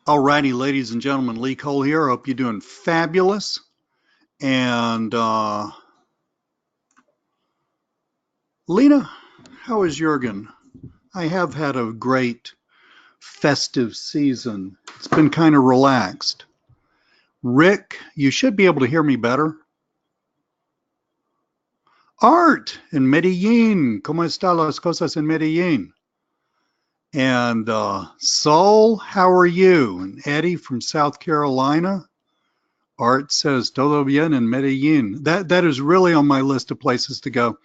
Alrighty, ladies and gentlemen, Lee Cole here. Hope you're doing fabulous. And Lena, how is Jurgen? I have had a great festive season. It's been kind of relaxed. Rick, you should be able to hear me better. Art in Medellin. ¿Cómo están las cosas en Medellin? And Saul, how are you? And Eddie from South Carolina. Art says todo bien in Medellin. That is really on my list of places to go.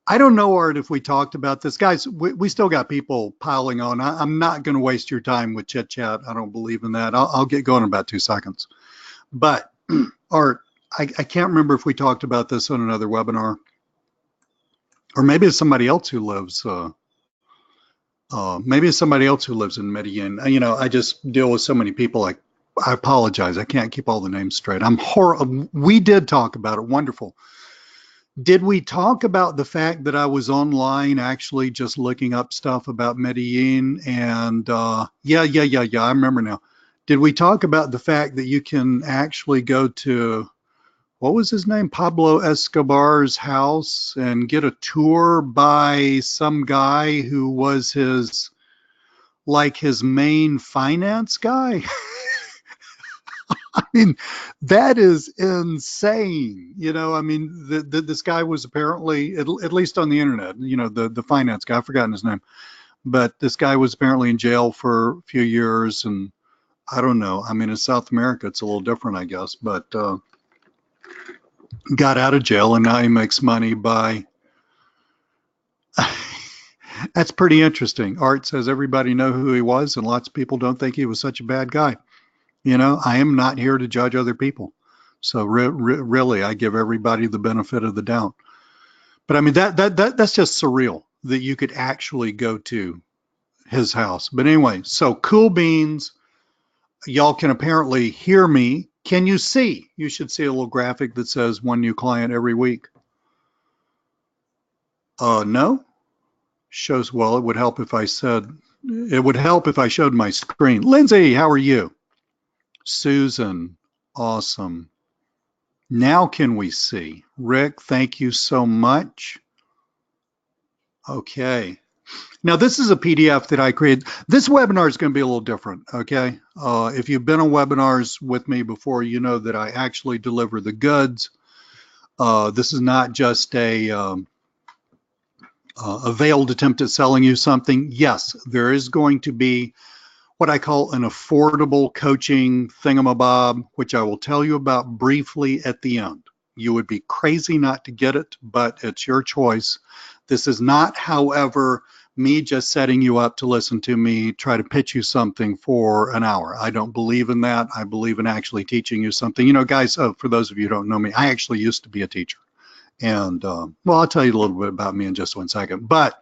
I don't know, Art, if we talked about this. Guys, we still got people piling on. I'm not going to waste your time with chit chat. I don't believe in that. I'll get going in about 2 seconds. But, Art, I can't remember if we talked about this on another webinar, or maybe it's somebody else who lives. Maybe it's somebody else who lives in Medellin. You know, I just deal with so many people. I apologize. I can't keep all the names straight. We did talk about it. Wonderful. Did we talk about the fact that I was online actually just looking up stuff about Medellin? And yeah, I remember now. Did we talk about the fact that you can actually go to, what was his name? Pablo Escobar's house and get a tour by some guy who was his main finance guy? I mean, that is insane. You know, I mean, this guy was apparently, at least on the internet, you know, the finance guy, I've forgotten his name, but this guy was apparently in jail for a few years. And I don't know. I mean, in South America, it's a little different, I guess, but got out of jail and now he makes money by. That's pretty interesting. Art says everybody know who he was and lots of people don't think he was such a bad guy. You know, I am not here to judge other people. So really, I give everybody the benefit of the doubt. But I mean, that's just surreal that you could actually go to his house. But anyway, so cool beans. Y'all can apparently hear me. Can you see? You should see a little graphic that says one new client every week. No? Shows, well, it would help if I showed my screen. Lindsay, how are you? Susan, awesome. Now can we see? Rick, thank you so much. Okay. Now this is a PDF that I created. This webinar is going to be a little different, okay? If you've been on webinars with me before, you know that I actually deliver the goods. This is not just a veiled attempt at selling you something. Yes, there is going to be what I call an affordable coaching thingamabob, which I will tell you about briefly at the end. You would be crazy not to get it, but it's your choice. This is not, however, me just setting you up to listen to me try to pitch you something for an hour. I don't believe in that. I believe in actually teaching you something. You know, guys, for those of you who don't know me, I actually used to be a teacher. And, well, I'll tell you a little bit about me in just 1 second. But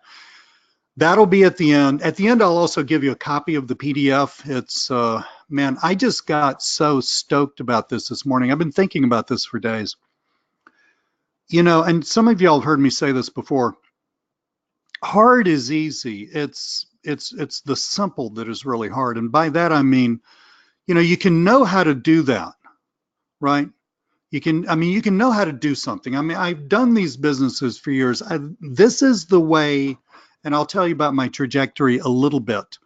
that'll be at the end. At the end, I'll also give you a copy of the PDF. It's, man, I just got so stoked about this morning. I've been thinking about this for days. You know, and some of y'all have heard me say this before. Hard is easy. It's the simple that is really hard. And by that, I mean, you know, you can know how to do that, right? You can know how to do something. I mean, I've done these businesses for years. This is the way. And I'll tell you about my trajectory a little bit,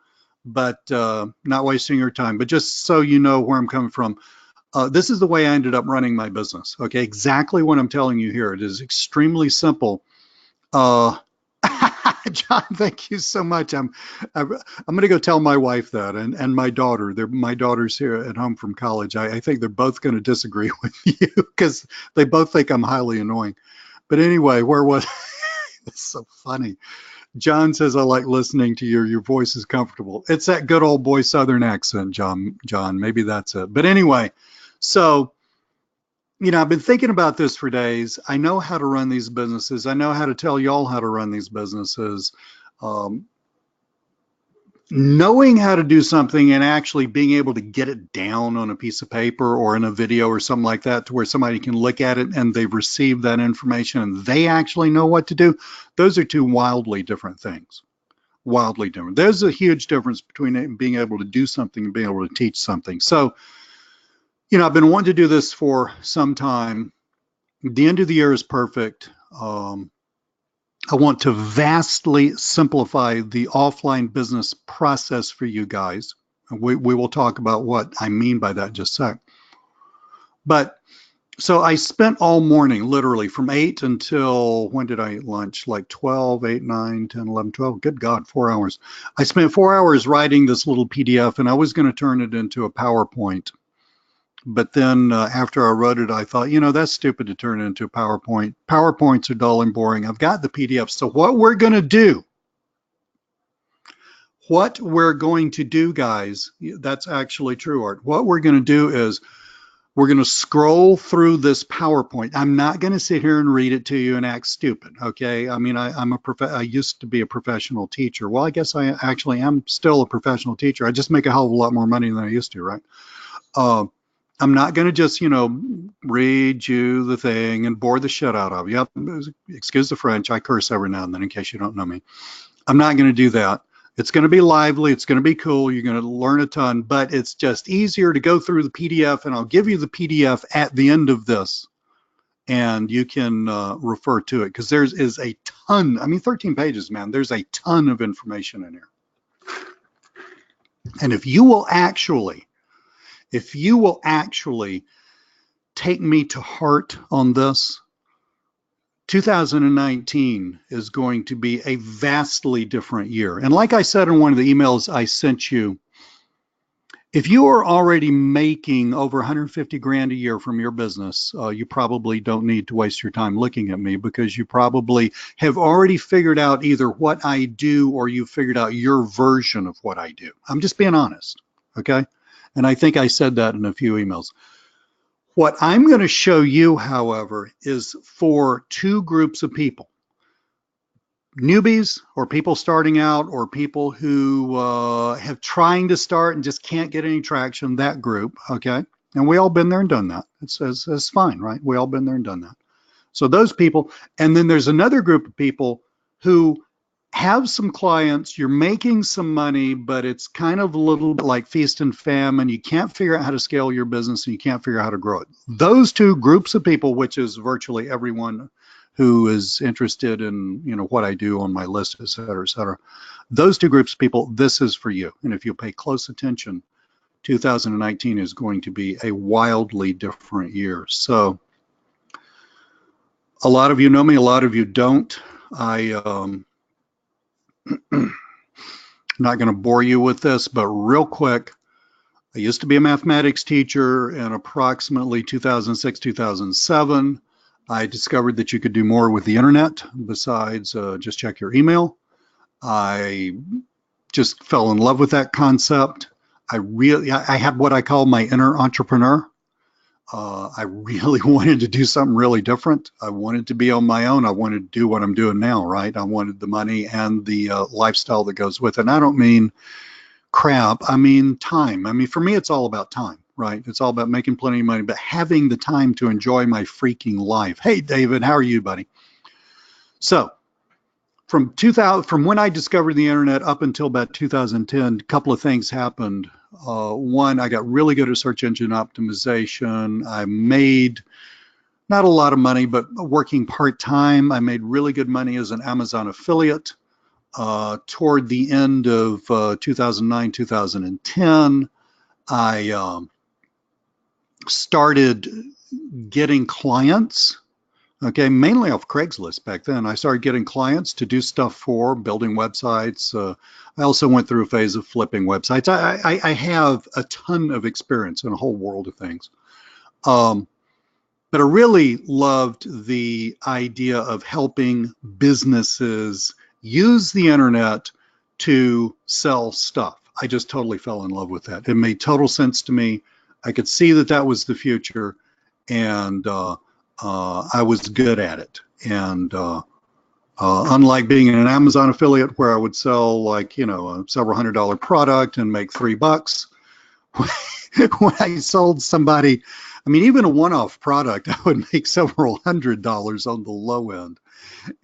but not wasting your time. But just so you know where I'm coming from, this is the way I ended up running my business. Okay, exactly what I'm telling you here. It is extremely simple. John, thank you so much. I'm going to go tell my wife that, and my daughter. My daughter's here at home from college. I think they're both going to disagree with you because they both think I'm highly annoying. But anyway, where was it's so funny. John says, I like listening to you. Your voice is comfortable. It's that good old boy Southern accent, John. Maybe that's it. But anyway, so, you know, I've been thinking about this for days. I know how to run these businesses. I know how to tell y'all how to run these businesses. Knowing how to do something and actually being able to get it down on a piece of paper or in a video or something like that to where somebody can look at it and they've received that information and they actually know what to do, those are two wildly different things. Wildly different. There's a huge difference between being able to do something and being able to teach something. So, I've been wanting to do this for some time. The end of the year is perfect. I want to vastly simplify the offline business process for you guys. We will talk about what I mean by that in just a sec. But so I spent all morning, literally from 8 until, when did I eat lunch? Like 12, 8, 9, 10, 11, 12. Good God, 4 hours. I spent 4 hours writing this little PDF, and I was going to turn it into a PowerPoint. But then after I wrote it, I thought, that's stupid to turn it into a PowerPoint. PowerPoints are dull and boring. I've got the PDF. So what we're going to do, guys, that's actually true, Art. What we're going to do is we're going to scroll through this PowerPoint. I'm not going to sit here and read it to you and act stupid, okay? I mean, I used to be a professional teacher. Well, I guess I actually am still a professional teacher. I just make a hell of a lot more money than I used to, right? I'm not going to just, read you the thing and bore the shit out of you. Yep, excuse the French. I curse every now and then in case you don't know me. I'm not going to do that. It's going to be lively. It's going to be cool. You're going to learn a ton, but it's just easier to go through the PDF, and I'll give you the PDF at the end of this, and you can refer to it because there is a ton. I mean, 13 pages, man. There's a ton of information in here. And if you will actually take me to heart on this, 2019 is going to be a vastly different year. And like I said in one of the emails I sent you, if you are already making over 150 grand a year from your business, you probably don't need to waste your time looking at me, because you probably have already figured out either what I do or you figured out your version of what I do. I'm just being honest, okay? And I think I said that in a few emails. What I'm going to show you, however, is for two groups of people: newbies, or people starting out, or people who have trying to start and just can't get any traction, that group, okay? And we all been there and done that. It's fine, right? We all been there and done that. So those people, and then there's another group of people who have some clients, you're making some money, but it's kind of a little bit like feast and famine. You can't figure out how to scale your business, and you can't figure out how to grow it. Those two groups of people, which is virtually everyone who is interested in, what I do on my list, et cetera, et cetera. Those two groups of people, this is for you. And if you pay close attention, 2019 is going to be a wildly different year. So a lot of you know me, a lot of you don't. I'm not going to bore you with this, but real quick, I used to be a mathematics teacher. In approximately 2006, 2007, I discovered that you could do more with the internet besides just check your email. I just fell in love with that concept. I had what I call my inner entrepreneur. I really wanted to do something really different. I wanted to be on my own. I wanted to do what I'm doing now, right? I wanted the money and the lifestyle that goes with it. And I don't mean crap. I mean time. I mean, for me, it's all about time, right? It's all about making plenty of money, but having the time to enjoy my freaking life. Hey, David, how are you, buddy? So from when I discovered the internet up until about 2010, a couple of things happened. One, I got really good at search engine optimization. I made not a lot of money, but working part-time, I made really good money as an Amazon affiliate. Toward the end of 2009, 2010, I started getting clients. Okay, mainly off Craigslist back then. I started getting clients to do stuff for, building websites. I also went through a phase of flipping websites. I have a ton of experience in a whole world of things. But I really loved the idea of helping businesses use the internet to sell stuff. I just totally fell in love with that. It made total sense to me. I could see that that was the future, and I was good at it. And unlike being an Amazon affiliate where I would sell like, a several $100 product and make $3, when I sold somebody, I mean, even a one-off product, I would make several $100s on the low end.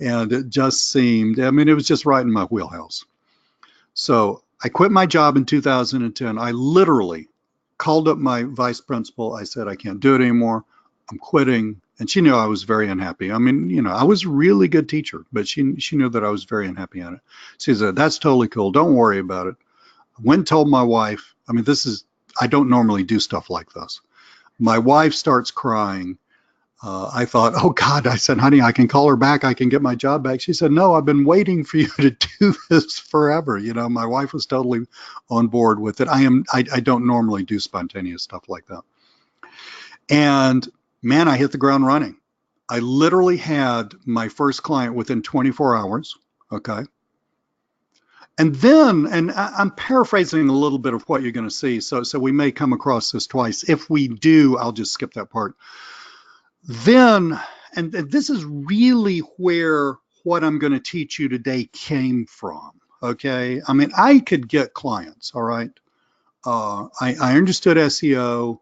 And it just seemed, I mean, it was just right in my wheelhouse. So I quit my job in 2010. I literally called up my vice principal. I said, I can't do it anymore. I'm quitting. And she knew I was very unhappy. I mean, you know, I was a really good teacher, but she knew that I was very unhappy on it. She said, that's totally cool. Don't worry about it. I went and told my wife. I mean, I don't normally do stuff like this. My wife starts crying. I thought, oh God, I said, honey, I can call her back. I can get my job back. She said, no, I've been waiting for you to do this forever. You know, my wife was totally on board with it. I don't normally do spontaneous stuff like that. And man, I hit the ground running. I literally had my first client within 24 hours. Okay. And then, and I'm paraphrasing a little bit of what you're going to see. So we may come across this twice. If we do, I'll just skip that part. Then, and this is really where what I'm going to teach you today came from. Okay. I mean, I could get clients. All right. I understood SEO.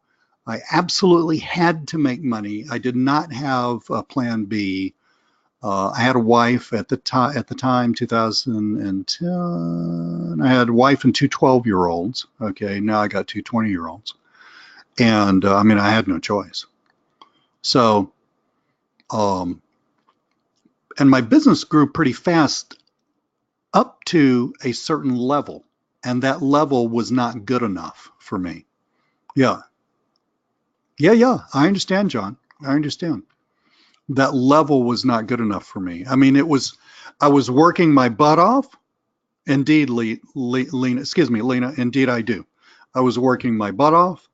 I absolutely had to make money. I did not have a plan B. I had a wife at the time, 2010. I had a wife and two 12-year-olds. Okay, now I got two 20-year-olds. And I mean, I had no choice. So, and my business grew pretty fast up to a certain level. And that level was not good enough for me. Yeah. Yeah. I understand, John. I understand. That level was not good enough for me. I mean, I was working my butt off. Indeed, Lena, excuse me, Lena, indeed I do. I was working my butt off.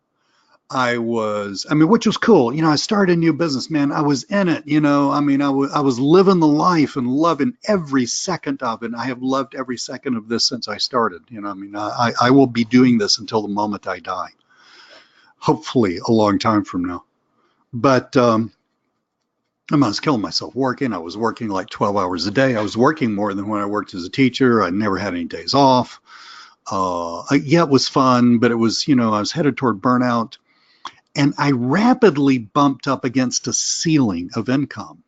I mean, which was cool. You know, I started a new business, man. I was in it, you know. I mean, I was living the life and loving every second of it. And I have loved every second of this since I started. You know, I mean, I will be doing this until the moment I die. Hopefully a long time from now. But I was killing myself working. I was working like 12 hours a day. I was working more than when I worked as a teacher. I never had any days off. Yeah, it was fun, but it was, you know, I was headed toward burnout. And I rapidly bumped up against a ceiling of income.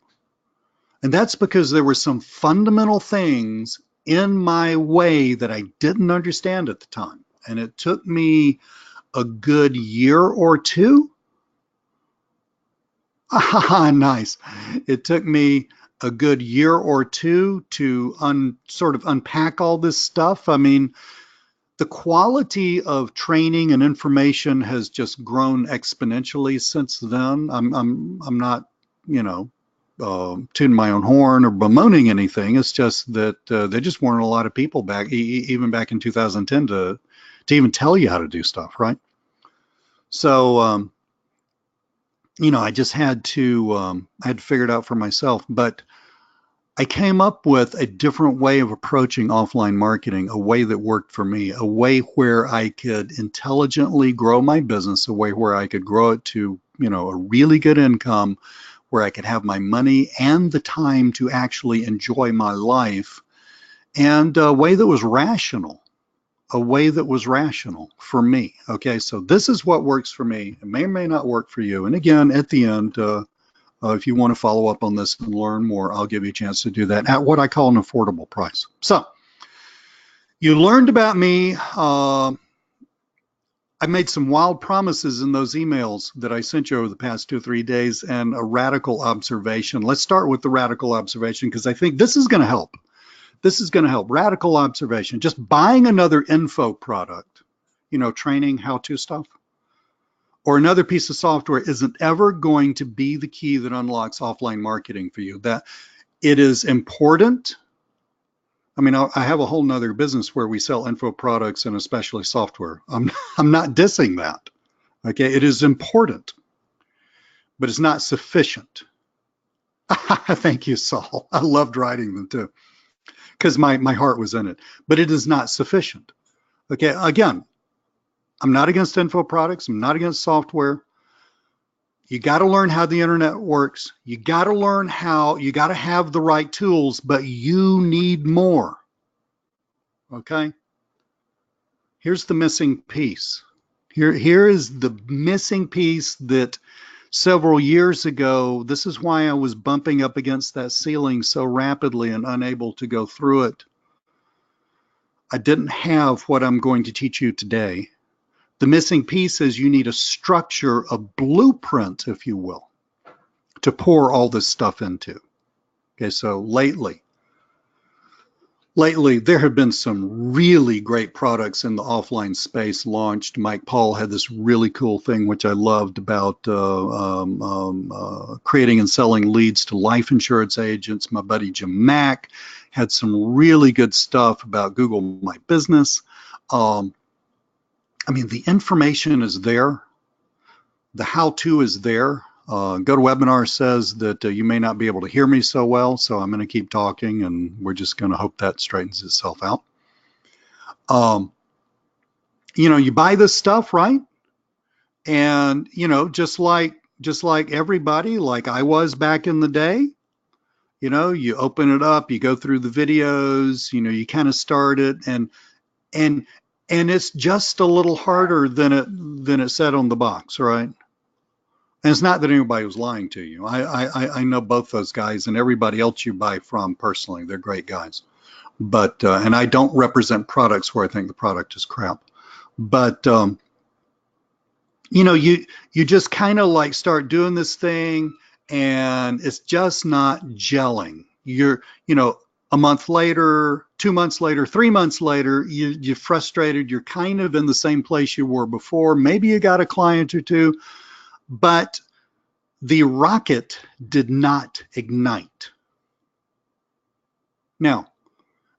And that's because there were some fundamental things in my way that I didn't understand at the time. And it took me a good year or two. Nice. It took me a good year or two to sort of unpack all this stuff. I mean, the quality of training and information has just grown exponentially since then. I'm not, you know, tooting my own horn or bemoaning anything. It's just that there just weren't a lot of people back, even back in 2010, to even tell you how to do stuff, right? So, you know, I just had to I had to figure it out for myself. But I came up with a different way of approaching offline marketing, a way that worked for me, a way where I could intelligently grow my business, a way where I could grow it to, you know, a really good income, where I could have my money and the time to actually enjoy my life, and a way that was rational, for me. Okay, so this is what works for me. It may or may not work for you. And again, at the end, if you want to follow up on this and learn more, I'll give you a chance to do that at what I call an affordable price. So you learned about me. I made some wild promises in those emails that I sent you over the past 2 or 3 days, and a radical observation. Let's start with the radical observation, because I think this is going to help. This is going to help. Radical observation. Just buying another info product, you know, training, how-to stuff, or another piece of software isn't ever going to be the key that unlocks offline marketing for you. That it is important. I mean, I have a whole nother business where we sell info products and especially software. I'm not dissing that. Okay, it is important, but it's not sufficient. Thank you, Saul. I loved writing them too, because my heart was in it. But it is not sufficient. Okay, again, I'm not against info products. I'm not against software. You got to learn how the internet works. You got to learn how, you got to have the right tools, but you need more. Okay? Here's the missing piece. Here is the missing piece that several years ago, this is why I was bumping up against that ceiling so rapidly and unable to go through it. I didn't have what I'm going to teach you today. The missing piece is you need a structure, a blueprint, if you will, to pour all this stuff into. Okay, so lately, there have been some really great products in the offline space launched. Mike Paul had this really cool thing, which I loved, about creating and selling leads to life insurance agents. My buddy Jim Mack had some really good stuff about Google My Business. I mean, the information is there. The how-to is there. GoToWebinar says that you may not be able to hear me so well, so I'm going to keep talking, and we're just going to hope that straightens itself out. You know, you buy this stuff, right? And, you know, just like everybody, like I was back in the day, you know, you open it up, you go through the videos, you know, you kind of start it, and it's just a little harder than it said on the box, right? And it's not that anybody was lying to you. I know both those guys and everybody else you buy from personally. They're great guys. But, and I don't represent products where I think the product is crap. But, you know, you just kind of like start doing this thing and it's just not gelling. You know, a month later, 2 months later, 3 months later, you're frustrated. You're kind of in the same place you were before. Maybe you got a client or two, but the rocket did not ignite. Now,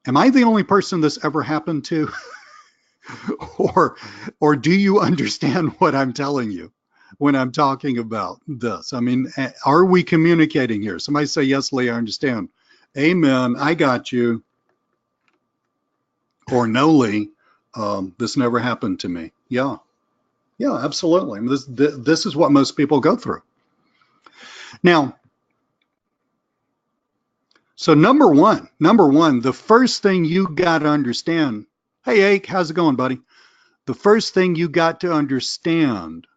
am I the only person this ever happened to? or do you understand what I'm telling you when I'm talking about this? I mean, are we communicating here? Somebody say, yes, Lee, I understand. Amen, I got you. Or no, Lee, this never happened to me. Yeah, absolutely. This is what most people go through. Now, so number one, the first thing you got to understand, hey, Ake, how's it going, buddy? The first thing you got to understand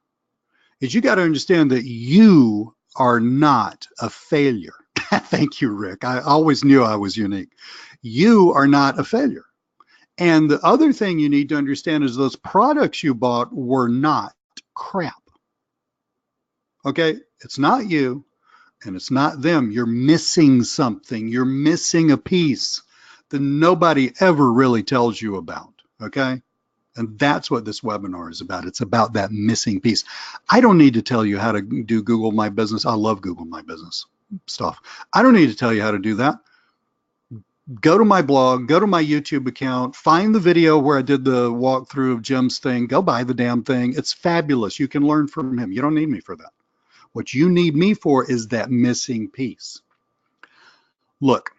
is you got to understand that you are not a failure. Thank you, Rick. I always knew I was unique. You are not a failure. And the other thing you need to understand is those products you bought were not crap. Okay? It's not you and it's not them. You're missing something. You're missing a piece that nobody ever really tells you about. Okay? And that's what this webinar is about. It's about that missing piece. I don't need to tell you how to do Google My Business. I love Google My Business stuff. I don't need to tell you how to do that. Go to my blog, go to my YouTube account, find the video where I did the walkthrough of Jim's thing, go buy the damn thing. It's fabulous. You can learn from him. You don't need me for that. What you need me for is that missing piece. Look,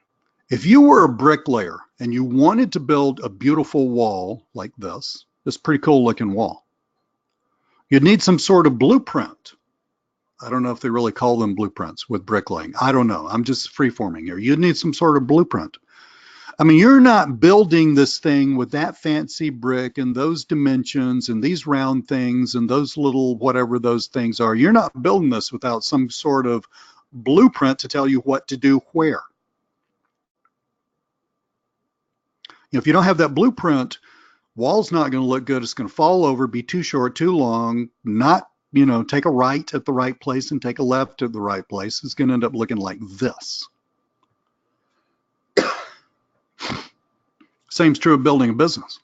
if you were a bricklayer and you wanted to build a beautiful wall like this pretty cool looking wall, you'd need some sort of blueprint. I don't know if they really call them blueprints with bricklaying. I don't know. I'm just freeforming here. You'd need some sort of blueprint. I mean, you're not building this thing with that fancy brick and those dimensions and these round things and those little whatever those things are. You're not building this without some sort of blueprint to tell you what to do where. If you don't have that blueprint, wall's not going to look good. It's going to fall over, be too short, too long, not, you know, take a right at the right place and take a left at the right place. It's going to end up looking like this. Same's true of building a business.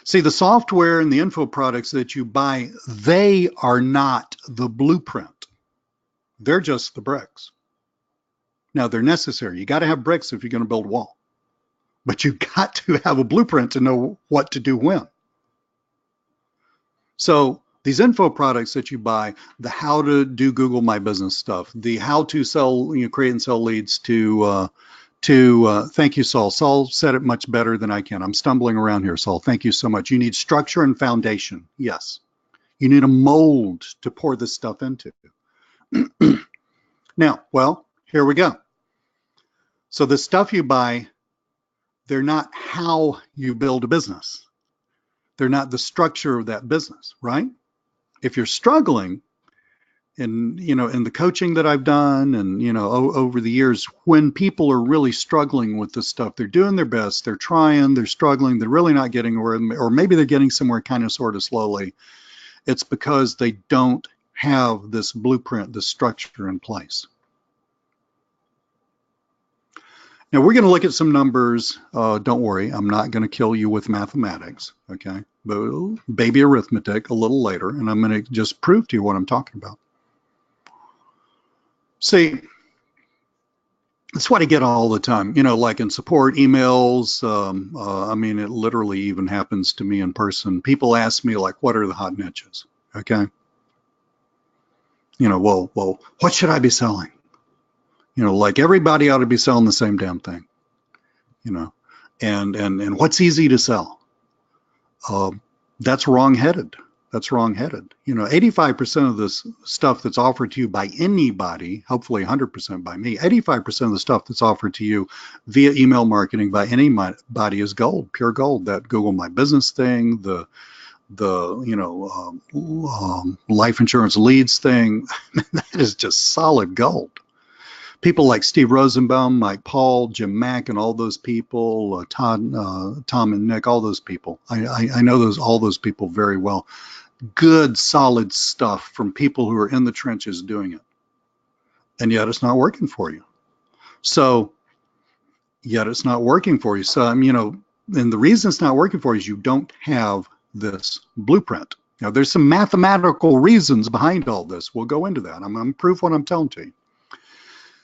See, the software and the info products that you buy, they are not the blueprint. They're just the bricks. Now, they're necessary. You got to have bricks if you're going to build a wall. But you got to have a blueprint to know what to do when. So these info products that you buy, the how to do Google My Business stuff, the how to sell, you know, create and sell leads to thank you, Saul. Saul said it much better than I can. I'm stumbling around here, Saul. Thank you so much. You need structure and foundation. Yes. You need a mold to pour this stuff into. Now, well, here we go. So the stuff you buy, they're not how you build a business. They're not the structure of that business, right? If you're struggling, And, you know, in the coaching that I've done and, you know, over the years, when people are really struggling with this stuff, they're doing their best, they're trying, they're struggling, they're really not getting where, or maybe they're getting somewhere kind of sort of slowly. It's because they don't have this blueprint, this structure in place. Now we're going to look at some numbers. Don't worry, I'm not going to kill you with mathematics, okay? But baby arithmetic a little later, and I'm going to just prove to you what I'm talking about. See, that's what I get all the time, you know, like in support emails. I mean, it literally even happens to me in person. People ask me, like, what are the hot niches? Okay. You know, well, what should I be selling? You know, like everybody ought to be selling the same damn thing, you know, and what's easy to sell? That's wrong-headed. That's wrong-headed. You know, 85% of this stuff that's offered to you by anybody, hopefully 100% by me, 85% of the stuff that's offered to you via email marketing by anybody is gold, pure gold. That Google My Business thing, the you know, life insurance leads thing, that is just solid gold. People like Steve Rosenbaum, Mike Paul, Jim Mack, and all those people, Tom and Nick, all those people. I know all those people very well. Good, solid stuff from people who are in the trenches doing it. And yet it's not working for you. So, yet it's not working for you. So, you know, and the reason it's not working for you is you don't have this blueprint. Now, there's some mathematical reasons behind all this. We'll go into that. I'm going to prove what I'm telling to you.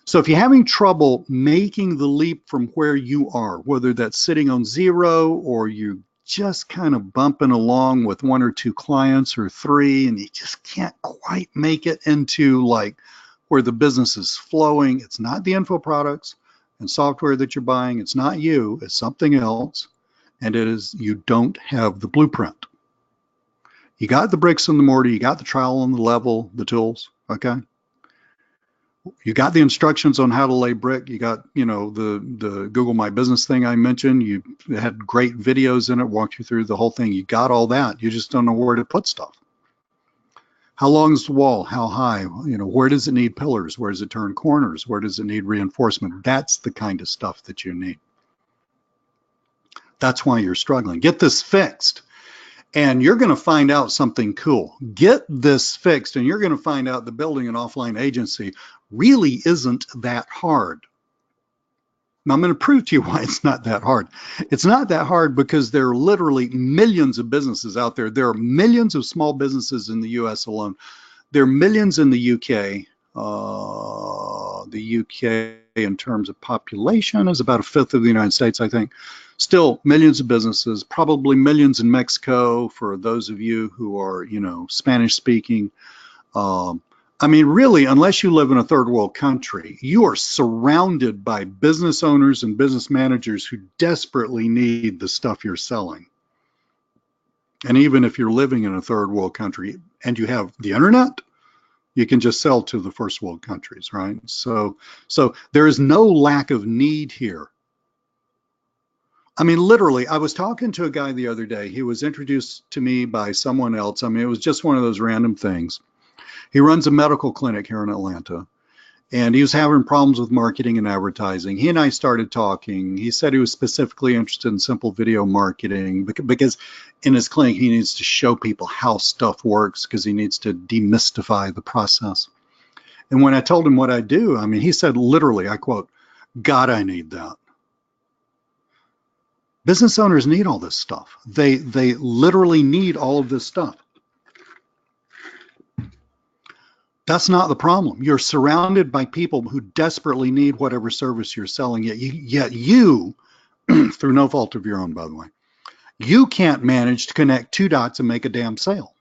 So if you're having trouble making the leap from where you are, whether that's sitting on zero or you just kind of bumping along with one or two clients or three, and you just can't quite make it into like where the business is flowing. It's not the info products and software that you're buying. It's not you, it's something else. And it is, you don't have the blueprint. You got the bricks and the mortar, you got the trowel and the level, the tools, okay? You got the instructions on how to lay brick. You got, you know, the Google My Business thing I mentioned. You had great videos in it, walked you through the whole thing. You got all that. You just don't know where to put stuff. How long is the wall? How high? You know, where does it need pillars? Where does it turn corners? Where does it need reinforcement? That's the kind of stuff that you need. That's why you're struggling. Get this fixed. And you're going to find out something cool. Get this fixed, and you're going to find out the building an offline agency really isn't that hard. Now, I'm going to prove to you why it's not that hard. It's not that hard because there are literally millions of businesses out there. There are millions of small businesses in the US alone. There are millions in the UK. The UK, in terms of population, is about a fifth of the United States, I think. Still millions of businesses, probably millions in Mexico for those of you who are, you know, Spanish speaking. I mean, really, unless you live in a third world country, you are surrounded by business owners and business managers who desperately need the stuff you're selling. And even if you're living in a third world country and you have the internet, you can just sell to the first world countries, right? So there is no lack of need here. I mean, literally, I was talking to a guy the other day. He was introduced to me by someone else. I mean, it was just one of those random things. He runs a medical clinic here in Atlanta, and he was having problems with marketing and advertising. He and I started talking. He said he was specifically interested in simple video marketing because in his clinic, he needs to show people how stuff works because he needs to demystify the process. And when I told him what I do, I mean, he said literally, I quote, "God, I need that." Business owners need all this stuff. They literally need all of this stuff. That's not the problem. You're surrounded by people who desperately need whatever service you're selling, yet you, through no fault of your own, by the way, you can't manage to connect two dots and make a damn sale.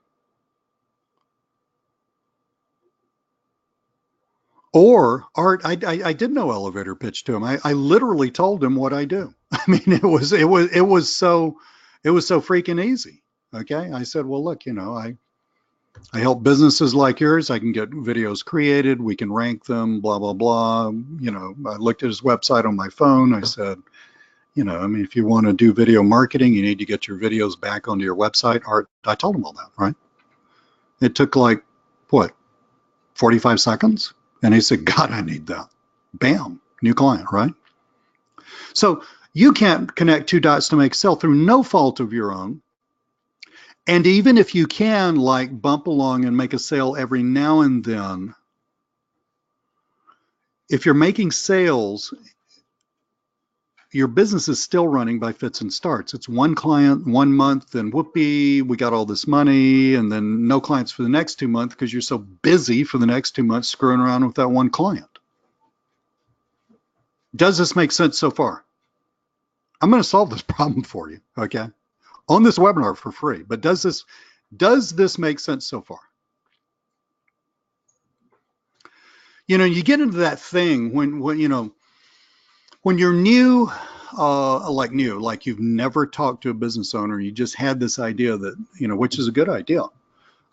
Or Art, I did no elevator pitch to him. I literally told him what I do. I mean, it was so freaking easy. Okay, I said, well, look, you know, I help businesses like yours. I can get videos created. We can rank them. Blah blah blah. You know, I looked at his website on my phone. I said, you know, I mean, if you want to do video marketing, you need to get your videos back onto your website. Art, I told him all that, right? It took like what? 45 seconds. And he said, God, I need that. Bam, new client, right? So you can't connect two dots to make a sale through no fault of your own. And even if you can, like, bump along and make a sale every now and then, if you're making sales, your business is still running by fits and starts. It's one client, 1 month, and whoopee, we got all this money, and then no clients for the next 2 months because you're so busy for the next 2 months screwing around with that one client. Does this make sense so far? I'm going to solve this problem for you, okay? On this webinar for free. But does this make sense so far? You know, you get into that thing when you know, when you're new, like you've never talked to a business owner, you just had this idea that, you know, which is a good idea,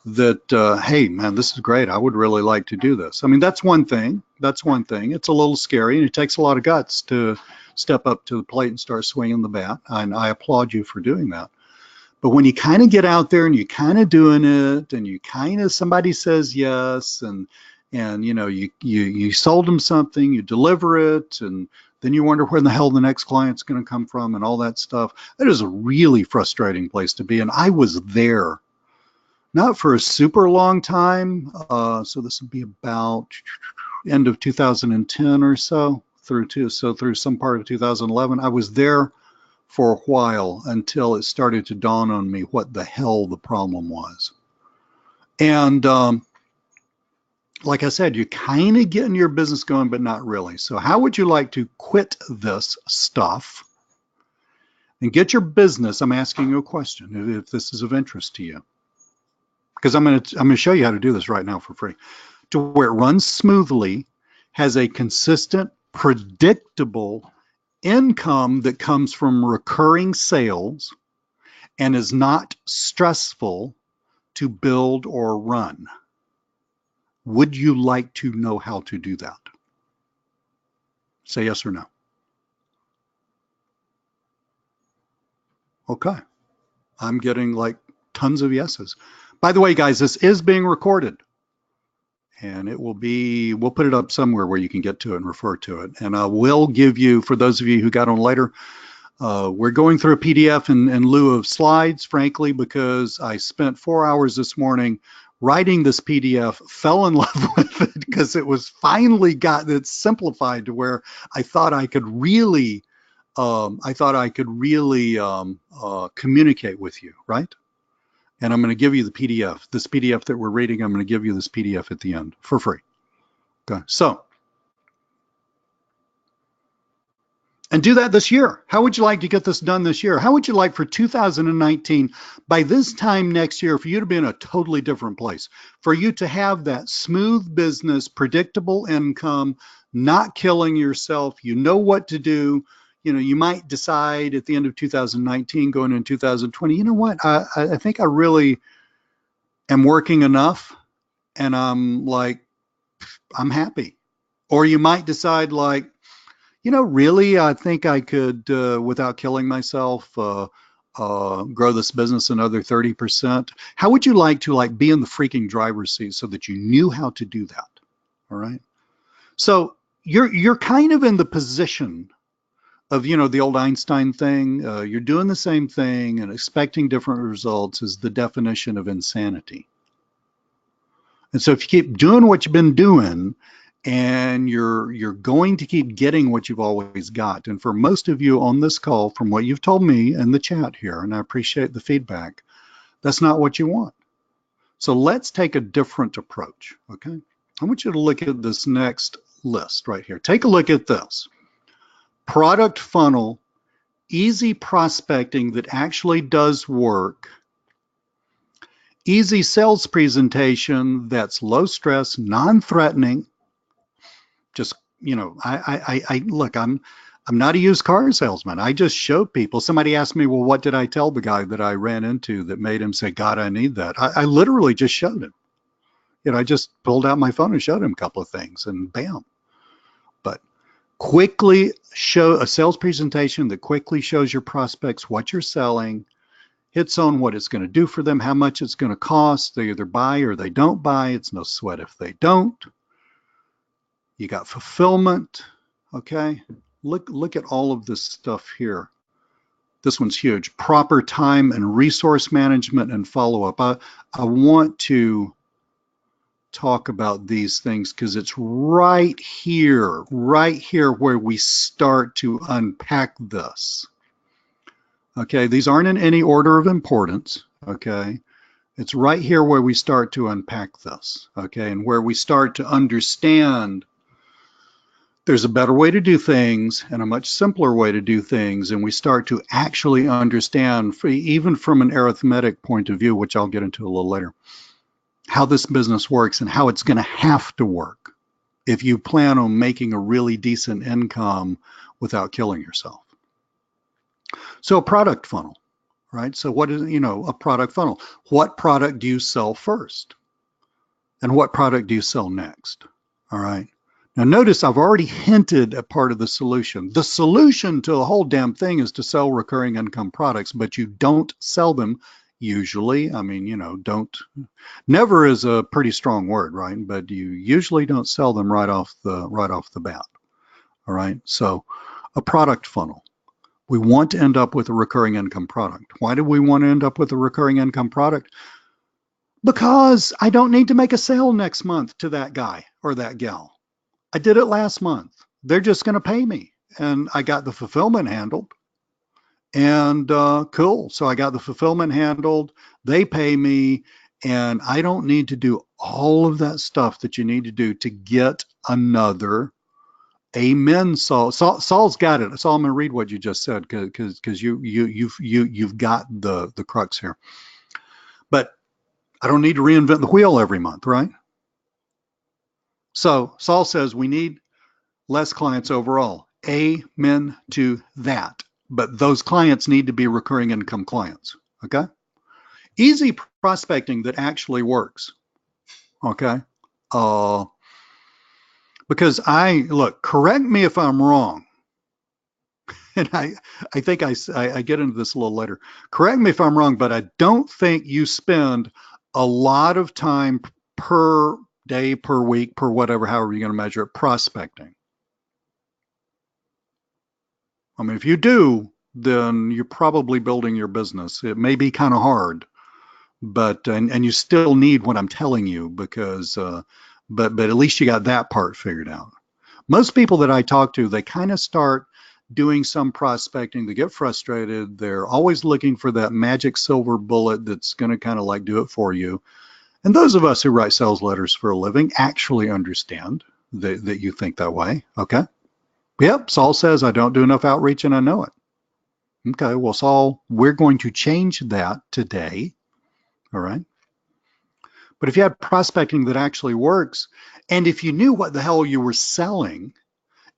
that, hey, man, this is great. I would really like to do this. I mean, that's one thing. That's one thing. It's a little scary, and it takes a lot of guts to step up to the plate and start swinging the bat. And I applaud you for doing that. But when you kind of get out there and you kind of doing it, and you kind of, somebody says yes, and you know, you sold them something, you deliver it, and then you wonder where the hell the next client's going to come from and all that stuff. That is a really frustrating place to be. And I was there, not for a super long time. So this would be about end of 2010 or so through some part of 2011. I was there for a while until it started to dawn on me what the hell the problem was. And like I said, you're kind of getting your business going, but not really. So how would you like to quit this stuff and get your business? I'm asking you a question, if this is of interest to you, because I'm going to show you how to do this right now for free, to where it runs smoothly, has a consistent, predictable income that comes from recurring sales, and is not stressful to build or run. Would you like to know how to do that? Say yes or no. Okay. I'm getting like tons of yeses. By the way, guys, this is being recorded, and it will be, we'll put it up somewhere where you can get to it and refer to it. And I will give you, for those of you who got on later, we're going through a PDF in lieu of slides, frankly, because I spent 4 hours this morning writing this PDF, fell in love with it because it was finally it's simplified to where I thought I could really, communicate with you, right? And I'm going to give you the PDF. This PDF that we're reading, I'm going to give you this PDF at the end for free. Okay, so. And do that this year. How would you like to get this done this year? How would you like for 2019, by this time next year, for you to be in a totally different place, for you to have that smooth business, predictable income, not killing yourself, you know what to do. You know, you might decide at the end of 2019, going into 2020, you know what, I think I really am working enough, and I'm happy. Or you might decide like, you know, really, I think I could, without killing myself, grow this business another 30%. How would you like to be in the freaking driver's seat so that you knew how to do that? All right. So you're kind of in the position of, you know, the old Einstein thing. You're doing the same thing and expecting different results is the definition of insanity. And so if you keep doing what you've been doing, and you're going to keep getting what you've always got. And for most of you on this call, from what you've told me in the chat here, and I appreciate the feedback, that's not what you want. So let's take a different approach, okay? I want you to look at this next list right here. Take a look at this. Product funnel, easy prospecting that actually does work, easy sales presentation that's low stress, non-threatening. Just, you know, look, I'm not a used car salesman. I just show people. Somebody asked me, well, what did I tell the guy that I ran into that made him say, God, I need that? I literally just showed him. You know, I just pulled out my phone and showed him a couple of things, and bam. But quickly show a sales presentation that quickly shows your prospects what you're selling, hits on what it's going to do for them, how much it's going to cost. They either buy or they don't buy. It's no sweat if they don't. You got fulfillment. Okay. Look at all of this stuff here. This one's huge. Proper time and resource management and follow-up. I want to talk about these things because it's right here where we start to unpack this. Okay, these aren't in any order of importance. Okay, it's right here where we start to unpack this. Okay, and where we start to understand there's a better way to do things and a much simpler way to do things, and we start to actually understand, even from an arithmetic point of view, which I'll get into a little later, how this business works and how it's going to have to work if you plan on making a really decent income without killing yourself. So a product funnel, right? So what is, a product funnel? What product do you sell first? And what product do you sell next? All right. Now notice I've already hinted at part of the solution. The solution to the whole damn thing is to sell recurring income products, but you don't sell them usually. I mean, never is a pretty strong word, right? But you usually don't sell them right off the bat. All right. So a product funnel. We want to end up with a recurring income product. Why do we want to end up with a recurring income product? Because I don't need to make a sale next month to that guy or that gal. I did it last month. They're just going to pay me. And I got the fulfillment handled. And cool. So I got the fulfillment handled. They pay me. And I don't need to do all of that stuff that you need to do to get another amen. Saul's got it. So I'm going to read what you just said because you've got the crux here. But I don't need to reinvent the wheel every month, right? So Saul says we need less clients overall. Amen to that. But those clients need to be recurring income clients. Okay. Easy prospecting that actually works. Okay. Because correct me if I'm wrong. And I think I get into this a little later. Correct me if I'm wrong, but I don't think you spend a lot of time per day, per week, per whatever, however you're going to measure it, prospecting. I mean, if you do, then you're probably building your business. It may be kind of hard, but and you still need what I'm telling you because, but at least you got that part figured out. Most people that I talk to, they kind of start doing some prospecting. They get frustrated. They're always looking for that magic silver bullet that's going to kind of like do it for you. And those of us who write sales letters for a living actually understand that you think that way. Okay. Yep. Saul says, I don't do enough outreach and I know it. Okay. Well, Saul, we're going to change that today. All right. But if you had prospecting that actually works, and if you knew what the hell you were selling,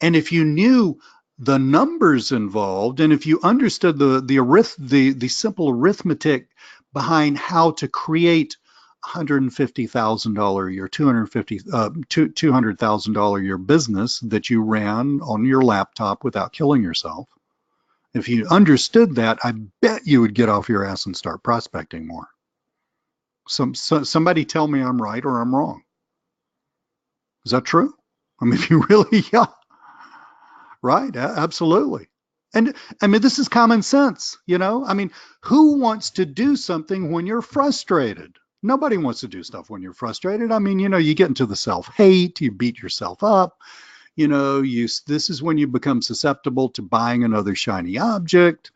and if you knew the numbers involved, and if you understood the simple arithmetic behind how to create $150,000 a year, $200,000 a year business that you ran on your laptop without killing yourself. If you understood that, I bet you would get off your ass and start prospecting more. Somebody tell me I'm right or I'm wrong. Is that true? I mean, if you really, yeah, right, absolutely. And I mean, this is common sense, I mean, who wants to do something when you're frustrated? Nobody wants to do stuff when you're frustrated. I mean, you get into the self-hate, you beat yourself up, this is when you become susceptible to buying another shiny object.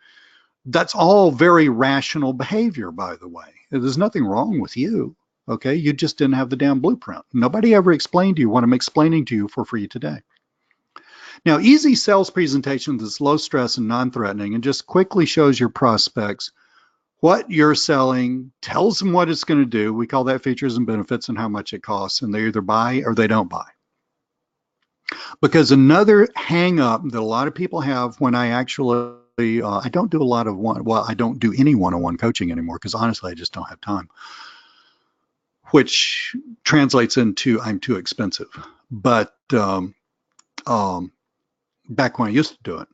That's all very rational behavior, by the way. There's nothing wrong with you, okay? You just didn't have the damn blueprint. Nobody ever explained to you what I'm explaining to you for free today. Now, easy sales presentation that's low stress and non-threatening and just quickly shows your prospects what you're selling, tells them what it's going to do. We call that features and benefits and how much it costs, and they either buy or they don't buy. Because another hang up that a lot of people have when I actually, I don't do a lot of I don't do any one-on-one coaching anymore because honestly, I just don't have time, which translates into I'm too expensive. But back when I used to do it,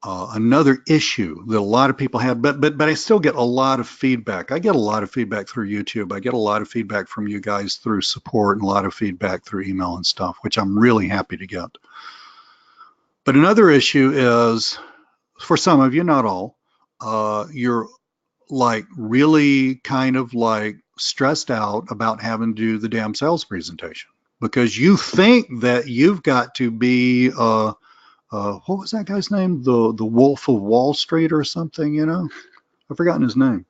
Another issue that a lot of people have, but I still get a lot of feedback. I get a lot of feedback through YouTube. I get a lot of feedback from you guys through support, and a lot of feedback through email and stuff, which I'm really happy to get. But another issue is, for some of you, not all, you're like really kind of like stressed out about having to do the damn sales presentation because you think that you've got to be what was that guy's name? The Wolf of Wall Street or something, you know? I've forgotten his name.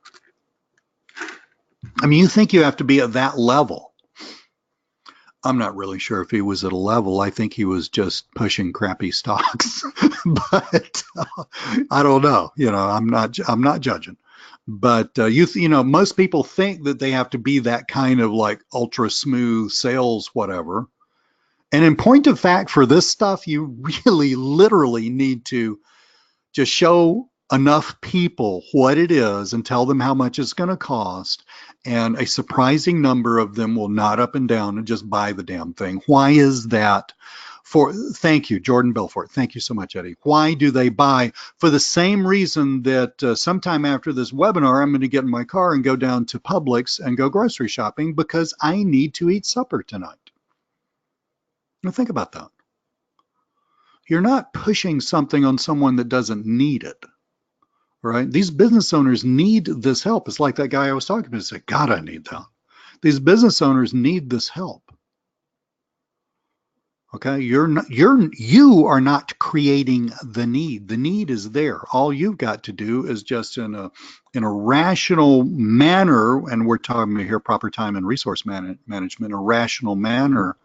I mean, you think you have to be at that level. I'm not really sure if he was at a level. I think he was just pushing crappy stocks, but I don't know. You know, I'm not judging. But you know, most people think that they have to be that kind of like ultra smooth sales, whatever. And in point of fact, for this stuff, you really literally need to just show enough people what it is and tell them how much it's going to cost. And a surprising number of them will nod up and down and just buy the damn thing. Why is that? Thank you, Jordan Belfort. Thank you so much, Eddie. Why do they buy? For the same reason that sometime after this webinar, I'm going to get in my car and go down to Publix and go grocery shopping because I need to eat supper tonight. Now think about that. You're not pushing something on someone that doesn't need it, right? These business owners need this help. It's like that guy I was talking to said, God, I need that. These business owners need this help. Okay, you are not creating the need. The need is there. All you've got to do is just in a rational manner, and we're talking here proper time and resource management, a rational manner.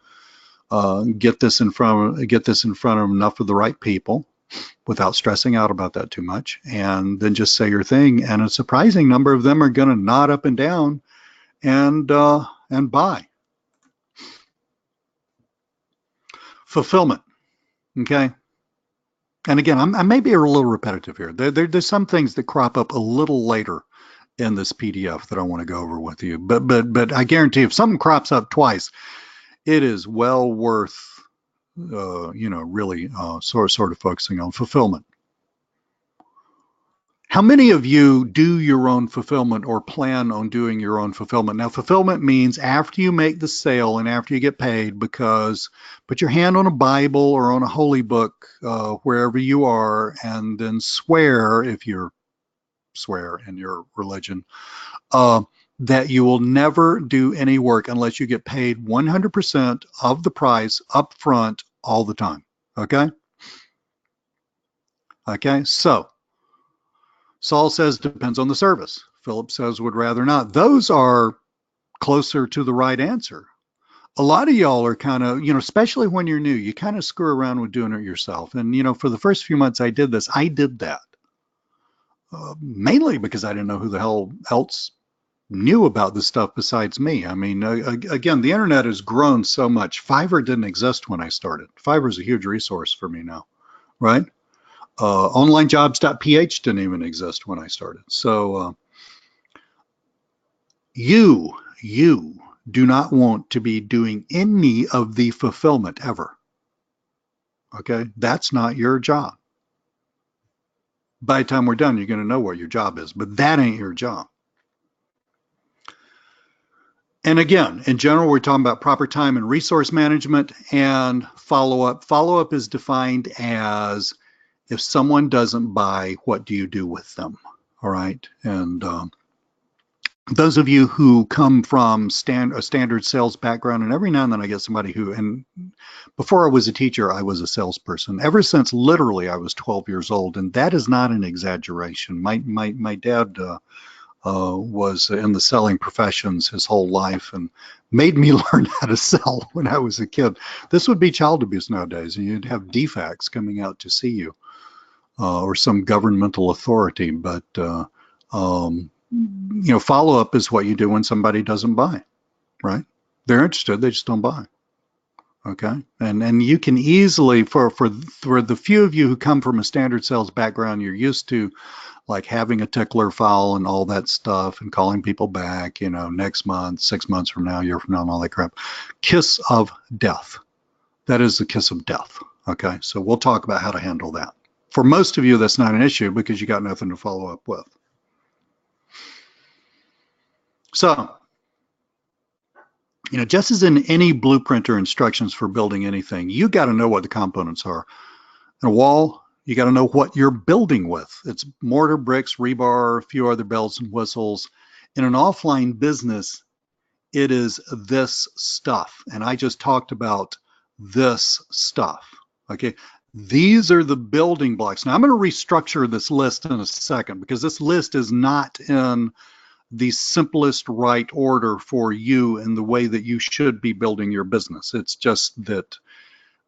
Get this in front of enough of the right people without stressing out about that too much, and then just say your thing. And a surprising number of them are going to nod up and down and buy. Fulfillment. Okay. And again, I may be a little repetitive here. There's some things that crop up a little later in this PDF that I want to go over with you. But I guarantee if something crops up twice, it is well worth, you know, really sort of focusing on fulfillment. How many of you do your own fulfillment or plan on doing your own fulfillment? Now, fulfillment means after you make the sale and after you get paid, because put your hand on a Bible or on a holy book, wherever you are, and then swear, if you swear in your religion, that you will never do any work unless you get paid 100% of the price up front all the time. Okay? Okay, so Saul says depends on the service. Philip says would rather not. Those are closer to the right answer. A lot of y'all are kind of, you know, especially when you're new, you kind of screw around with doing it yourself. And, you know, for the first few months I did this, I did that. Mainly because I didn't know who the hell else knew about this stuff besides me. I mean, again, the internet has grown so much. Fiverr didn't exist when I started. Fiverr is a huge resource for me now, right? Onlinejobs.ph didn't even exist when I started. So you do not want to be doing any of the fulfillment ever. Okay, that's not your job. By the time we're done, you're going to know what your job is, but that ain't your job. And again, in general, we're talking about proper time and resource management and follow-up. Follow-up is defined as if someone doesn't buy, what do you do with them? All right. And those of you who come from a standard sales background, and every now and then I get somebody who, and before I was a teacher, I was a salesperson. Ever since literally I was 12 years old, and that is not an exaggeration. My dad was in the selling professions his whole life and made me learn how to sell when I was a kid. This would be child abuse nowadays, and you'd have defects coming out to see you or some governmental authority. But you know, follow-up is what you do when somebody doesn't buy, right? They're interested, they just don't buy. Okay, and you can easily, for the few of you who come from a standard sales background, you're used to like having a tickler file and all that stuff and calling people back, you know, next month, 6 months from now, a year from now, and all that crap. Kiss of death. That is the kiss of death. Okay, so we'll talk about how to handle that. For most of you, that's not an issue because you got nothing to follow up with. So, just as in any blueprint or instructions for building anything, you got to know what the components are. In a wall, you got to know what you're building with. It's mortar, bricks, rebar, a few other bells and whistles. In an offline business, it is this stuff. And I just talked about this stuff. Okay. These are the building blocks. Now I'm going to restructure this list in a second because this list is not in the simplest right order for you in the way that you should be building your business. It's just that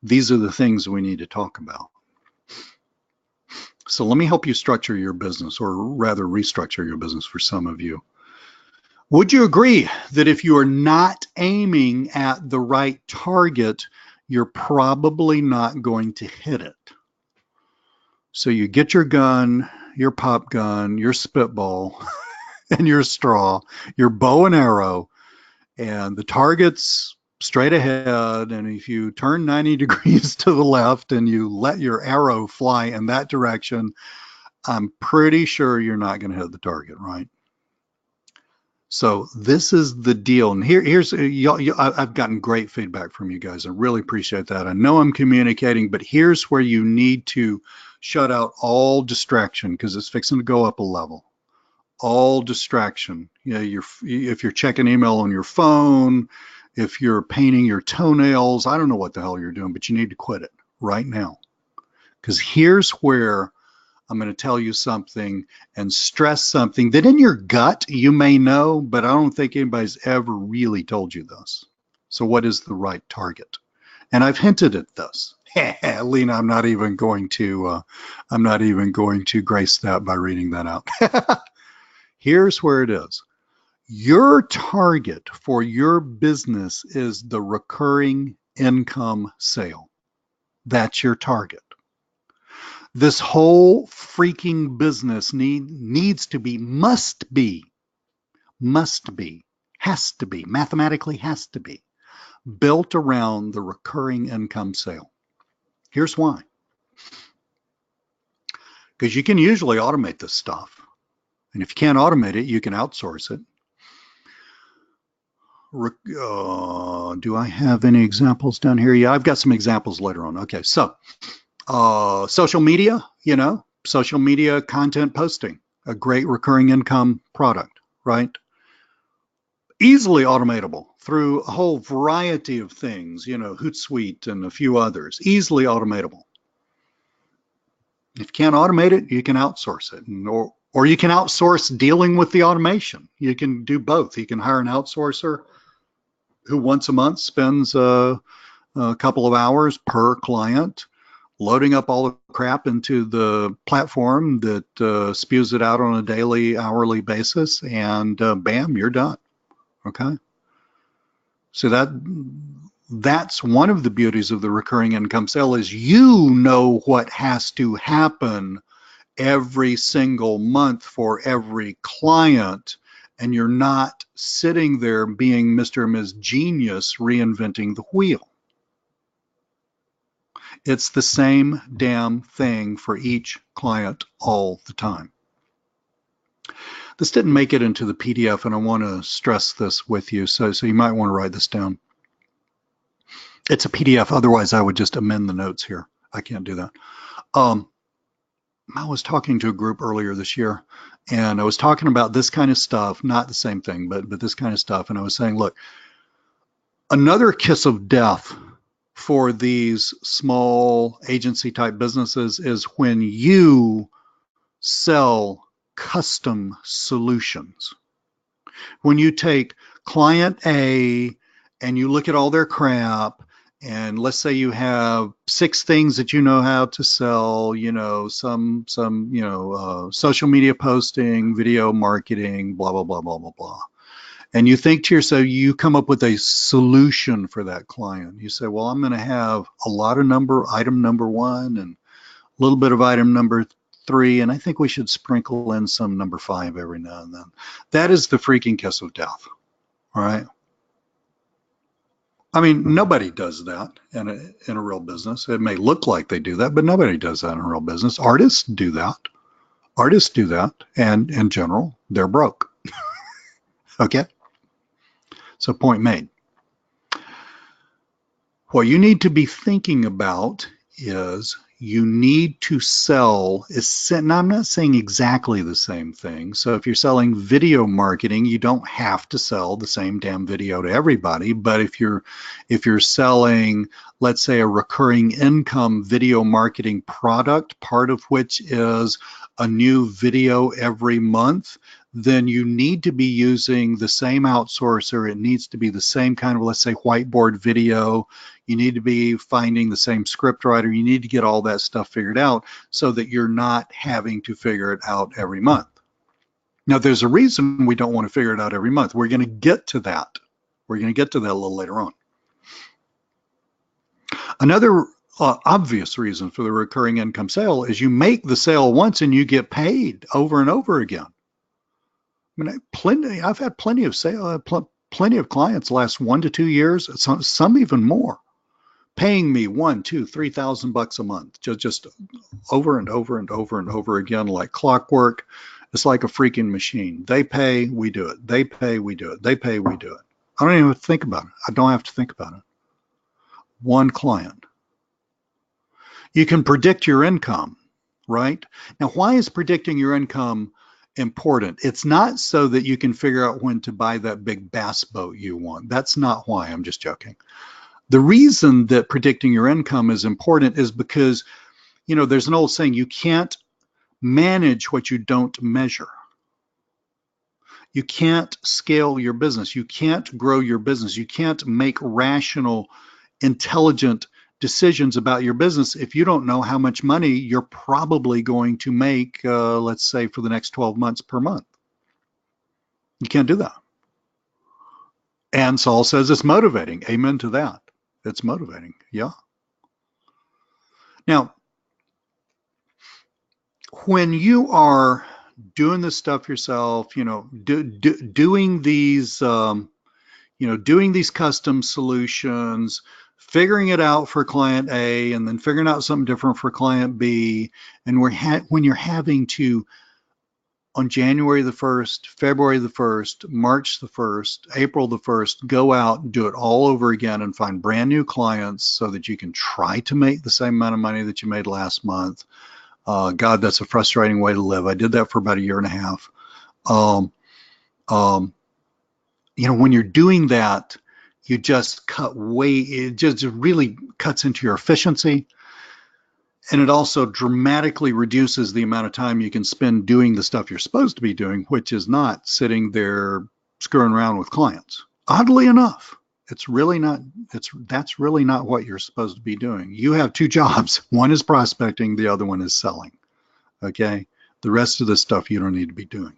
these are the things we need to talk about. So let me help you structure your business, or rather restructure your business for some of you. Would you agree that if you are not aiming at the right target, you're probably not going to hit it? So you get your gun, your pop gun, your spitball, and your straw, your bow and arrow, and the target's straight ahead. And if you turn 90 degrees to the left and you let your arrow fly in that direction, I'm pretty sure you're not going to hit the target, right? So this is the deal. And here's, I've gotten great feedback from you guys. I really appreciate that. I know I'm communicating, but here's where you need to shut out all distraction because it's fixing to go up a level. All distraction. If you're checking email on your phone, if you're painting your toenails, I don't know what the hell you're doing, but you need to quit it right now. Because here's where I'm going to tell you something and stress something that in your gut you may know, but I don't think anybody's ever really told you this. So what is the right target? And I've hinted at this. Lena, I'm not even going to grace that by reading that out. Here's where it is. Your target for your business is the recurring income sale. That's your target. This whole freaking business needs to be, must be, has to be, mathematically has to be built around the recurring income sale. Here's why. Because you can usually automate this stuff. And if you can't automate it, you can outsource it. Do I have any examples down here? Yeah, I've got some examples later on. Okay, so social media, social media content posting, a great recurring income product, right? Easily automatable through a whole variety of things, Hootsuite and a few others, easily automatable. If you can't automate it, you can outsource it, or you can outsource dealing with the automation. You can do both. You can hire an outsourcer who once a month spends a couple of hours per client loading up all the crap into the platform that spews it out on a daily, hourly basis, and bam, you're done. Okay. So that's one of the beauties of the recurring income sale is you know what has to happen every single month for every client, and you're not sitting there being Mr. or Ms. Genius reinventing the wheel. It's the same damn thing for each client all the time. This didn't make it into the PDF, and I want to stress this with you, so you might want to write this down. It's a PDF, otherwise I would just amend the notes here. I can't do that. I was talking to a group earlier this year, and I was talking about this kind of stuff, not the same thing, but this kind of stuff, and I was saying, look, another kiss of death for these small agency type businesses is when you sell custom solutions. When you take client A and you look at all their crap, and let's say you have 6 things that you know how to sell, some social media posting, video marketing, blah, blah, blah, blah, blah, blah. And you think to yourself, you come up with a solution for that client. You say, well, I'm going to have a lot of item number 1 and a little bit of item number 3, and I think we should sprinkle in some number 5 every now and then. That is the freaking kiss of death, all right? I mean, nobody does that in a real business. It may look like they do that, but nobody does that in a real business. Artists do that. Artists do that, and in general, they're broke. Okay? So point made. What you need to be thinking about is you need to sell, and I'm not saying exactly the same thing. So if you're selling video marketing, you don't have to sell the same damn video to everybody. But if you're selling, let's say, a recurring income video marketing product, part of which is a new video every month, then you need to be using the same outsourcer. It needs to be the same kind of, let's say, whiteboard video. You need to be finding the same script writer. You need to get all that stuff figured out so that you're not having to figure it out every month. Now, there's a reason we don't want to figure it out every month. We're going to get to that. We're going to get to that a little later on. Another obvious reason for the recurring income sale is you make the sale once and you get paid over and over again. I mean, I've had plenty of plenty of clients last 1 to 2 years, some even more, paying me $1,000, $2,000, $3,000 a month, just over and over and over and over again, like clockwork. It's like a freaking machine. They pay, we do it. They pay, we do it. They pay, we do it. I don't even have to think about it. I don't have to think about it. One client. You can predict your income, right? Now, why is predicting your income important? It's not so that you can figure out when to buy that big bass boat you want. That's not why. I'm just joking. The reason that predicting your income is important is because, you know, there's an old saying, you can't manage what you don't measure. You can't scale your business. You can't grow your business. You can't make rational, intelligent decisions about your business if you don't know how much money you're probably going to make, let's say, for the next 12 months per month. You can't do that. And Saul says it's motivating. Amen to that. It's motivating. Yeah. Now, when you are doing this stuff yourself, you know, doing these, doing these custom solutions, figuring it out for client A, and then figuring out something different for client B, and when you're having to, on January the 1st, February the 1st, March the 1st, April the 1st, go out and do it all over again and find brand new clients so that you can try to make the same amount of money that you made last month. God, that's a frustrating way to live. I did that for about 1.5 years. When you're doing that, you just it just really cuts into your efficiency. And it also dramatically reduces the amount of time you can spend doing the stuff you're supposed to be doing, which is not sitting there screwing around with clients. Oddly enough, that's really not what you're supposed to be doing. You have 2 jobs. One is prospecting, the other one is selling. Okay? The rest of the stuff you don't need to be doing.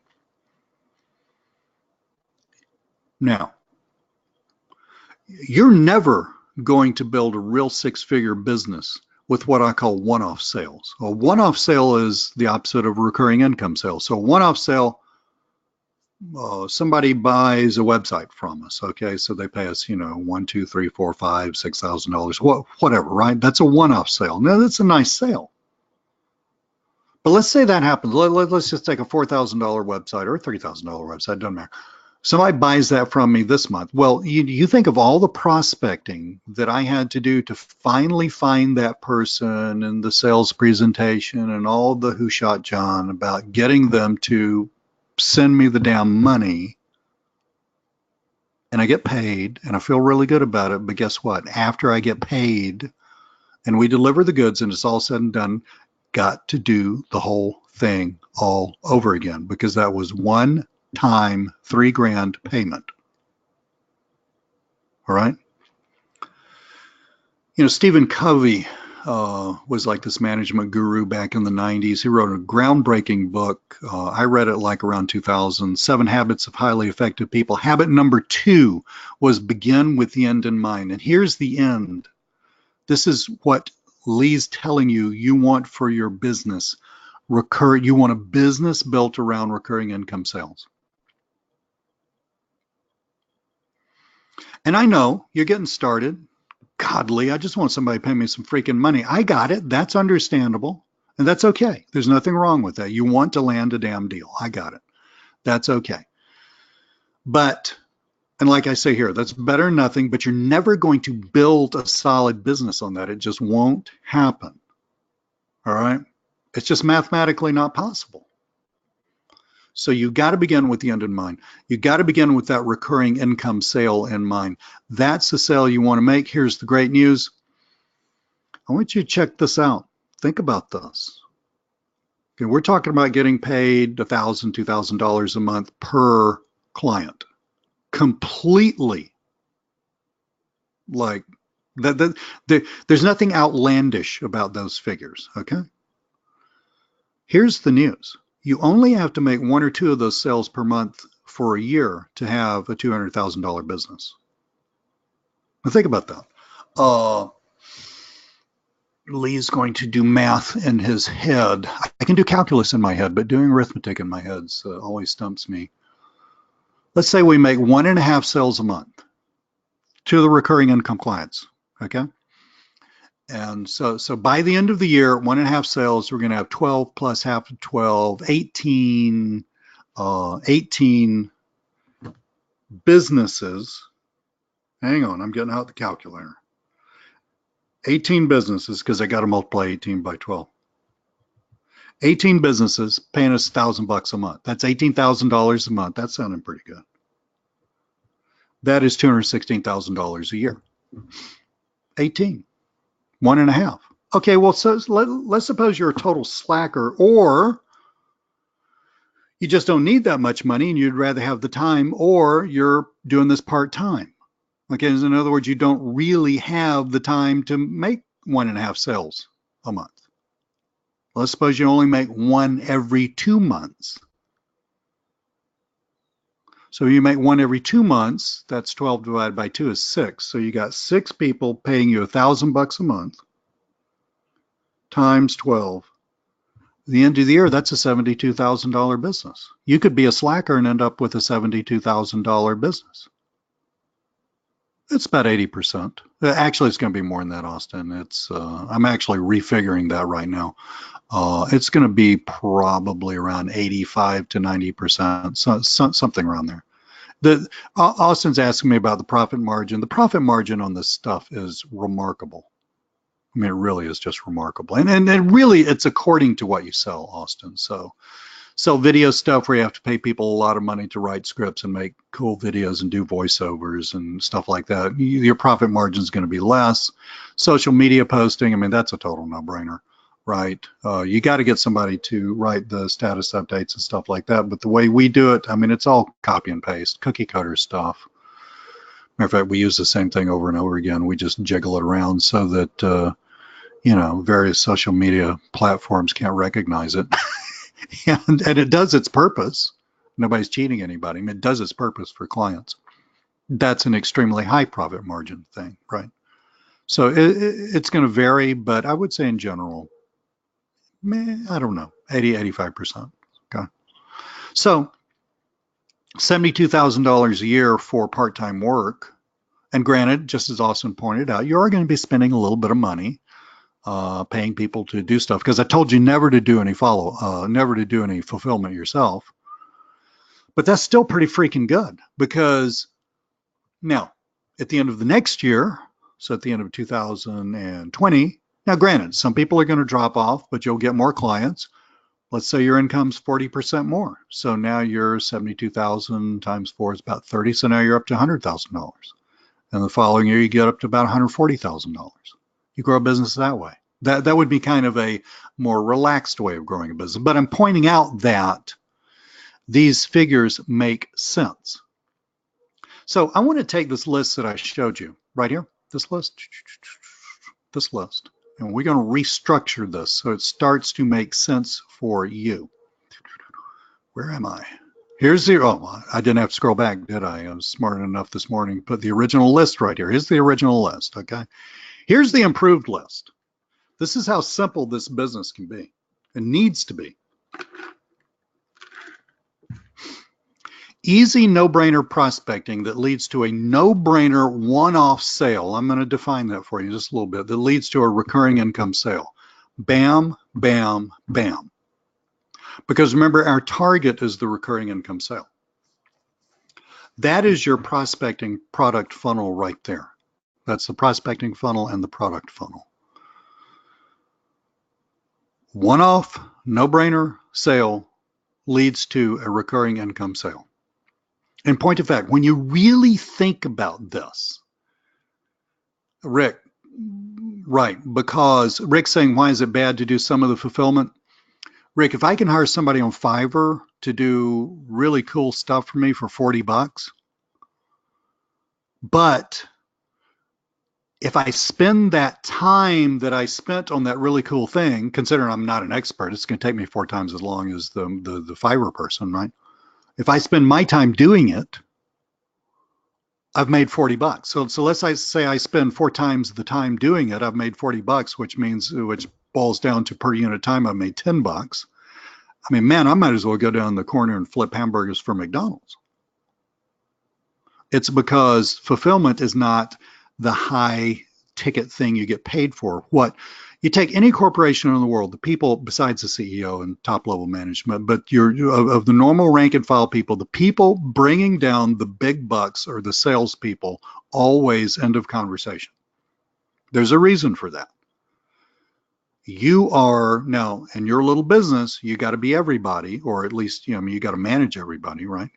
Now, you're never going to build a real 6-figure business with what I call one-off sales. A one-off sale is the opposite of recurring income sales. So a one-off sale, somebody buys a website from us, okay? So they pay us, $1, $2, $3, $4, $5, $6,000, whatever, right? That's a one-off sale. Now, that's a nice sale. But let's say that happens. Let's just take a $4,000 website or a $3,000 website, doesn't matter. Somebody buys that from me this month. Well, you think of all the prospecting that I had to do to finally find that person and the sales presentation and all the who shot John about getting them to send me the damn money. And I get paid and I feel really good about it. But guess what? After I get paid and we deliver the goods and it's all said and done, got to do the whole thing all over again because that was one time $3,000 payment. All right. Stephen Covey was like this management guru back in the 90s. He wrote a groundbreaking book. I read it like around 2000, 7 Habits of Highly Effective People. Habit number 2 was begin with the end in mind. And here's the end. This is what Lee's telling you want for your business. You want a business built around recurring income sales. And I know you're getting started. Godly, I just want somebody to pay me some freaking money. I got it. That's understandable. And that's okay. There's nothing wrong with that. You want to land a damn deal. I got it. That's okay. But, and like I say here, that's better than nothing, but you're never going to build a solid business on that. It just won't happen. All right. It's just mathematically not possible. So you got to begin with the end in mind. You got to begin with that recurring income sale in mind. That's the sale you want to make. Here's the great news. I want you to check this out. Think about this. Okay, we're talking about getting paid $1,000, $2,000 a month per client. Completely like that. There's nothing outlandish about those figures. Okay. Here's the news. You only have to make one or two of those sales per month for a year to have a $200,000 business. Now think about that. Lee's going to do math in his head. I can do calculus in my head, but doing arithmetic in my head always stumps me. Let's say we make 1.5 sales a month to the recurring income clients. Okay. And so by the end of the year, 1.5 sales, we're going to have 12 plus half of 12, 18 businesses. Hang on, I'm getting out the calculator. 18 businesses, because I got to multiply 18 by 12. 18 businesses paying us $1,000 a month. That's $18,000 a month. That's sounding pretty good. That is $216,000 a year. 18. 1.5. Okay, well, so let's suppose you're a total slacker, or you just don't need that much money and you'd rather have the time, or you're doing this part-time. Okay, in other words, you don't really have the time to make 1.5 sales a month. Let's suppose you only make one every 2 months. So you make one every 2 months, that's 12 divided by 2 is 6. So you got 6 people paying you $1,000 a month times 12. At the end of the year, that's a $72,000 business. You could be a slacker and end up with a $72,000 business. It's about 80%. Actually, it's going to be more than that, Austin. I'm actually refiguring that right now. It's going to be probably around 85 to 90%, something around there. Austin's asking me about the profit margin. The profit margin on this stuff is remarkable. I mean, it really is just remarkable. And really, it's according to what you sell, Austin. So video stuff where you have to pay people a lot of money to write scripts and make cool videos and do voiceovers and stuff like that. Your profit margin is going to be less. Social media posting, I mean, that's a total no-brainer, right? You got to get somebody to write the status updates and stuff like that. But the way we do it, I mean, it's all copy and paste, cookie cutter stuff. Matter of fact, we use the same thing over and over again. We just jiggle it around so that, various social media platforms can't recognize it. And it does its purpose. Nobody's cheating anybody. I mean, it does its purpose for clients. That's an extremely high profit margin thing, right? So it's going to vary, but I would say in general, I don't know, 80, 85%. Okay. So $72,000 a year for part-time work. And granted, just as Austin pointed out, you are going to be spending a little bit of money paying people to do stuff, because I told you never to do any never to do any fulfillment yourself. But that's still pretty freaking good, because now at the end of the next year, so at the end of 2020, now granted, some people are going to drop off, but you'll get more clients. Let's say your income's 40% more. So now you're 72,000 times 4 is about 30. So now you're up to $100,000. And the following year, you get up to about $140,000. You grow a business that way. That would be kind of a more relaxed way of growing a business. But I'm pointing out that these figures make sense. So I want to take this list that I showed you right here, this list, and we're going to restructure this so it starts to make sense for you. Where am I? Here's I didn't have to scroll back, did I? I was smart enough this morning to put the original list right here. Here's the original list, okay? Here's the improved list. This is how simple this business can be. It needs to be. Easy no-brainer prospecting that leads to a no-brainer one-off sale. I'm going to define that for you just a little bit. That leads to a recurring income sale. Bam, bam, bam. Because remember, our target is the recurring income sale. That is your prospecting product funnel right there. That's the prospecting funnel and the product funnel. One-off, no-brainer sale leads to a recurring income sale. In point of fact, when you really think about this, Rick, right, because Rick's saying, why is it bad to do some of the fulfillment? Rick, if I can hire somebody on Fiverr to do really cool stuff for me for 40 bucks, but if I spend that time that I spent on that really cool thing, considering I'm not an expert, it's going to take me 4 times as long as the Fiverr person, right? If I spend my time doing it, I've made 40 bucks. So let's say I spend 4 times the time doing it, I've made 40 bucks, which boils down to per unit time, I've made 10 bucks. I mean, man, I might as well go down the corner and flip hamburgers for McDonald's. It's because fulfillment is not the high ticket thing you get paid for. What you take any corporation in the world, the people besides the CEO and top level management, but of the normal rank and file people, the people bringing down the big bucks are the salespeople, always end of conversation. There's a reason for that. You are now in your little business, you got to be everybody, or at least, you got to manage everybody, right?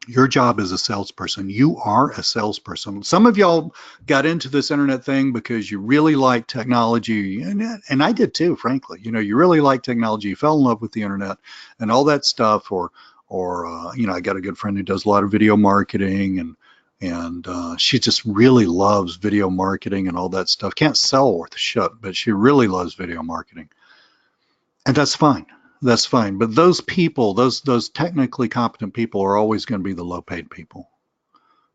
Your job as a salesperson, you are a salesperson. Some of y'all got into this internet thing because you really like technology, and I did too, frankly. You really like technology, you fell in love with the internet and all that stuff, or I got a good friend who does a lot of video marketing, and she just really loves video marketing and all that stuff. Can't sell worth a shit, but she really loves video marketing, and that's fine. That's fine. But those people, those technically competent people are always going to be the low paid people,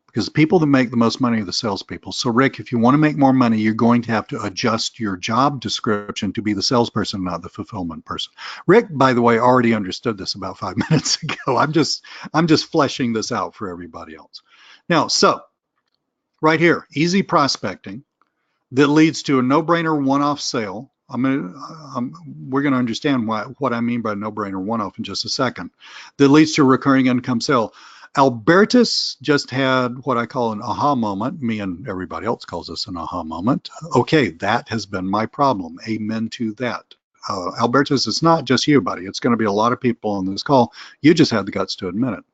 because the people that make the most money are the salespeople. So Rick, if you want to make more money, you're going to have to adjust your job description to be the salesperson, not the fulfillment person. Rick, by the way, already understood this about 5 minutes ago. I'm just fleshing this out for everybody else. Now, so right here, easy prospecting that leads to a no-brainer one-off sale. We're going to understand what I mean by no-brainer one-off in just a second. That leads to a recurring income sale. Albertus just had what I call an aha moment. Me and everybody else calls this an aha moment. Okay, that has been my problem. Amen to that. Albertus, it's not just you, buddy. It's going to be a lot of people on this call. You just had the guts to admit it.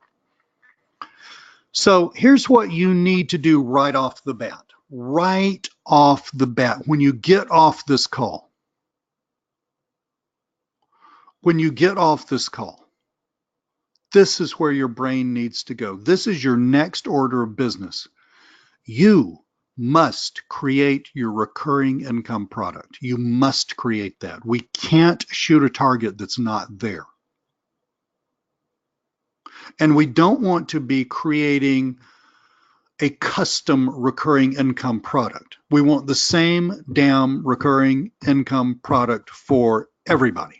So here's what you need to do right off the bat. Right off the bat, when you get off this call. When you get off this call, this is where your brain needs to go. This is your next order of business. You must create your recurring income product. You must create that. We can't shoot a target that's not there. And we don't want to be creating a custom recurring income product. We want the same damn recurring income product for everybody.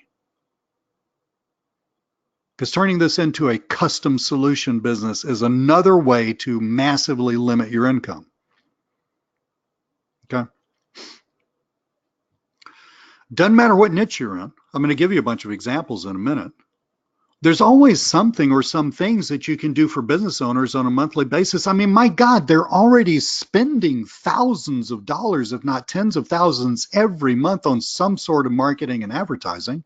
Because turning this into a custom solution business is another way to massively limit your income. Okay? Doesn't matter what niche you're in. I'm going to give you a bunch of examples in a minute. There's always something or some things that you can do for business owners on a monthly basis. I mean, my God, they're already spending thousands of dollars, if not tens of thousands, every month on some sort of marketing and advertising.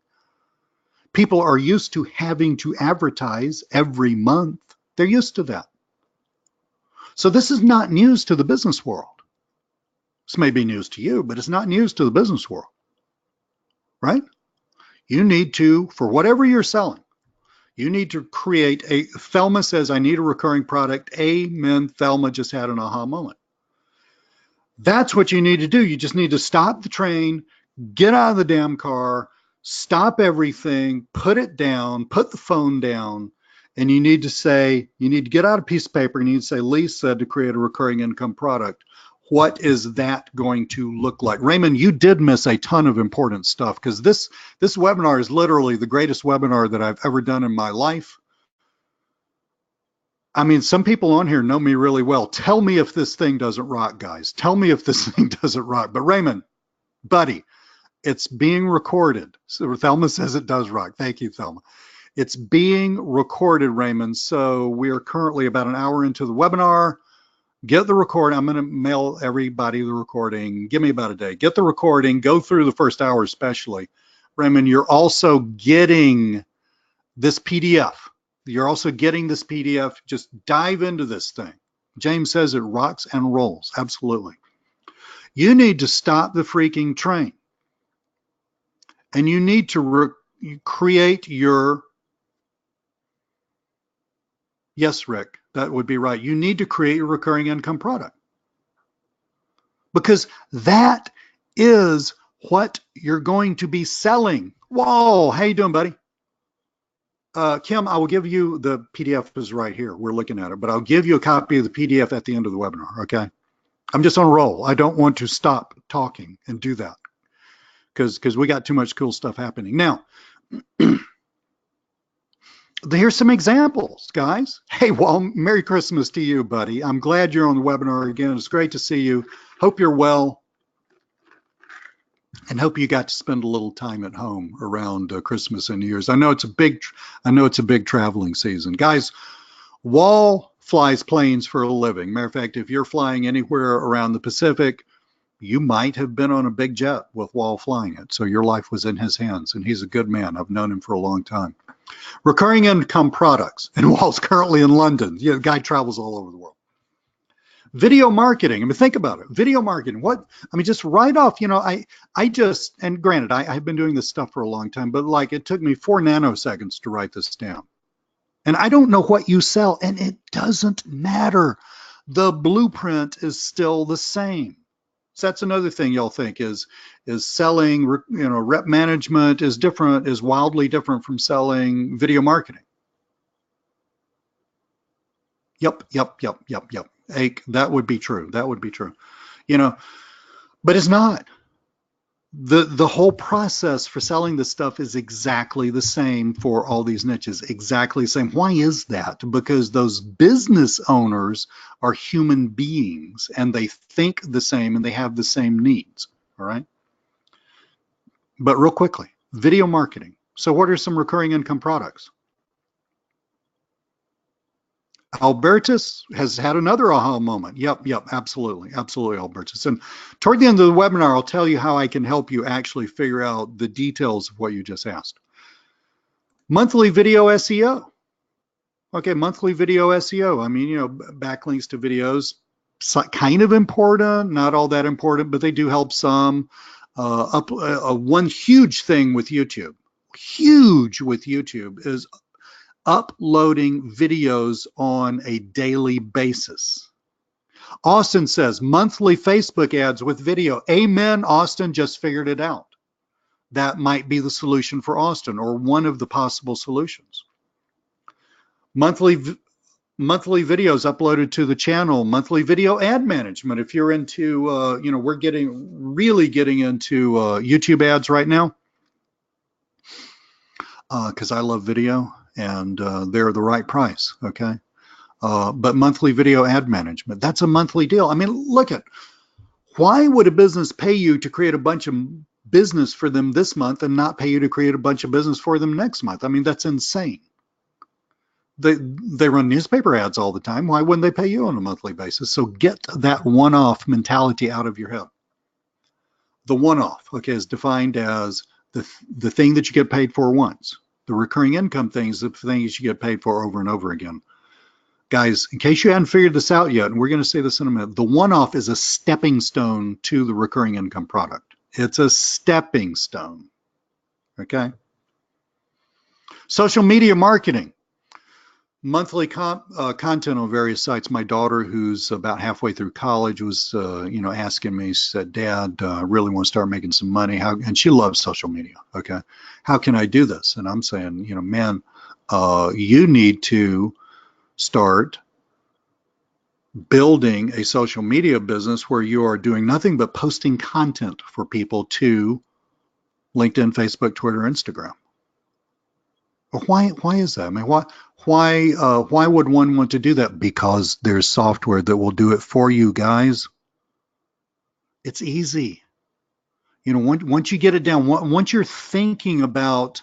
People are used to having to advertise every month. They're used to that. So this is not news to the business world. This may be news to you, but it's not news to the business world, right? You need to, for whatever you're selling, you need to create a, Thelma says, I need a recurring product. Amen. Thelma just had an aha moment. That's what you need to do. You just need to stop the train, get out of the damn car, stop everything, put it down, put the phone down, and you need to get out a piece of paper and you need to say, Lee said to create a recurring income product. What is that going to look like? Raymond, you did miss a ton of important stuff, because this webinar is literally the greatest webinar that I've ever done in my life. I mean, some people on here know me really well. Tell me if this thing doesn't rock, guys. Tell me if this thing doesn't rock. But Raymond, buddy, it's being recorded. So Thelma says it does rock. Thank you, Thelma. It's being recorded, Raymond. So we are currently about an hour into the webinar. Get the recording. I'm going to mail everybody the recording. Give me about a day. Get the recording. Go through the first hour especially. Raymond, you're also getting this PDF. You're also getting this PDF. Just dive into this thing. James says it rocks and rolls. Absolutely. You need to stop the freaking train. And you need to create your... Yes, Rick, that would be right. You need to create your recurring income product. Because that is what you're going to be selling. Whoa, how you doing, buddy? Kim, I will give you the PDF is right here. We're looking at it, but I'll give you a copy of the PDF at the end of the webinar, okay? I'm just on a roll. I don't want to stop talking and do that because we got too much cool stuff happening. Now, here's some examples, guys. Hey, well, Merry Christmas to you, buddy. I'm glad you're on the webinar again. It's great to see you. Hope you're well. And hope you got to spend a little time at home around Christmas and New Year's. I know it's a big traveling season, guys. Wall flies planes for a living. Matter of fact, if you're flying anywhere around the Pacific, you might have been on a big jet with Wall flying it. So your life was in his hands, and he's a good man. I've known him for a long time. Recurring income products, and Wall's currently in London. The guy travels all over the world. Video marketing. I mean, think about it. Video marketing. What? I mean, just right off, you know, I just, and granted, I've been doing this stuff for a long time, but like it took me 4 nanoseconds to write this down. And I don't know what you sell, and it doesn't matter. The blueprint is still the same. So that's another thing y'all think is selling, you know, rep management is different, is wildly different from selling video marketing. Yep. That would be true. That would be true. You know, but it's not. The whole process for selling this stuff is exactly the same for all these niches, exactly the same. Why is that? Because those business owners are human beings and they think the same and they have the same needs, all right? But real quickly, video marketing. So what are some recurring income products? Albertus has had another aha moment. Yep, absolutely, Albertus. And toward the end of the webinar, I'll tell you how I can help you actually figure out the details of what you just asked. Monthly video SEO. Okay, monthly video SEO. I mean, you know, backlinks to videos, kind of important, not all that important, but they do help some. One huge thing with YouTube, is uploading videos on a daily basis. Austin says monthly Facebook ads with video. Amen, Austin just figured it out. That might be the solution for Austin, or one of the possible solutions. Monthly videos uploaded to the channel. Monthly video ad management. If you're into, you know, we're really getting into YouTube ads right now because I love video. And they're the right price, okay? But monthly video ad management, that's a monthly deal. I mean, look at, why would a business pay you to create a bunch of business for them this month and not pay you to create a bunch of business for them next month? I mean, that's insane. They run newspaper ads all the time. Why wouldn't they pay you on a monthly basis? So get that one-off mentality out of your head. The one-off, okay, is defined as the thing that you get paid for once. The recurring income things, the things you get paid for over and over again. Guys, in case you hadn't figured this out yet, and we're going to say this in a minute, the one-off is a stepping stone to the recurring income product. It's a stepping stone, okay? Social media marketing. Monthly content on various sites. My daughter, who's about halfway through college, was you know, asking me, she said, Dad, really want to start making some money. And she loves social media, okay? How can I do this? And I'm saying, you know, man, you need to start building a social media business where you are doing nothing but posting content for people to LinkedIn, Facebook, Twitter, Instagram. Why is that? I mean, Why would one want to do that? Because there's software that will do it for you, guys. It's easy. You know, once you get it down, once you're thinking about,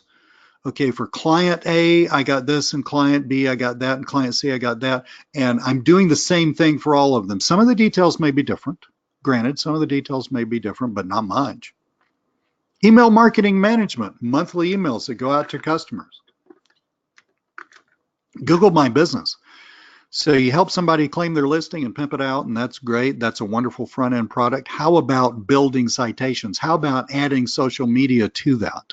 okay, for client A, I got this, and client B, I got that, and client C, I got that, and I'm doing the same thing for all of them. Some of the details may be different. Granted, some of the details may be different, but not much. Email marketing management, monthly emails that go out to customers. Google My Business. So you help somebody claim their listing and pimp it out, and that's great. That's a wonderful front-end product. How about building citations? How about adding social media to that?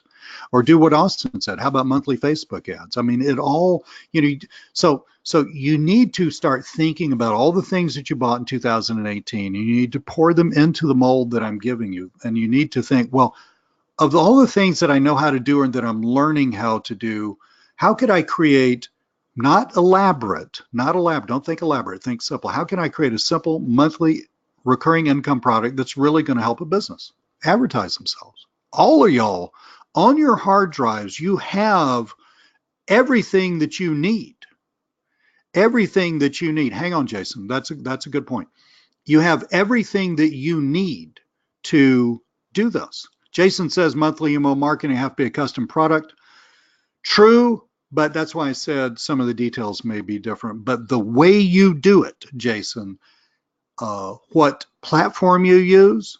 Or do what Austin said. How about monthly Facebook ads? I mean, it all, you know, so you need to start thinking about all the things that you bought in 2018. You need to pour them into the mold that I'm giving you. And you need to think, well, of all the things that I know how to do and that I'm learning how to do, how could I create not elaborate, don't think elaborate, think simple. How can I create a simple monthly recurring income product that's really going to help a business advertise themselves? All of y'all on your hard drives, you have everything that you need. Everything that you need. Hang on, Jason. That's a good point. You have everything that you need to do this. Jason says monthly email marketing have to be a custom product. True, but that's why I said some of the details may be different. But the way you do it, Jason, what platform you use,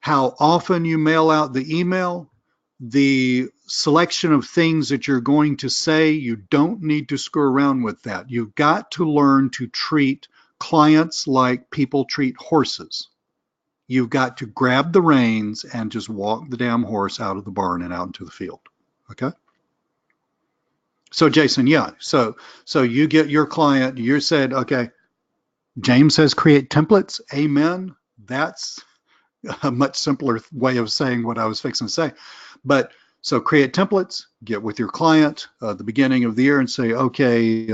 how often you mail out the email, the selection of things that you're going to say, you don't need to screw around with that. You've got to learn to treat clients like people treat horses. You've got to grab the reins and just walk the damn horse out of the barn and out into the field. Okay? So Jason, yeah. So you get your client, you said, okay, James says create templates. Amen. That's a much simpler way of saying what I was fixing to say. But so create templates, get with your client at the beginning of the year and say, okay,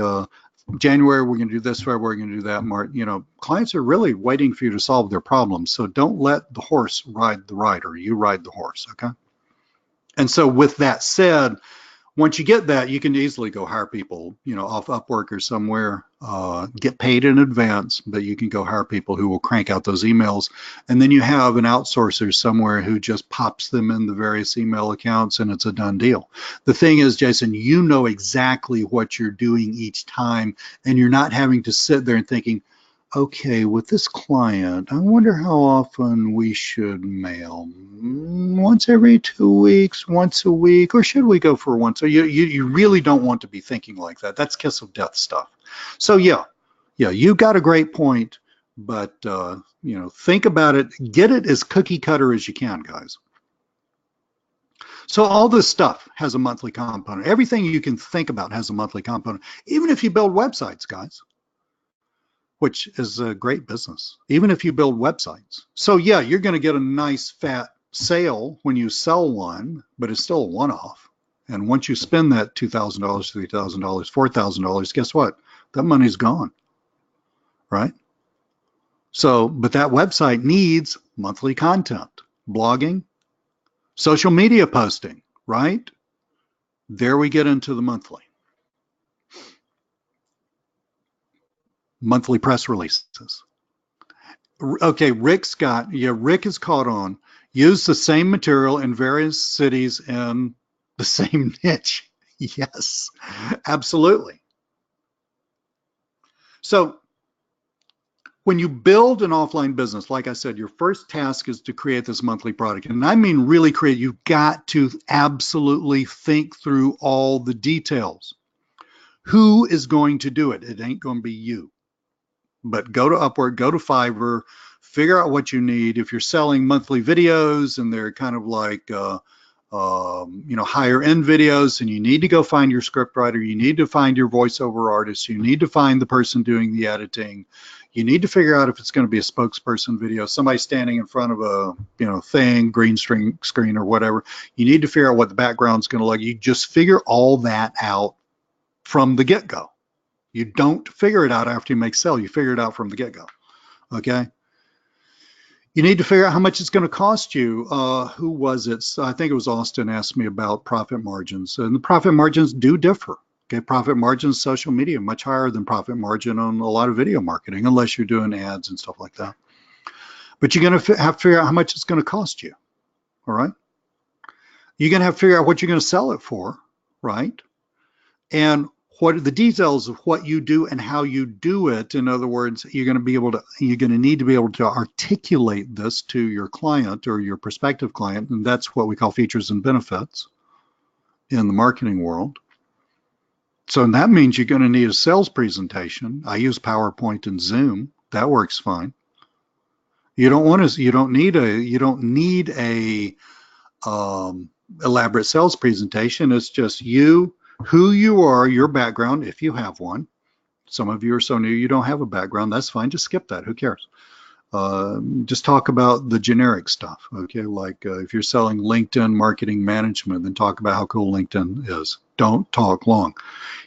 January, we're going to do this, February, we're going to do that. March, you know, clients are really waiting for you to solve their problems. So don't let the horse ride the rider. You ride the horse, okay? And so with that said, once you get that, you can easily go hire people, you know, off Upwork or somewhere, get paid in advance, but you can go hire people who will crank out those emails. And then you have an outsourcer somewhere who just pops them in the various email accounts and it's a done deal. The thing is, Jason, you know exactly what you're doing each time, and you're not having to sit there and thinking, okay, with this client, I wonder how often we should mail. Once every 2 weeks, once a week, or should we go for once? So you really don't want to be thinking like that. That's kiss of death stuff. So yeah, you got a great point, but you know, think about it. Get it as cookie cutter as you can, guys. So all this stuff has a monthly component. Everything you can think about has a monthly component, even if you build websites, guys, which is a great business, even if you build websites. So yeah, you're going to get a nice fat sale when you sell one, but it's still a one-off. And once you spend that $2,000, $3,000, $4,000, guess what? That money's gone, right? So, but that website needs monthly content, blogging, social media posting, right? There we get into the monthly press releases. Okay, Rick is caught on. Use the same material in various cities in the same niche. Yes, absolutely. So when you build an offline business, like I said, your first task is to create this monthly product. And I mean really create. You've got to absolutely think through all the details. Who is going to do it? It ain't going to be you. But go to Upwork, go to Fiverr, figure out what you need. If you're selling monthly videos and they're kind of like, you know, higher end videos, and you need to go find your scriptwriter, you need to find your voiceover artist, you need to find the person doing the editing. You need to figure out if it's going to be a spokesperson video, somebody standing in front of a, you know, thing, green screen or whatever. You need to figure out what the background's going to look like. You just figure all that out from the get-go. You don't figure it out after you make sale. You figure it out from the get-go, okay? You need to figure out how much it's going to cost you. Who was it? I think it was Austin asked me about profit margins. And the profit margins do differ. Okay, profit margin in social media much higher than profit margin on a lot of video marketing, unless you're doing ads and stuff like that. But you're going to have to figure out how much it's going to cost you. All right. You're going to have to figure out what you're going to sell it for, right? And what are the details of what you do and how you do it. In other words, you're going to need to be able to articulate this to your client or your prospective client, and that's what we call features and benefits in the marketing world. So that means you're going to need a sales presentation. I use PowerPoint and Zoom. That works fine. You don't need a elaborate sales presentation. It's just you, who you are, your background, if you have one. Some of you are so new you don't have a background. That's fine. Just skip that. Who cares? Just talk about the generic stuff. Okay, like if you're selling LinkedIn marketing management, then talk about how cool LinkedIn is. Don't talk long.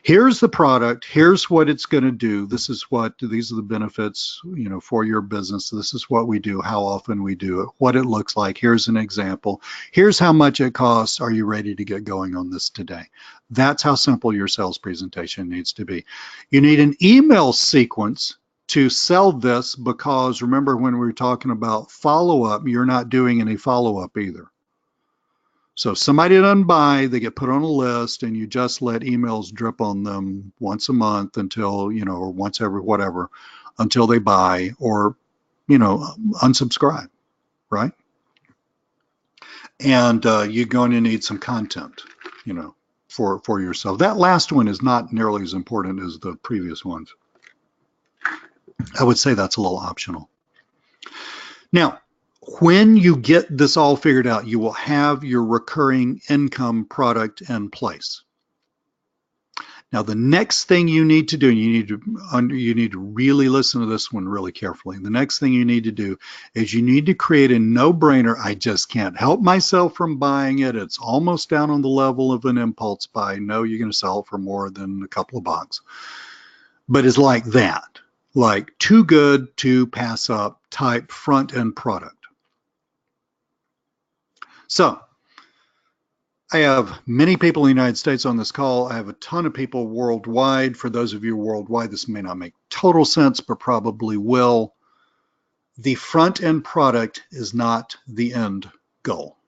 Here's the product. Here's what it's going to do. These are the benefits, for your business. This is what we do, how often we do it, what it looks like. Here's an example. Here's how much it costs. Are you ready to get going on this today? That's how simple your sales presentation needs to be. You need an email sequence to sell this, because remember when we were talking about follow-up, you're not doing any follow-up either. So if somebody doesn't buy, they get put on a list, and you just let emails drip on them once a month until, or once every whatever, until they buy or, unsubscribe, right? And you're going to need some content, for yourself. That last one is not nearly as important as the previous ones. I would say that's a little optional. Now, when you get this all figured out, you will have your recurring income product in place. Now, the next thing you need to do, and you need to really listen to this one really carefully. The next thing you need to do is you need to create a no-brainer. I just can't help myself from buying it. It's almost down on the level of an impulse buy. No, you're going to sell it for more than a couple of bucks. But it's like that. Like too good to pass up type front-end product. So I have many people in the United States on this call. I have a ton of people worldwide. For those of you worldwide, this may not make total sense, but probably will. The front-end product is not the end goal.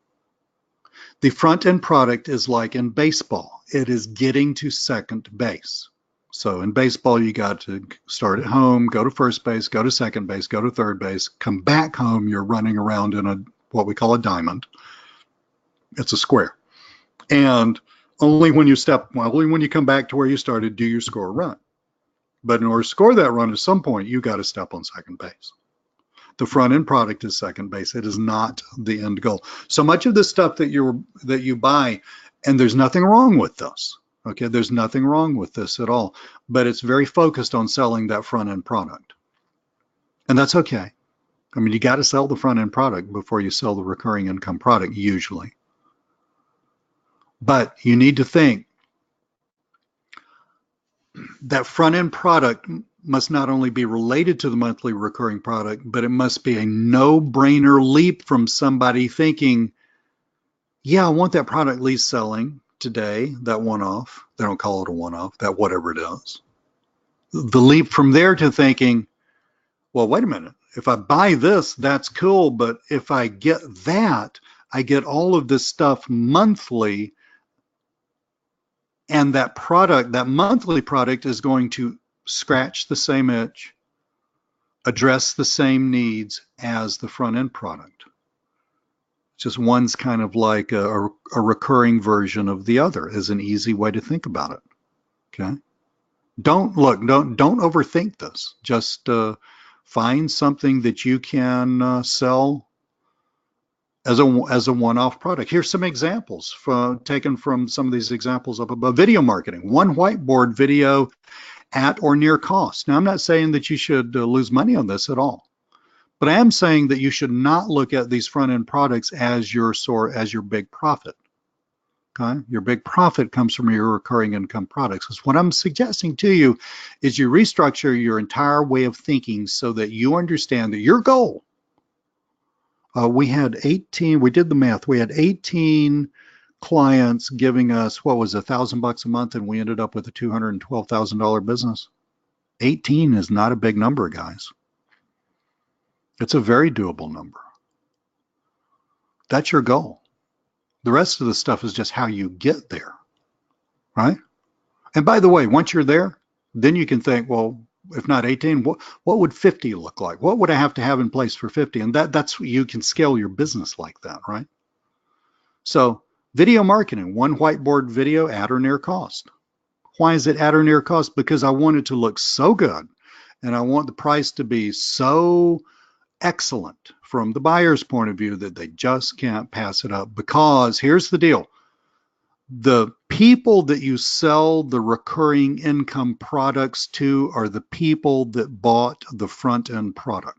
The front-end product is like in baseball. It is getting to second base. So in baseball, you got to start at home, go to first base, go to second base, go to third base, come back home. You're running around in what we call a diamond. It's a square. And only when you come back to where you started, do you score a run. But in order to score that run, at some point, you got to step on second base. The front end product is second base. It is not the end goal. So much of the stuff that you buy, and there's nothing wrong with this. Okay, there's nothing wrong with this at all, but it's very focused on selling that front end product. And that's okay. I mean, you got to sell the front end product before you sell the recurring income product usually. But you need to think that front end product must not only be related to the monthly recurring product, but it must be a no-brainer leap from somebody thinking, yeah, I want that product lease selling today, that one-off. They don't call it a one-off, that whatever it is. The leap from there to thinking, well, wait a minute, if I buy this, that's cool, but if I get that, I get all of this stuff monthly, and that product, that monthly product, is going to scratch the same itch, address the same needs as the front-end product. Just one's kind of like a recurring version of the other is an easy way to think about it. Okay. Don't overthink this. Just find something that you can sell as a one-off product. Here's some examples taken from some of these examples up above. Video marketing, one whiteboard video at or near cost. Now, I'm not saying that you should lose money on this at all. But I am saying that you should not look at these front-end products as your big profit. Okay? Your big profit comes from your recurring income products. Because what I'm suggesting to you is you restructure your entire way of thinking so that you understand that your goal. We did the math. We had 18 clients giving us, what was it, $1,000 a month, and we ended up with a $212,000 business. 18 is not a big number, guys. It's a very doable number. That's your goal. The rest of the stuff is just how you get there, right? And by the way, once you're there, then you can think, well, if not 18, what would 50 look like? What would I have to have in place for 50? And that's you can scale your business like that, right? So video marketing, one whiteboard video at or near cost. Why is it at or near cost? Because I want it to look so good, and I want the price to be so excellent from the buyer's point of view that they just can't pass it up. Because here's the deal. The people that you sell the recurring income products to are the people that bought the front end product.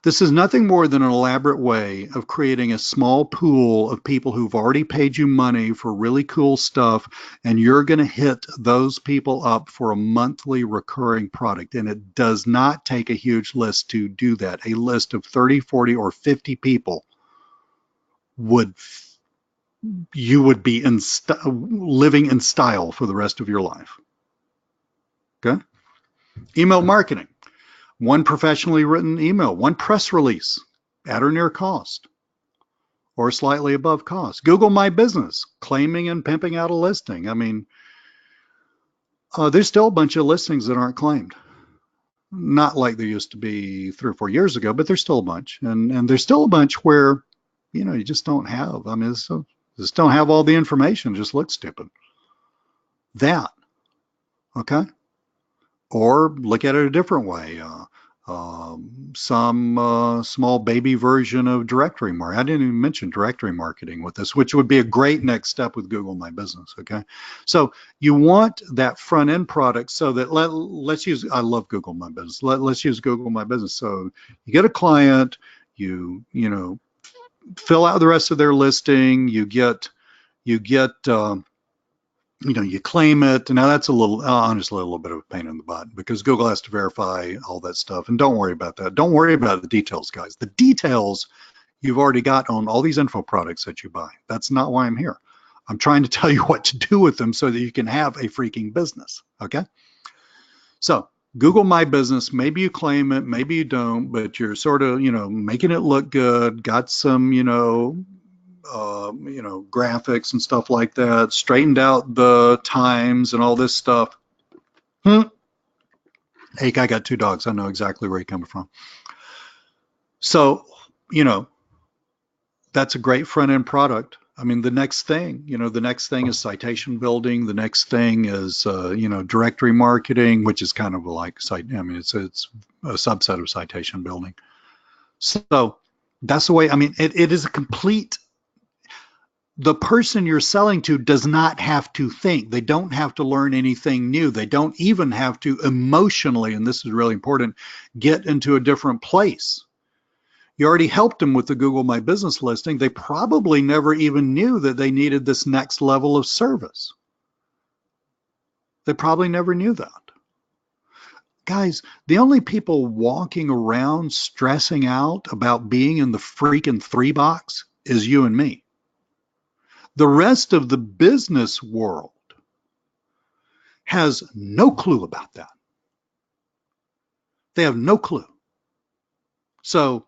This is nothing more than an elaborate way of creating a small pool of people who've already paid you money for really cool stuff, and you're going to hit those people up for a monthly recurring product. And it does not take a huge list to do that. A list of 30, 40, or 50 people you would be living in style for the rest of your life. Okay? Email marketing. One professionally written email, one press release at or near cost or slightly above cost. Google My Business, claiming and pimping out a listing. I mean, there's still a bunch of listings that aren't claimed. Not like there used to be 3 or 4 years ago, but there's still a bunch. And there's still a bunch where, you just don't have. I mean, just don't have all the information, just looks stupid. That, okay? Or look at it a different way. Some small baby version of directory marketing. I didn't even mention directory marketing with this, which would be a great next step with Google My Business, okay? So you want that front end product so that let's use, I love Google My Business. Let's use Google My Business. So you get a client, you fill out the rest of their listing, you claim it. Now that's honestly a little bit of a pain in the butt because Google has to verify all that stuff. And don't worry about that. Don't worry about the details, guys. The details you've already got on all these info products that you buy. That's not why I'm here. I'm trying to tell you what to do with them so that you can have a freaking business, okay? So Google My Business, maybe you claim it, maybe you don't, but you're sort of, making it look good, got some, graphics and stuff like that, straightened out the times and all this stuff. Hey, I got 2 dogs. I know exactly where you're coming from. So, that's a great front end product. I mean, the next thing is citation building. The next thing is, directory marketing, which is kind of like it's a subset of citation building. So that's the way, it is a complete. The person you're selling to does not have to think. They don't have to learn anything new. They don't even have to emotionally, and this is really important, get into a different place. You already helped them with the Google My Business listing. They probably never even knew that they needed this next level of service. They probably never knew that. Guys, the only people walking around stressing out about being in the freaking 3 box is you and me. The rest of the business world has no clue about that. They have no clue. So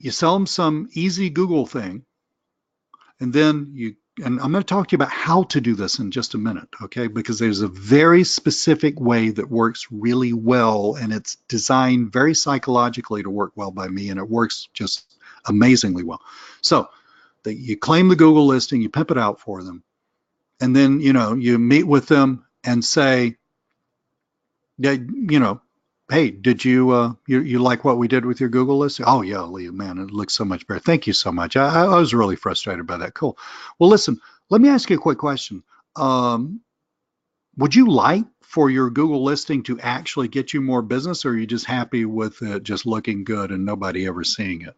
you sell them some easy Google thing, and then and I'm going to talk to you about how to do this in just a minute, okay? Because there's a very specific way that works really well, and it's designed very psychologically to work well by me, and it works just amazingly well. So you claim the Google listing, you pimp it out for them, and then you meet with them and say, hey, did you like what we did with your Google listing? Oh yeah, Lee, man, it looks so much better. Thank you so much. I was really frustrated by that. Cool. Well, listen, let me ask you a quick question. Would you like for your Google listing to actually get you more business, or are you just happy with it just looking good and nobody ever seeing it?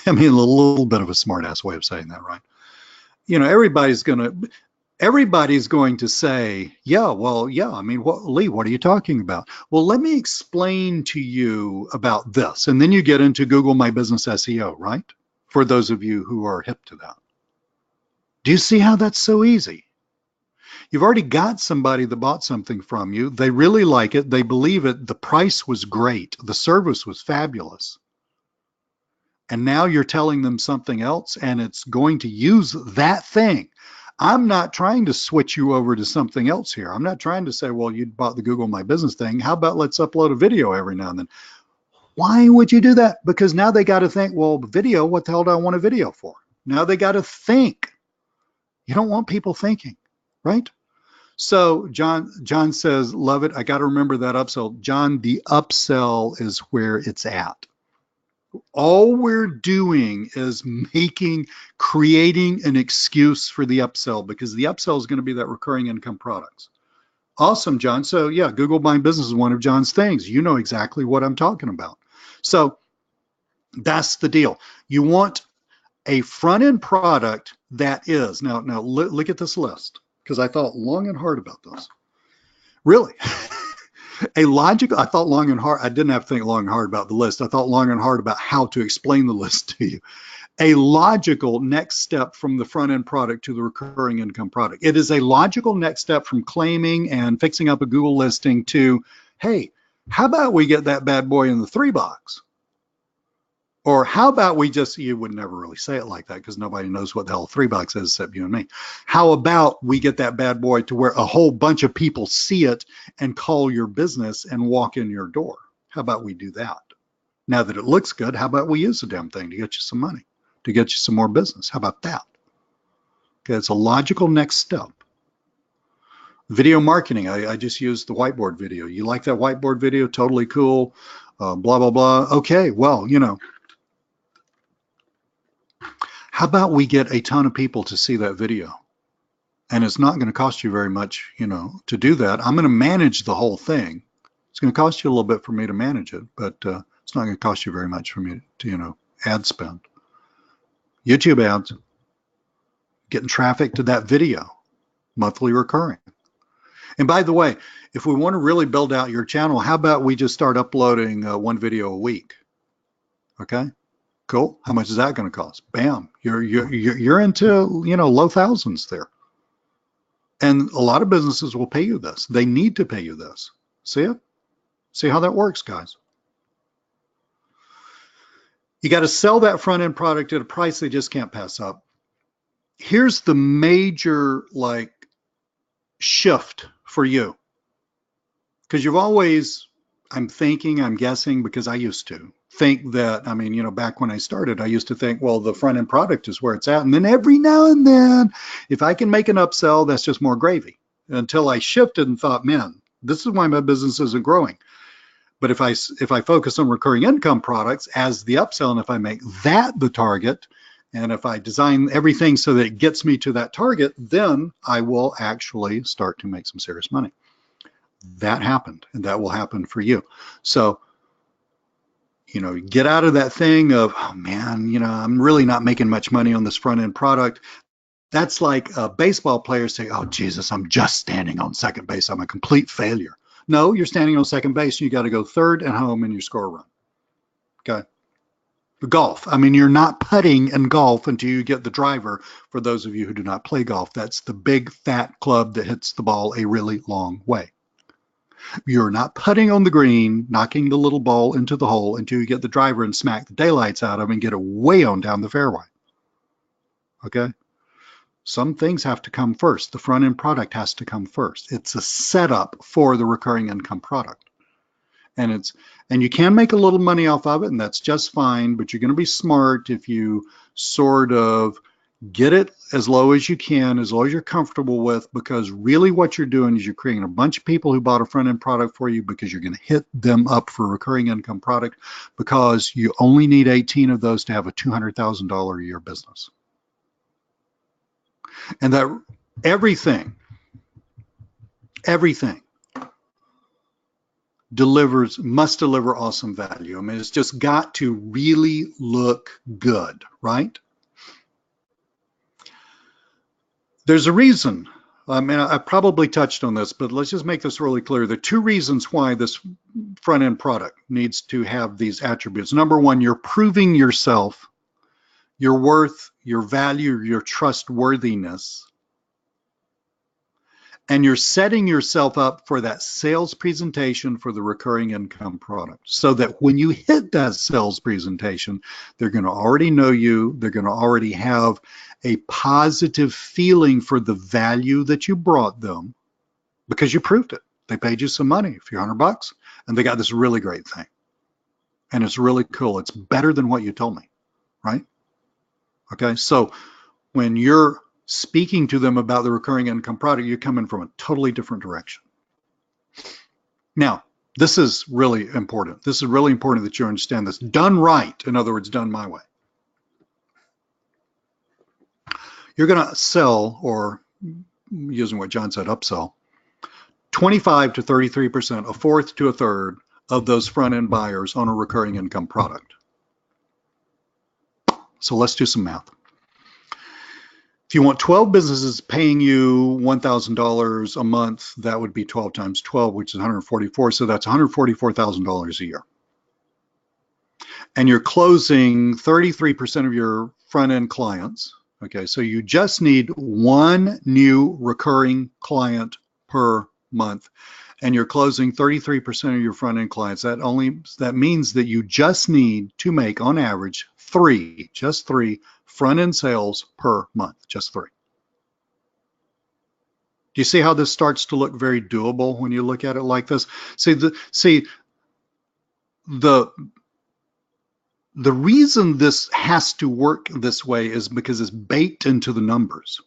I mean, a little bit of a smart ass way of saying that, right? Everybody's Everybody's going to say, yeah, well, yeah, I mean, Lee, what are you talking about? Well, let me explain to you about this. And then you get into Google My Business SEO, right? For those of you who are hip to that. Do you see how that's so easy? You've already got somebody that bought something from you. They really like it. They believe it. The price was great. The service was fabulous. And now you're telling them something else and it's going to use that thing. I'm not trying to switch you over to something else here. I'm not trying to say, well, you bought the Google My Business thing. How about let's upload a video every now and then? Why would you do that? Because now they got to think, well, video, what the hell do I want a video for? Now they got to think. You don't want people thinking, right? So John says, love it. I got to remember that upsell. John, the upsell is where it's at. All we're doing is creating an excuse for the upsell, because the upsell is going to be that recurring income products. Awesome, John. So yeah, Google My Business is one of John's things. You know exactly what I'm talking about. So that's the deal. You want a front-end product that is, now look at this list, because I thought long and hard about this. Really. I thought long and hard. I didn't have to think long and hard about the list. I thought long and hard about how to explain the list to you. A logical next step from the front end product to the recurring income product. It is a logical next step from claiming and fixing up a Google listing to, hey, how about we get that bad boy in the 3 box? Or how about we just, you would never really say it like that because nobody knows what the hell 3 box is except you and me. How about we get that bad boy to where a whole bunch of people see it and call your business and walk in your door? How about we do that? Now that it looks good, how about we use the damn thing to get you some money, to get you some more business? How about that? Okay, it's a logical next step. Video marketing, I just used the whiteboard video. You like that whiteboard video? Totally cool, blah, blah, blah. Okay, well, you know, how about we get a ton of people to see that video? And it's not going to cost you very much, you know, to do that. I'm going to manage the whole thing. It's going to cost you a little bit for me to manage it, but it's not going to cost you very much for me to, you know, ad spend. YouTube ads, getting traffic to that video, monthly recurring. And by the way, if we want to really build out your channel, how about we just start uploading 1 video a week? Okay. Cool. How much is that going to cost? Bam. You're into, you know, low thousands there. And a lot of businesses will pay you this. They need to pay you this. See it? See how that works, guys? You got to sell that front end product at a price they just can't pass up. Here's the major like shift for you. Because you've always, I'm guessing, because I used to think that, I mean, you know, back when I started, I used to think, well, the front end product is where it's at. And then every now and then, if I can make an upsell, that's just more gravy. Until I shifted and thought, man, this is why my business isn't growing. But if I focus on recurring income products as the upsell, and if I make that the target, and if I design everything so that it gets me to that target, then I will actually start to make some serious money. That happened, and that will happen for you. So, you know, get out of that thing of, oh man, you know, I'm really not making much money on this front end product. That's like a baseball player saying, oh Jesus, I'm just standing on second base. I'm a complete failure. No, you're standing on second base and you got to go third and home and you score a run. Okay. Golf. I mean, you're not putting in golf until you get the driver. For those of you who do not play golf, that's the big fat club that hits the ball a really long way. You're not putting on the green, knocking the little ball into the hole until you get the driver and smack the daylights out of them and get it way on down the fairway. Okay? Some things have to come first. The front end product has to come first. It's a setup for the recurring income product. And you can make a little money off of it, and that's just fine, but you're going to be smart if you sort of get it as low as you can, as low as you're comfortable with, because really what you're doing is you're creating a bunch of people who bought a front-end product for you because you're going to hit them up for a recurring income product because you only need 18 of those to have a $200,000 a year business. And that everything must deliver awesome value. I mean, it's just got to really look good, right? There's a reason I mean, I probably touched on this, but let's just make this really clear. There are two reasons why this front end product needs to have these attributes. Number one, you're proving yourself, your worth, your value, your trustworthiness, and you're setting yourself up for that sales presentation for the recurring income product, so that when you hit that sales presentation, they're going to already know you. They're going to already have a positive feeling for the value that you brought them because you proved it. They paid you some money, a few $100, and they got this really great thing. And it's really cool. It's better than what you told me, right? Okay, so when you're speaking to them about the recurring income product, you're coming from a totally different direction. Now, this is really important. This is really important that you understand this. Done right, in other words, done my way. You're going to sell, or using what John said, upsell, 25 to 33%, a fourth to a third of those front-end buyers on a recurring income product. So let's do some math. If you want 12 businesses paying you $1,000 a month, that would be 12 times 12, which is 144. So that's $144,000 a year. And you're closing 33% of your front-end clients. Okay, so you just need one new recurring client per month, and you're closing 33% of your front-end clients. That means that you just need to make, on average, just three front-end sales per month, just three. Do you see how this starts to look very doable when you look at it like this? The reason this has to work this way is because it's baked into the numbers.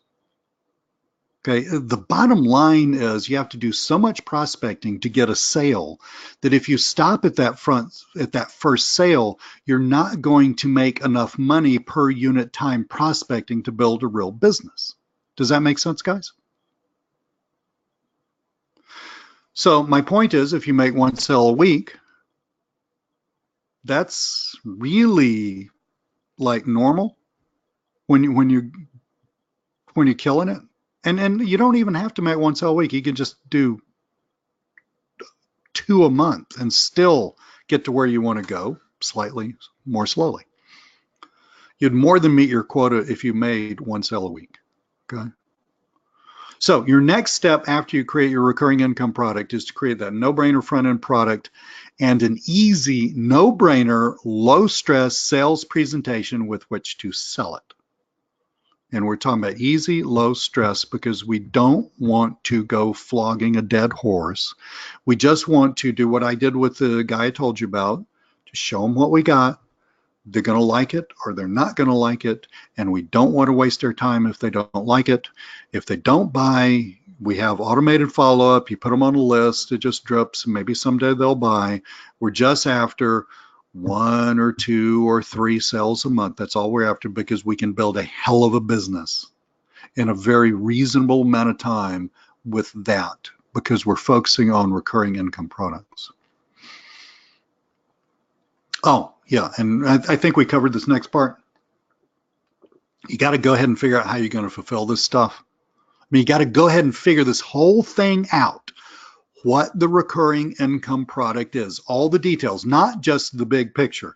Okay, the bottom line is you have to do so much prospecting to get a sale that if you stop at that first sale, you're not going to make enough money per unit time prospecting to build a real business. Does that make sense, guys? So my point is, if you make one sale a week, that's really like normal when you're killing it. And you don't even have to make one sale a week. You can just do 2 a month and still get to where you want to go slightly more slowly. You'd more than meet your quota if you made one sale a week. Okay. So your next step after you create your recurring income product is to create that no-brainer front-end product and an easy, no-brainer, low-stress sales presentation with which to sell it. And we're talking about easy, low stress, because we don't want to go flogging a dead horse. We just want to do what I did with the guy I told you about, to show them what we got. They're going to like it or they're not going to like it. And we don't want to waste their time if they don't like it. If they don't buy, we have automated follow-up. You put them on a list, it just drips. Maybe someday they'll buy. We're just after 1 or 2 or 3 sales a month. That's all we're after, because we can build a hell of a business in a very reasonable amount of time with that, because we're focusing on recurring income products. Oh, yeah, and I think we covered this next part. You got to go ahead and figure out how you're going to fulfill this stuff. I mean, you got to go ahead and figure this whole thing out. What the recurring income product is, all the details, not just the big picture.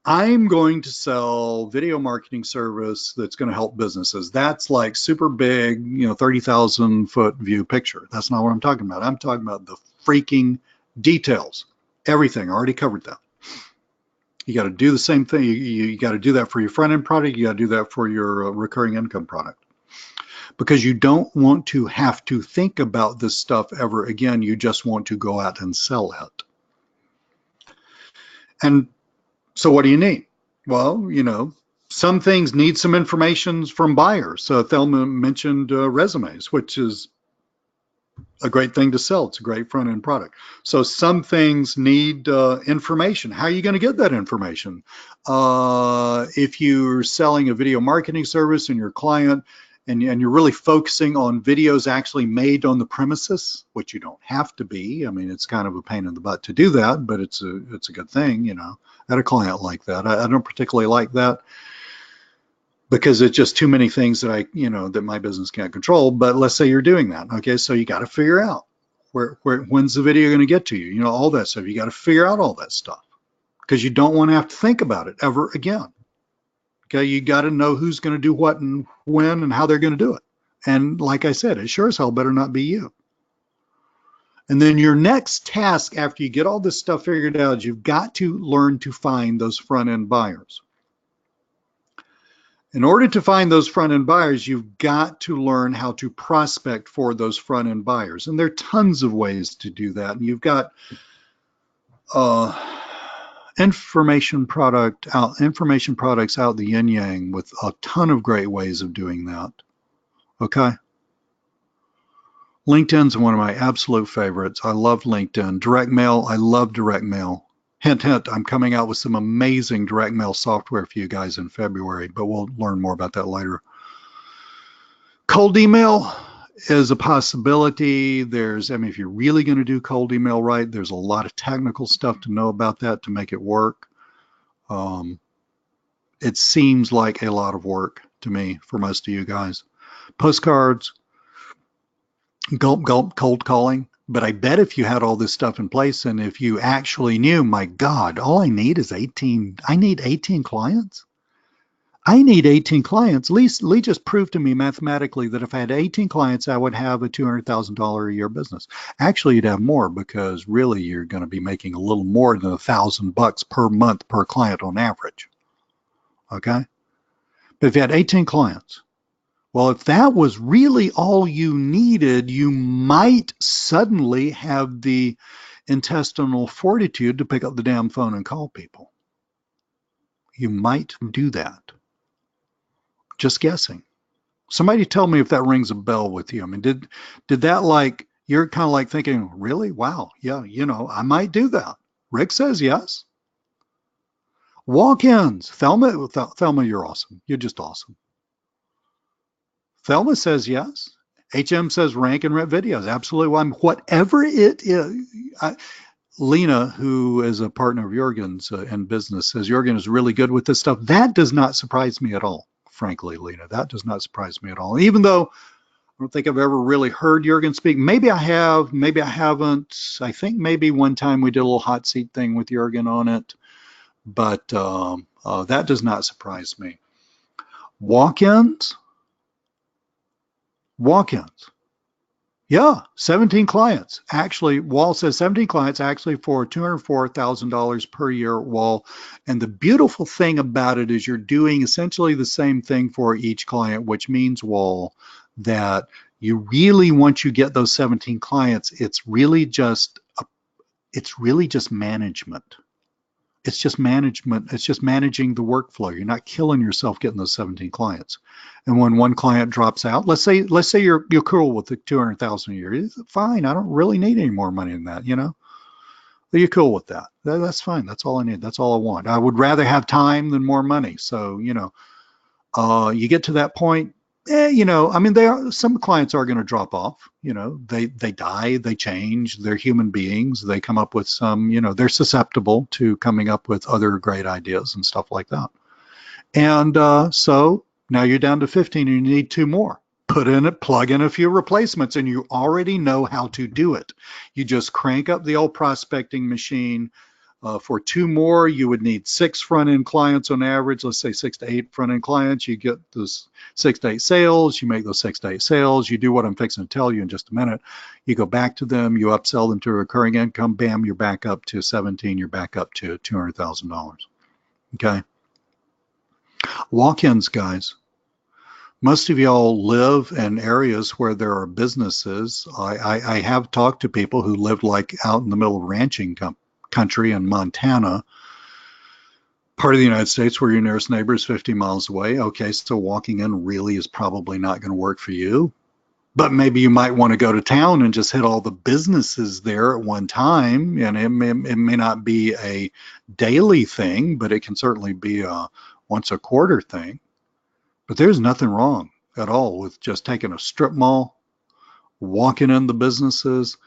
I'm going to sell video marketing service that's going to help businesses. That's like super big, 30,000 foot view picture. That's not what I'm talking about. I'm talking about the freaking details. Everything, I already covered that. You got to do the same thing. You got to do that for your front end product. You got to do that for your recurring income product. Because you don't want to have to think about this stuff ever again. You just want to go out and sell it. And so what do you need? Well, some things need some information from buyers. So Thelma mentioned resumes, which is a great thing to sell. It's a great front-end product. So some things need information. How are you going to get that information? If you're selling a video marketing service and your client, and you're really focusing on videos actually made on the premises, which you don't have to be. I mean, it's kind of a pain in the butt to do that, but it's a good thing, I had a client like that. I don't particularly like that. because it's just too many things that that my business can't control. But let's say you're doing that. Okay. So you got to figure out when's the video going to get to you? All that stuff. You got to figure out all that stuff because you don't want to have to think about it ever again. Okay. You got to know who's going to do what and when and how they're going to do it. And like I said, it sure as hell better not be you. And then your next task after you get all this stuff figured out is you've got to learn to find those front end buyers. In order to find those front end buyers, you've got to learn how to prospect for those front end buyers. And there are tons of ways to do that. And you've got information products out the yin yang with a ton of great ways of doing that. Okay. LinkedIn's one of my absolute favorites. I love LinkedIn. Direct mail, I love direct mail. Hint, hint, I'm coming out with some amazing direct mail software for you guys in February, but we'll learn more about that later. Cold email is a possibility. If you're really going to do cold email right, there's a lot of technical stuff to know about that to make it work. It seems like a lot of work to me for most of you guys. Postcards, gulp, gulp, cold calling. But I bet if you had all this stuff in place and if you actually knew, my God, all I need is 18. I need 18 clients. I need 18 clients. Lee just proved to me mathematically that if I had 18 clients, I would have a $200,000 a year business. Actually, you'd have more because really you're going to be making a little more than $1,000 per month per client on average. Okay? But if you had 18 clients, well, if that was really all you needed, you might suddenly have the intestinal fortitude to pick up the damn phone and call people. You might do that. Just guessing. Somebody tell me if that rings a bell with you. I mean, did that you're kind of like thinking, really? Wow. Yeah, I might do that. Rick says yes. Walk-ins. Thelma, you're awesome. You're just awesome. Thelma says yes. HM says rank and rent videos. Absolutely. Whatever it is. Lena, who is a partner of Jurgen's in business, says Jurgen is really good with this stuff. That does not surprise me at all, frankly, Lena. That does not surprise me at all. Even though I don't think I've ever really heard Jurgen speak. Maybe I have, maybe I haven't. I think maybe one time we did a little hot seat thing with Jurgen on it, but that does not surprise me. Walk-ins. Walk-ins. Yeah, 17 clients. Actually, Wall says 17 clients actually for $204,000 per year, Wall. And the beautiful thing about it is you're doing essentially the same thing for each client, which means, Wall, that you really, once you get those 17 clients, it's really just management. It's just management. It's just managing the workflow. You're not killing yourself getting those 17 clients. And when one client drops out, let's say you're cool with the $200,000 a year. Fine. I don't really need any more money than that. You're cool with that. That's fine. That's all I need. That's all I want. I would rather have time than more money. So you get to that point. Some clients are going to drop off. They die, they change, they're human beings. They come up with some, they're susceptible to coming up with other great ideas and stuff like that. And so now you're down to 15 and you need 2 more. Plug in a few replacements and you already know how to do it. You just crank up the old prospecting machine. For 2 more, you would need 6 front-end clients on average. Let's say 6 to 8 front-end clients. You get those 6 to 8 sales. You make those 6 to 8 sales. You do what I'm fixing to tell you in just a minute. You go back to them. You upsell them to recurring income. Bam, you're back up to 17. You're back up to $200,000. Okay. Walk-ins, guys. Most of y'all live in areas where there are businesses. I have talked to people who live out in the middle of ranching country in Montana, part of the United States where your nearest neighbor is 50 miles away. Okay, so walking in really is probably not going to work for you. But maybe you might want to go to town and just hit all the businesses there at one time. And it may not be a daily thing, but it can certainly be a once a quarter thing. But there's nothing wrong at all with just taking a strip mall, walking in the businesses.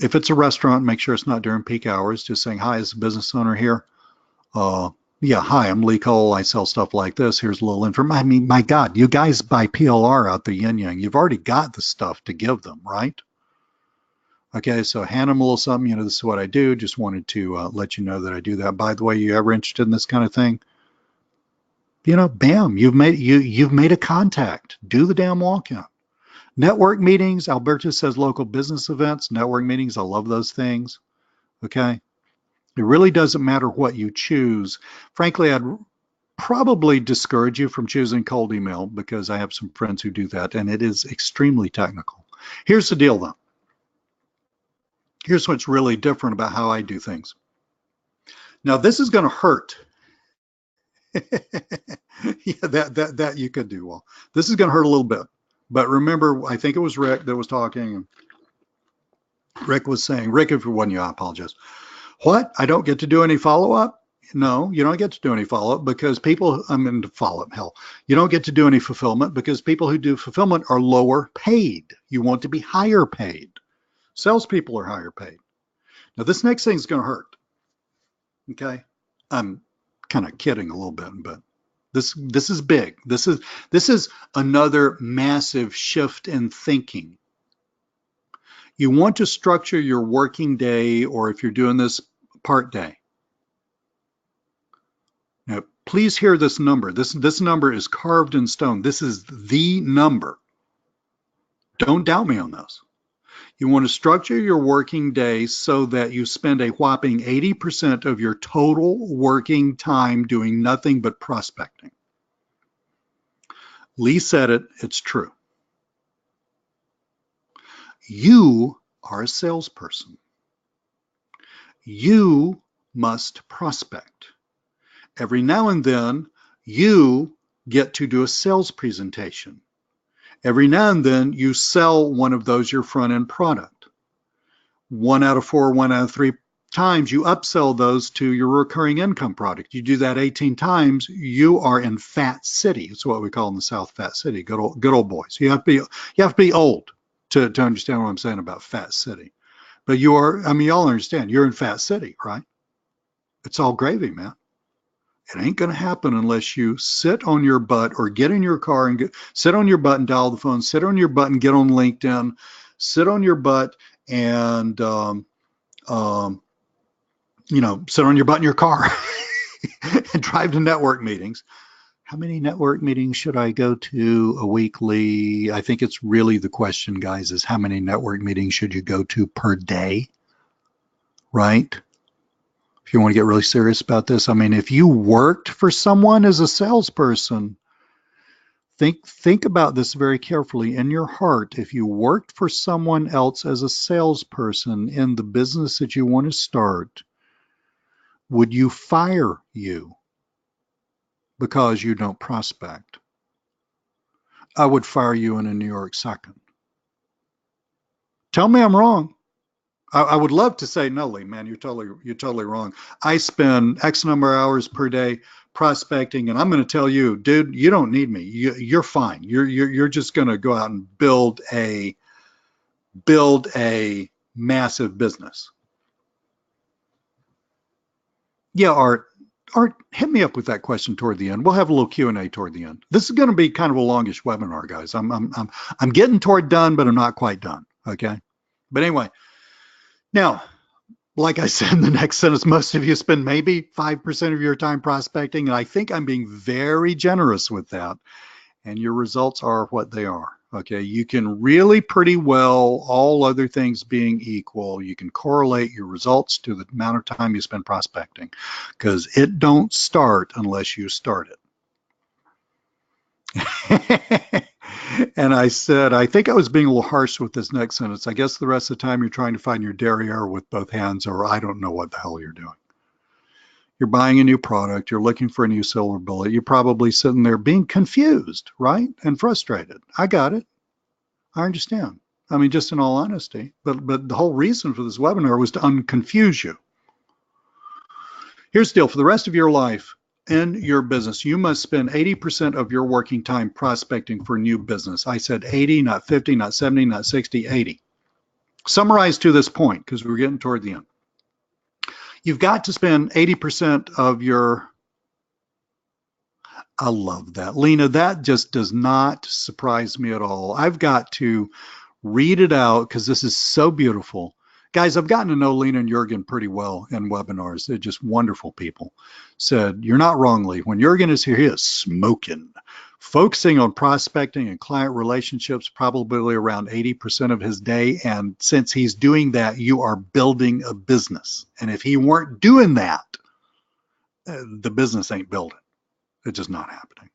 If it's a restaurant, make sure it's not during peak hours. Just saying, hi, is the business owner here? Yeah, hi, I'm Lee Cole. I sell stuff like this. Here's a little information. I mean, my God, you guys buy PLR out the yin yang. You've already got the stuff to give them, right? Okay, so hand them a little something. This is what I do. Just wanted to let you know that I do that. By the way, you ever interested in this kind of thing? Bam, you've made a contact. Do the damn walk-in. Network meetings. Alberto says local business events. Network meetings. I love those things. Okay. It really doesn't matter what you choose. Frankly, I'd probably discourage you from choosing cold email because I have some friends who do that, and it is extremely technical. Here's the deal, though. Here's what's really different about how I do things. Now, this is going to hurt. Yeah, that you could do well. This is going to hurt a little bit, but remember, I think it was Rick that was talking, and Rick was saying, Rick, if it wasn't you, I apologize. What? I don't get to do any follow-up? No, you don't get to do any follow-up because people, I'm into follow-up, hell. You don't get to do any fulfillment because people who do fulfillment are lower paid. You want to be higher paid. Salespeople are higher paid. Now, this next thing is going to hurt. Okay? I'm kind of kidding a little bit, but this is big. This is another massive shift in thinking. You want to structure your working day, or if you're doing this part day. Now, please hear this number. This number is carved in stone. This is the number. Don't doubt me on this. You want to structure your working day so that you spend a whopping 80% of your total working time doing nothing but prospecting. Lee said it, it's true. You are a salesperson. You must prospect. Every now and then, you get to do a sales presentation. Every now and then, you sell one of those, your front-end product. 1 out of 4, 1 out of 3 times, you upsell those to your recurring income product. You do that 18 times, you are in Fat City. It's what we call in the South Fat City, good old boys. You have to be old to understand what I'm saying about Fat City. But you are, I mean, y'all understand, you're in Fat City, right? It's all gravy, man. It ain't going to happen unless you sit on your butt or get in your car and sit on your butt and dial the phone, sit on your butt and get on LinkedIn, sit on your butt and, sit on your butt in your car and drive to network meetings. How many network meetings should I go to a weekly? I think it's really the question, guys, is how many network meetings should you go to per day, right? If you want to get really serious about this, I mean, if you worked for someone as a salesperson, think about this very carefully in your heart. If you worked for someone else as a salesperson in the business that you want to start, would you fire you because you don't prospect? I would fire you in a New York second. Tell me I'm wrong. I would love to say, no, Lee, man, you're totally wrong. I spend X number of hours per day prospecting, and I'm going to tell you, dude, you don't need me. You're fine. You're just going to go out and build a massive business. Yeah, Art, hit me up with that question toward the end. We'll have a little Q&A toward the end. This is going to be kind of a longish webinar, guys. I'm getting toward done, but I'm not quite done. Okay, but anyway. Now, like I said in the next sentence, most of you spend maybe 5% of your time prospecting, and I think I'm being very generous with that, and your results are what they are, okay? You can really pretty well, all other things being equal, you can correlate your results to the amount of time you spend prospecting, because it don't start unless you start it. And I said, I think I was being a little harsh with this next sentence. I guess the rest of the time you're trying to find your derriere with both hands, or I don't know what the hell you're doing. You're buying a new product. You're looking for a new silver bullet. You're probably sitting there being confused, right? And frustrated. I got it. I understand. I mean, just in all honesty. But the whole reason for this webinar was to unconfuse you. Here's the deal. For the rest of your life, in your business, you must spend 80% of your working time prospecting for new business. I said 80, not 50, not 70, not 60, 80. Summarize to this point, because we're getting toward the end. You've got to spend 80% of your I love that. Lena, that just does not surprise me at all. I've got to read it out because this is so beautiful. Guys, I've gotten to know Lena and Jurgen pretty well in webinars. They're just wonderful people. Said, you're not wrong, Lee. When Jurgen is here, he is smoking. Focusing on prospecting and client relationships probably around 80% of his day. And since he's doing that, you are building a business. And if he weren't doing that, the business ain't building. It's just not happening.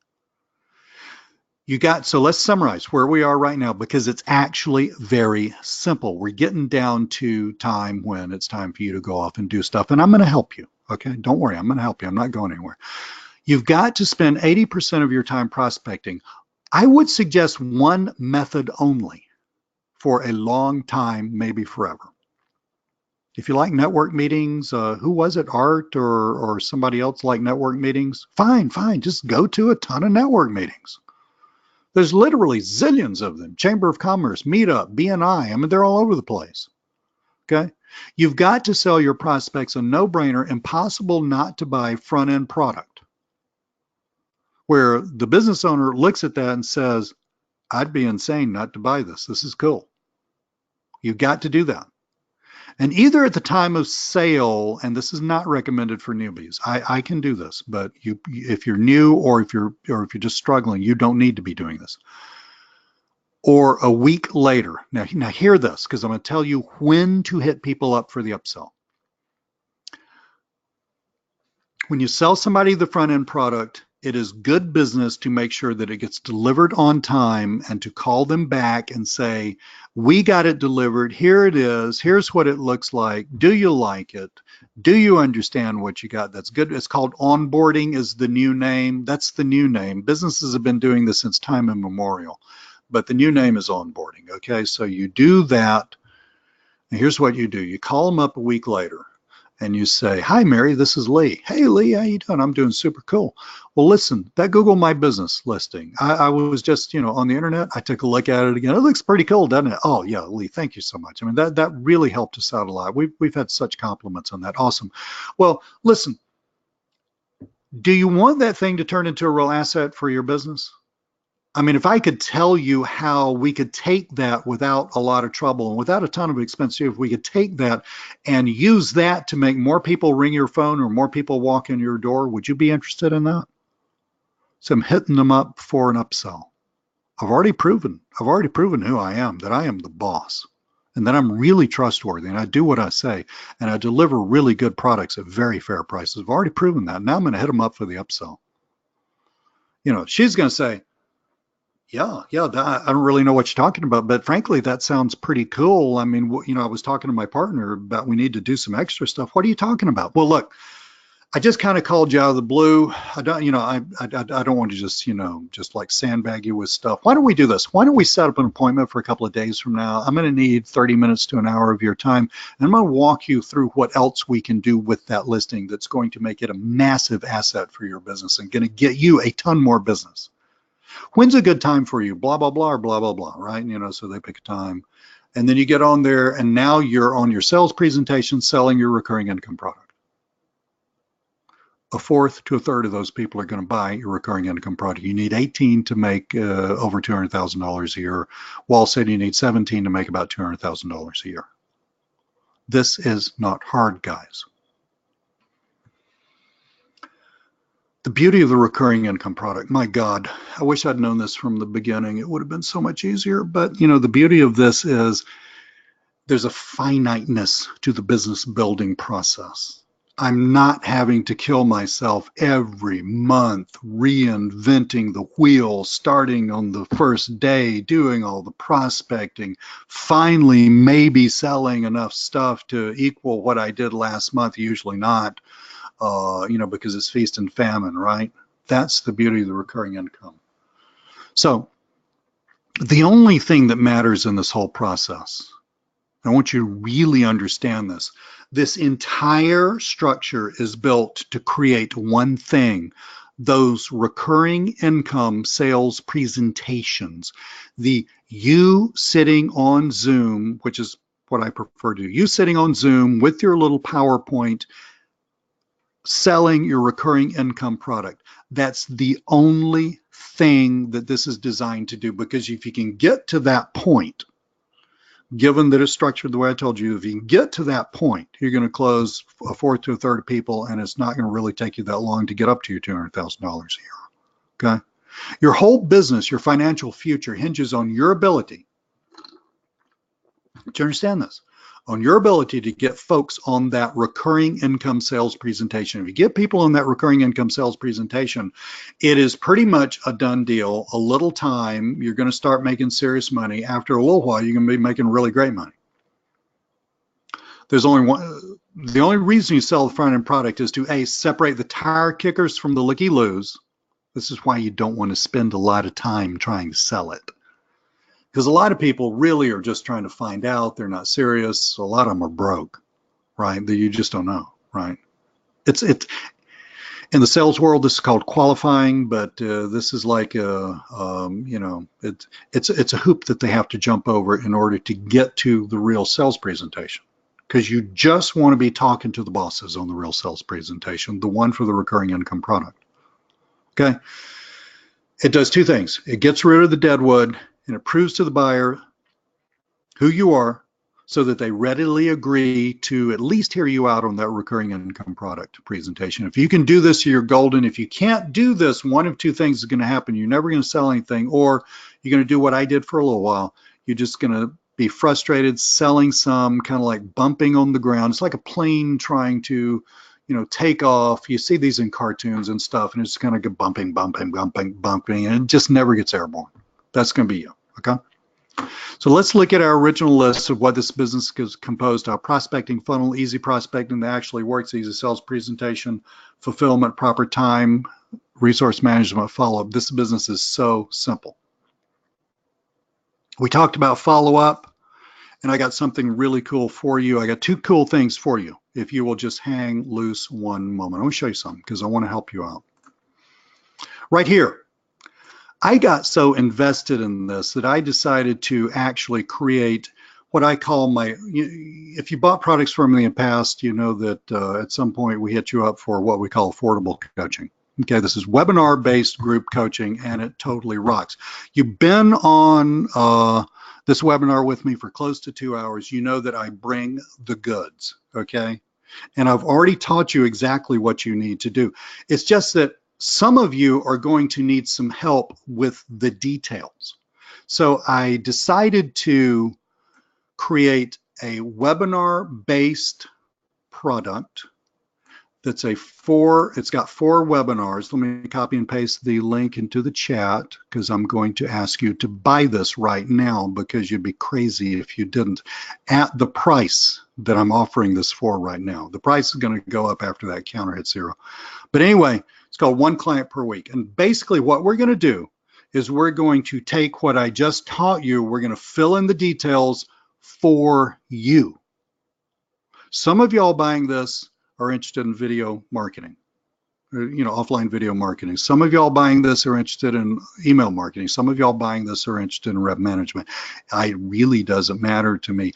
So let's summarize where we are right now because it's actually very simple. We're getting down to time when it's time for you to go off and do stuff. And I'm going to help you. Okay. Don't worry. I'm going to help you. I'm not going anywhere. You've got to spend 80% of your time prospecting. I would suggest one method only for a long time, maybe forever. If you like network meetings, who was it, Art or somebody else like network meetings? Fine. Just go to a ton of network meetings. There's literally zillions of them. Chamber of Commerce, Meetup, BNI. I mean, they're all over the place. Okay. You've got to sell your prospects a no-brainer, impossible not to buy front-end product, where the business owner looks at that and says, I'd be insane not to buy this. This is cool. You've got to do that. And either at the time of sale, and this is not recommended for newbies. I can do this, but if you're new or if you're just struggling, you don't need to be doing this. Or a week later. Now hear this, because I'm going to tell you when to hit people up for the upsell. When you sell somebody the front end product, it is good business to make sure that it gets delivered on time and to call them back and say, we got it delivered. Here it is. Here's what it looks like. Do you like it? Do you understand what you got? That's good. It's called onboarding is the new name. That's the new name. Businesses have been doing this since time immemorial, but the new name is onboarding. Okay, so you do that. And here's what you do. You call them up a week later. And you say, hi, Mary, this is Lee. Hey, Lee, how you doing? I'm doing super cool. Well, listen, that Google My Business listing, I was just, on the internet. I took a look at it again. It looks pretty cool, doesn't it? Oh, yeah, Lee, thank you so much. I mean, that really helped us out a lot. We've had such compliments on that. Awesome. Well, listen, do you want that thing to turn into a real asset for your business? I mean, if I could tell you how we could take that without a lot of trouble and without a ton of expense, if we could take that and use that to make more people ring your phone or more people walk in your door, would you be interested in that? So I'm hitting them up for an upsell. I've already proven who I am, that I am the boss and that I'm really trustworthy and I do what I say and I deliver really good products at very fair prices. I've already proven that. Now I'm going to hit them up for the upsell. She's going to say, yeah, I don't really know what you're talking about, but frankly, that sounds pretty cool. I mean, I was talking to my partner about we need to do some extra stuff. What are you talking about? Well, look, I just kind of called you out of the blue. I don't, I don't want to just like sandbag you with stuff. Why don't we do this? Why don't we set up an appointment for a couple of days from now? I'm going to need 30 minutes to an hour of your time, and I'm going to walk you through what else we can do with that listing that's going to make it a massive asset for your business and going to get you a ton more business. When's a good time for you? Blah, blah, blah, or blah, blah, blah, right? So they pick a time. And then you get on there, and now you're on your sales presentation selling your recurring income product. A fourth to a third of those people are going to buy your recurring income product. You need 18 to make over $200,000 a year. Wall said you need 17 to make about $200,000 a year. This is not hard, guys. The beauty of the recurring income product, my God, I wish I'd known this from the beginning. It would have been so much easier. But, the beauty of this is there's a finiteness to the business building process. I'm not having to kill myself every month reinventing the wheel, starting on the first day, doing all the prospecting, finally maybe selling enough stuff to equal what I did last month, usually not. Because it's feast and famine, right? That's the beauty of the recurring income. So the only thing that matters in this whole process, I want you to really understand this entire structure is built to create one thing, those recurring income sales presentations. You sitting on Zoom, which is what I prefer to do, you sitting on Zoom with your little PowerPoint, selling your recurring income product. That's the only thing that this is designed to do, because if you can get to that point, given that it's structured the way I told you, if you can get to that point, you're going to close a fourth to a third of people, and it's not going to really take you that long to get up to your $200,000 a year. Okay? Your whole business, your financial future hinges on your ability. Do you understand this? On your ability to get folks on that recurring income sales presentation. If you get people on that recurring income sales presentation, it is pretty much a done deal. A little time, you're going to start making serious money. After a little while, you're going to be making really great money. There's only one. The only reason you sell the front end product is to A, separate the tire kickers from the looky-loos. This is why you don't want to spend a lot of time trying to sell it. Because a lot of people really are just trying to find out. They're not serious. A lot of them are broke, right? That you just don't know, right? It's in the sales world, this is called qualifying, but this is like it's a hoop that they have to jump over in order to get to the real sales presentation. Because you just want to be talking to the bosses on the real sales presentation, the one for the recurring income product. Okay, it does two things. It gets rid of the deadwood, and it proves to the buyer who you are so that they readily agree to at least hear you out on that recurring income product presentation. If you can do this, you're golden. If you can't do this, one of two things is going to happen. You're never going to sell anything, or you're going to do what I did for a little while. You're just going to be frustrated selling some, kind of like bumping on the ground. It's like a plane trying to take off. You see these in cartoons and stuff, and it's kind of go bumping, and it just never gets airborne. That's going to be you, okay? So let's look at our original list of what this business is composed of. Prospecting funnel, easy prospecting that actually works, easy sales presentation, fulfillment, proper time, resource management, follow-up. This business is so simple. We talked about follow-up, and I got something really cool for you. I got two cool things for you. If you will just hang loose one moment. I want to show you something because I want to help you out. Right here, I got so invested in this that I decided to actually create what I call my, if you bought products from me in the past, you know that at some point we hit you up for what we call affordable coaching. Okay, this is webinar-based group coaching, and it totally rocks. You've been on this webinar with me for close to 2 hours. You know that I bring the goods, okay? And I've already taught you exactly what you need to do. It's just that some of you are going to need some help with the details. So I decided to create a webinar-based product that's it's got 4 webinars. Let me copy and paste the link into the chat because I'm going to ask you to buy this right now because you'd be crazy if you didn't at the price that I'm offering this for right now. The price is going to go up after that counter hits 0. But anyway, it's called One Client Per Week. And basically what we're going to do is we're going to take what I just taught you, we're going to fill in the details for you. Some of y'all buying this are interested in video marketing, offline video marketing. Some of y'all buying this are interested in email marketing. Some of y'all buying this are interested in rep management. It really doesn't matter to me.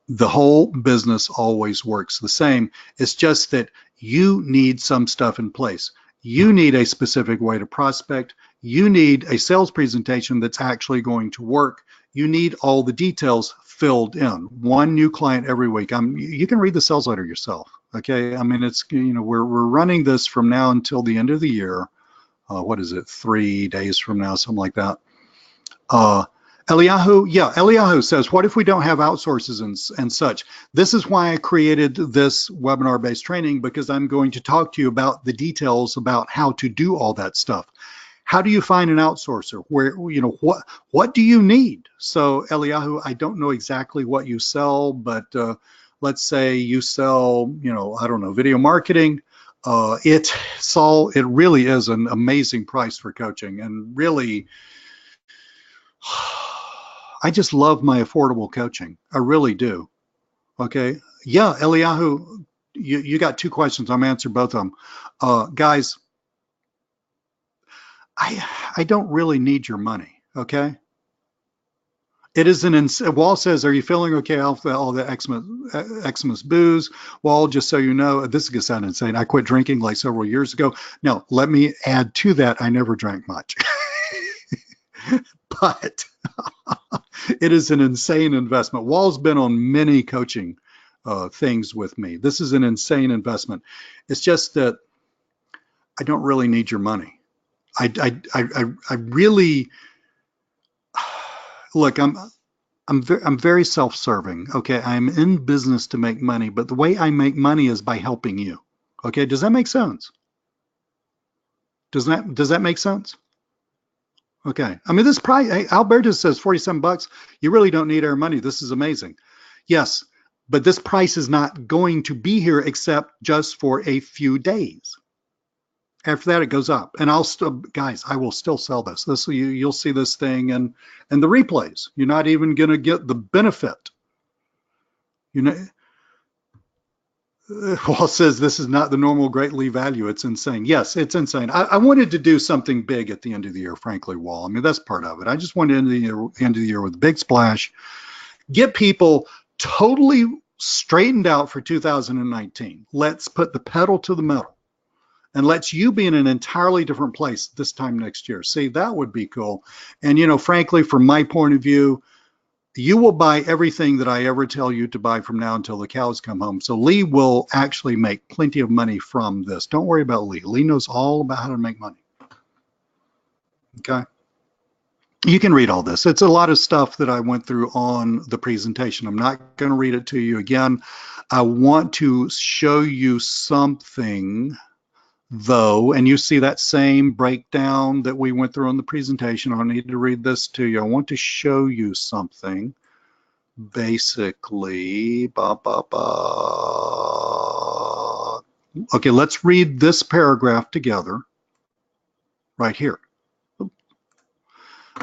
The whole business always works the same. It's just that you need some stuff in place. You need a specific way to prospect. You need a sales presentation that's actually going to work. You need all the details filled in. One new client every week. You can read the sales letter yourself. Okay, I mean, it's, we're running this from now until the end of the year. What is it, 3 days from now, something like that. Eliyahu says, what if we don't have outsources and such? This is why I created this webinar-based training, because I'm going to talk to you about the details about how to do all that stuff. How do you find an outsourcer? Where, what do you need? So Eliyahu, I don't know exactly what you sell, but let's say you sell, I don't know, video marketing. It really is an amazing price for coaching, and really, I just love my affordable coaching. I really do. Okay. Yeah, Eliyahu, you got 2 questions. I'm answering both of them. Guys, I don't really need your money. Okay. It is Wall says, are you feeling okay off all the Xmas booze? Wall, just so you know, this is going to sound insane. I quit drinking like several years ago. Now, let me add to that. I never drank much, but it is an insane investment. Wall's been on many coaching things with me. This is an insane investment. It's just that I don't really need your money. I really look. I'm very self-serving. Okay, I'm in business to make money, but the way I make money is by helping you. Okay, does that make sense? Does that make sense? Okay. I mean, this price, hey, Alberto says 47 bucks. You really don't need our money. This is amazing. Yes, but this price is not going to be here except just for a few days. After that, it goes up, and I'll still, guys, I will still sell this. You'll see this thing and the replays. You're not even going to get the benefit. You know, Wall says this is not the normal Great Lee value. It's insane. Yes, it's insane. I wanted to do something big at the end of the year, frankly, Wall. I mean, that's part of it. I just wanted to end of the year with a big splash, get people totally straightened out for 2019. Let's put the pedal to the metal and lets you be in an entirely different place this time next year. See, that would be cool. And, frankly, from my point of view, you will buy everything that I ever tell you to buy from now until the cows come home. So Lee will actually make plenty of money from this. Don't worry about Lee. Lee knows all about how to make money. Okay. You can read all this. It's a lot of stuff that I went through on the presentation. I'm not going to read it to you again. I want to show you something though, and you see that same breakdown that we went through on the presentation. I need to read this to you. I want to show you something. Basically, okay, let's read this paragraph together right here.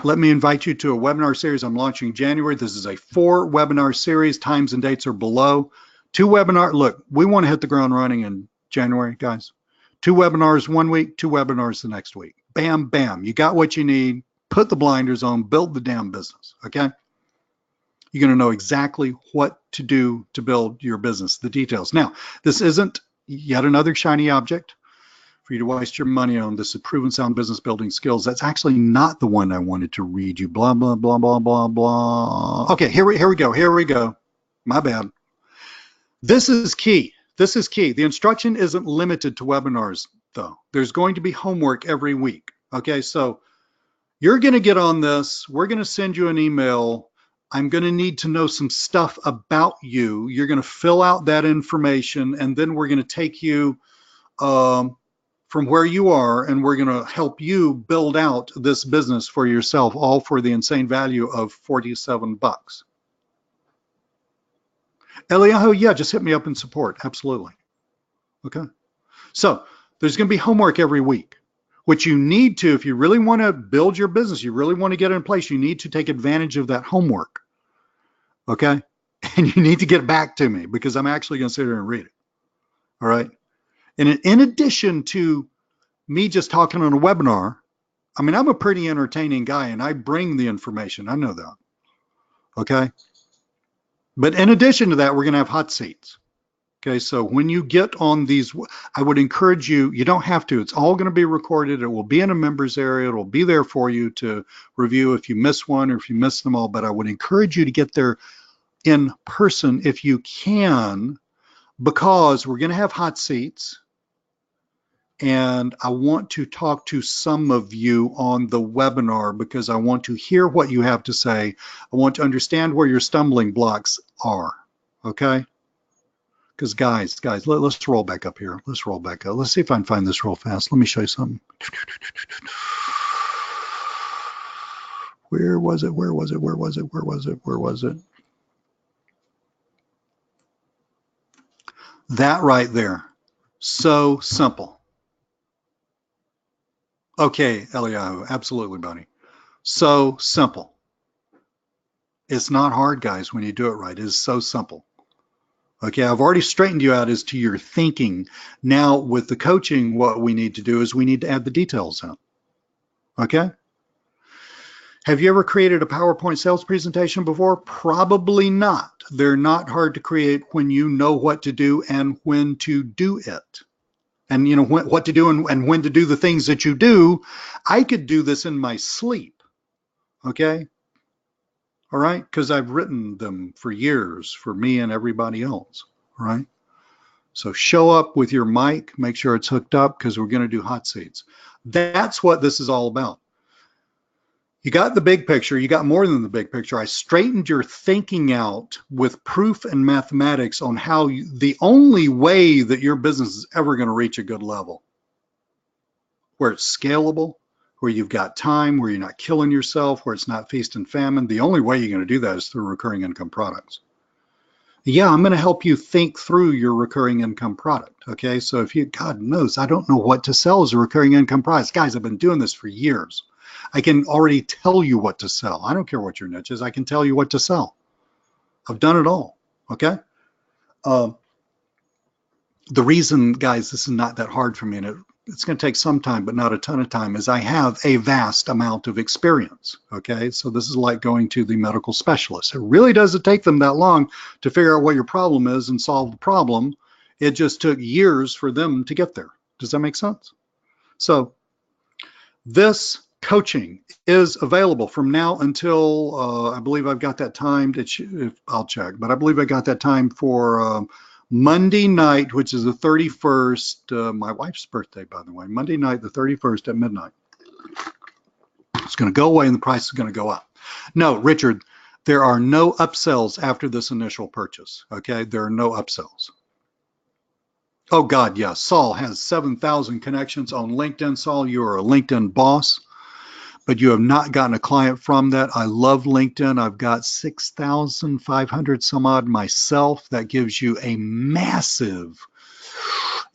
Let me invite you to a webinar series I'm launching in January. This is a 4-webinar series. Times and dates are below. 2 webinar. Look, we want to hit the ground running in January, guys. 2 webinars one week, 2 webinars the next week. Bam, bam. You got what you need. Put the blinders on. Build the damn business, okay? You're going to know exactly what to do to build your business, the details. Now, this isn't yet another shiny object for you to waste your money on. This is proven sound business building skills. That's actually not the one I wanted to read you. Blah, blah, blah, blah, blah, blah. Okay, here we go. Here we go. My bad. This is key. This is key. The instruction isn't limited to webinars, though. There's going to be homework every week. Okay, so you're going to get on this. We're going to send you an email. I'm going to need to know some stuff about you. You're going to fill out that information, and then we're going to take you from where you are, and we're going to help you build out this business for yourself, all for the insane value of 47 bucks. Eliyahu, yeah, just hit me up in support. Absolutely. Okay. So there's going to be homework every week. What you need to, if you really want to build your business, you really want to get it in place, you need to take advantage of that homework. Okay. And you need to get back to me because I'm actually going to sit here and read it. All right. And in addition to me just talking on a webinar, I mean, I'm a pretty entertaining guy and I bring the information. I know that. Okay. But in addition to that, we're going to have hot seats. Okay, so when you get on these, I would encourage you, you don't have to. It's all going to be recorded. It will be in a members area. It will be there for you to review if you miss one or if you miss them all. But I would encourage you to get there in person if you can, because we're going to have hot seats. And I want to talk to some of you on the webinar because I want to hear what you have to say. I want to understand where your stumbling blocks are, okay? Because guys, let's roll back up here. Let's roll back up. Let's see if I can find this real fast. Let me show you something. Where was it? Where was it? Where was it? Where was it? Where was it? That right there. So simple. Okay, Eliyahu, absolutely, buddy. So simple. It's not hard, guys, when you do it right. It is so simple. Okay, I've already straightened you out as to your thinking. Now, with the coaching, what we need to do is we need to add the details in. Okay? Have you ever created a PowerPoint sales presentation before? Probably not. They're not hard to create when you know what to do and when to do it. And you know what to do and when to do the things that you do. I could do this in my sleep, okay? All right? Because I've written them for years for me and everybody else, all right? So show up with your mic, make sure it's hooked up because we're going to do hot seats. That's what this is all about. You got the big picture. You got more than the big picture. I straightened your thinking out with proof and mathematics on how the only way that your business is ever going to reach a good level, where it's scalable, where you've got time, where you're not killing yourself, where it's not feast and famine. The only way you're going to do that is through recurring income products. Yeah, I'm going to help you think through your recurring income product. Okay, so if you, God knows, I don't know what to sell as a recurring income product. Guys, I've been doing this for years. I can already tell you what to sell. I don't care what your niche is. I can tell you what to sell. I've done it all. Okay. The reason, guys, this is not that hard for me, and it's going to take some time, but not a ton of time, is I have a vast amount of experience. Okay. So this is like going to the medical specialist. It really doesn't take them that long to figure out what your problem is and solve the problem. It just took years for them to get there. Does that make sense? So this coaching is available from now until I believe I've got that timed. I'll check, but I believe I got that time for Monday night, which is the 31st, my wife's birthday, by the way, Monday night, the 31st at midnight. It's going to go away and the price is going to go up. No, Richard, there are no upsells after this initial purchase. Okay, there are no upsells. Oh God, yes. Saul has 7,000 connections on LinkedIn. Saul, you are a LinkedIn boss, but you have not gotten a client from that. I love LinkedIn. I've got 6,500 some odd myself. That gives you a massive,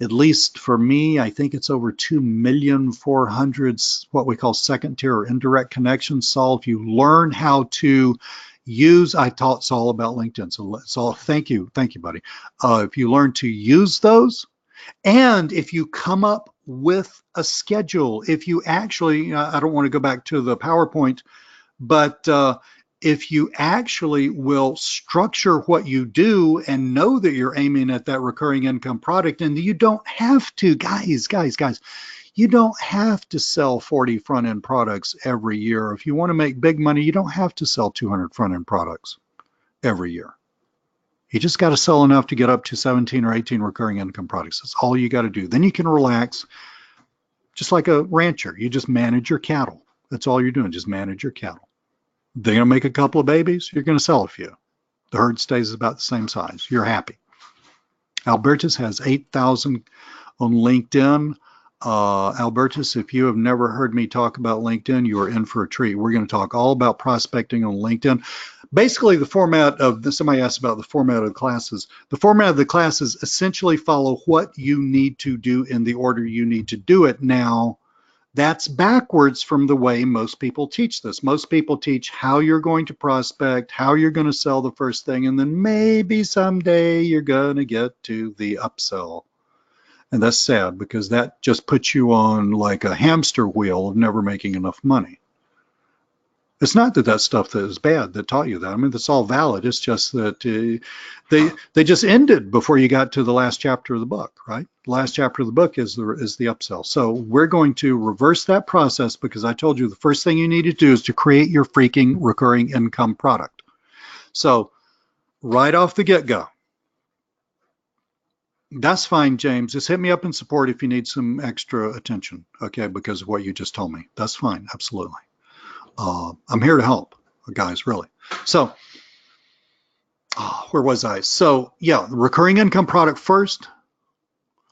at least for me, I think it's over 2,400,000 what we call second tier or indirect connections. Saul, if you learn how to use, I taught Saul about LinkedIn. So Saul, thank you, buddy. If you learn to use those, and if you come up with a schedule, if you actually, I don't want to go back to the PowerPoint, but if you actually will structure what you do and know that you're aiming at that recurring income product, and you don't have to, guys, you don't have to sell 40 front-end products every year. If you want to make big money, you don't have to sell 200 front-end products every year. You just got to sell enough to get up to 17 or 18 recurring income products. That's all you got to do. Then you can relax, just like a rancher. You just manage your cattle. That's all you're doing, just manage your cattle. They're going to make a couple of babies, you're going to sell a few. The herd stays about the same size. You're happy. Albertus has 8,000 on LinkedIn. Albertus, if you have never heard me talk about LinkedIn, you are in for a treat. We're going to talk all about prospecting on LinkedIn. Basically, the format of this, somebody asked about the format of the classes. The format of the classes essentially follow what you need to do in the order you need to do it. Now, that's backwards from the way most people teach this. Most people teach how you're going to prospect, how you're going to sell the first thing, and then maybe someday you're going to get to the upsell. And that's sad because that just puts you on like a hamster wheel of never making enough money. It's not that stuff that is bad that taught you that. I mean, that's all valid. It's just that they just ended before you got to the last chapter of the book, right? The last chapter of the book is the upsell. So we're going to reverse that process because I told you the first thing you need to do is to create your freaking recurring income product. So right off the get-go, that's fine, James. Just hit me up in support if you need some extra attention, okay, because of what you just told me. That's fine, absolutely. I'm here to help, guys, really. So, where was I? So, yeah, the recurring income product first.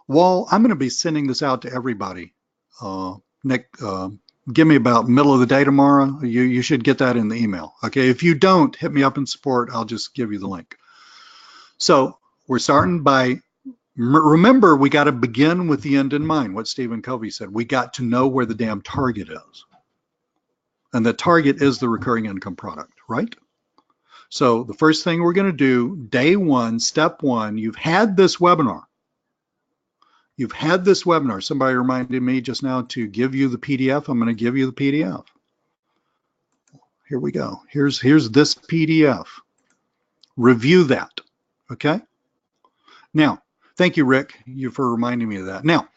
Well, I'm going to be sending this out to everybody. Nick, give me about middle of the day tomorrow. You should get that in the email, okay? If you don't, hit me up in support. I'll just give you the link. So, we're starting by, remember, we got to begin with the end in mind, what Stephen Covey said. We got to know where the damn target is. And the target is the recurring income product, right? So the first thing we're going to do, day one, step one, you've had this webinar. You've had this webinar. Somebody reminded me just now to give you the PDF. I'm going to give you the PDF. Here we go. Here's this PDF. Review that. Okay. Now, thank you, Rick, for reminding me of that. Now,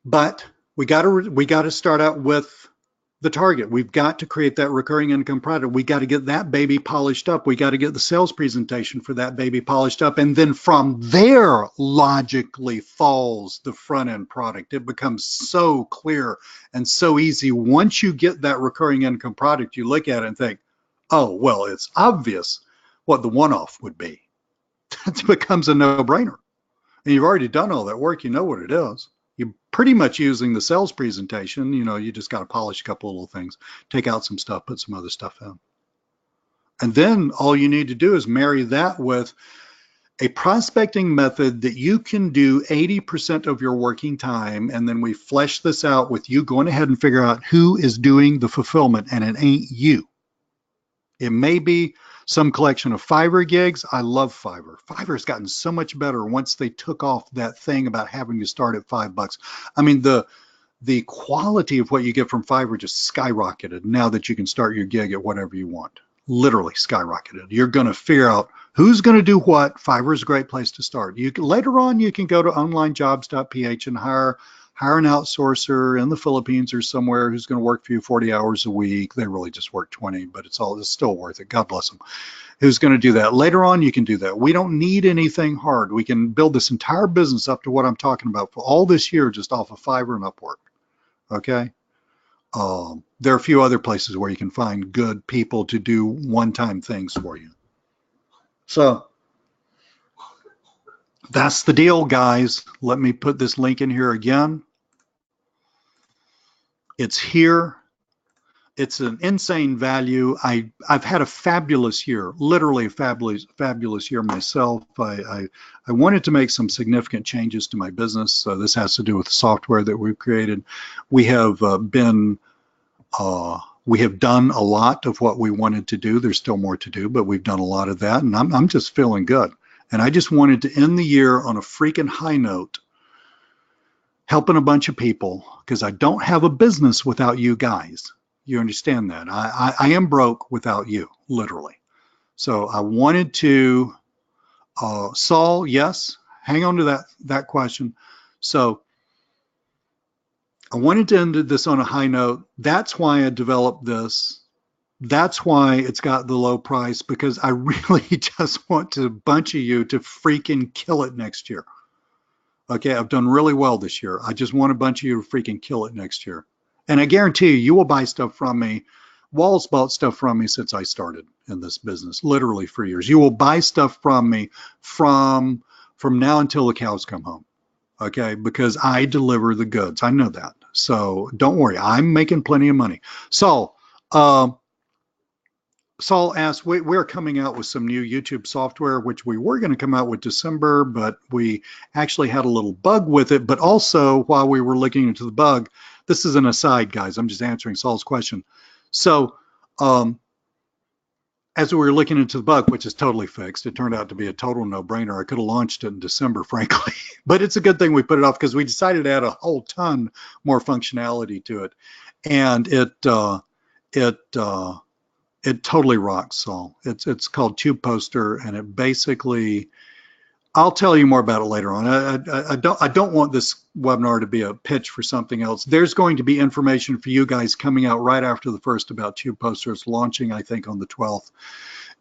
but we got to start out with the target. We've got to create that recurring income product. We got to get that baby polished up. We got to get the sales presentation for that baby polished up. And then from there, logically falls the front end product. It becomes so clear and so easy. Once you get that recurring income product, you look at it and think, oh, well, it's obvious what the one-off would be. It becomes a no-brainer. And you've already done all that work. You know what it is. You're pretty much using the sales presentation. You know, you just got to polish a couple of little things, take out some stuff, put some other stuff in. And then all you need to do is marry that with a prospecting method that you can do 80% of your working time. And then we flesh this out with you going ahead and figure out who is doing the fulfillment, and it ain't you. It may be some collection of Fiverr gigs. I love Fiverr. Fiverr has gotten so much better once they took off that thing about having to start at $5. I mean, the quality of what you get from Fiverr just skyrocketed now that you can start your gig at whatever you want. Literally skyrocketed. You're going to figure out who's going to do what. Fiverr is a great place to start. Later on, you can go to onlinejobs.ph and hire an outsourcer in the Philippines or somewhere who's going to work for you 40 hours a week. They really just work 20, but it's still worth it. God bless them. Who's going to do that? Later on, you can do that. We don't need anything hard. We can build this entire business up to what I'm talking about for all this year just off of Fiverr and Upwork. Okay? There are a few other places where you can find good people to do one-time things for you. So that's the deal, guys. Let me put this link in here again. It's here. It's an insane value. I've had a fabulous year, literally a fabulous year myself. I wanted to make some significant changes to my business. So this has to do with the software that we've created. We have done a lot of what we wanted to do. There's still more to do, but we've done a lot of that, and I'm just feeling good. And I just wanted to end the year on a freaking high note, helping a bunch of people, because I don't have a business without you guys. You understand that? I am broke without you, literally. So I wanted to, Saul, yes, hang on to that question. So I wanted to end this on a high note. That's why I developed this. That's why it's got the low price, because I really just want a bunch of you to freaking kill it next year. Okay, I've done really well this year. I just want a bunch of you to freaking kill it next year. And I guarantee you will buy stuff from me. Wall's bought stuff from me since I started in this business, literally for years. You will buy stuff from me from now until the cows come home. Okay, because I deliver the goods. I know that. So don't worry, I'm making plenty of money. So, Saul asked, we're coming out with some new YouTube software, which we were going to come out with December, but we actually had a little bug with it. But also, while we were looking into the bug, this is an aside, guys. I'm just answering Saul's question. So, as we were looking into the bug, which is totally fixed, it turned out to be a total no-brainer. I could have launched it in December, frankly. But it's a good thing we put it off, because we decided to add a whole ton more functionality to it. And it totally rocks, Saul. It's called Tube Poster, and it basically, I'll tell you more about it later on. I don't want this webinar to be a pitch for something else. There's going to be information for you guys coming out right after the first about Tube Poster. It's launching, I think, on the 12th.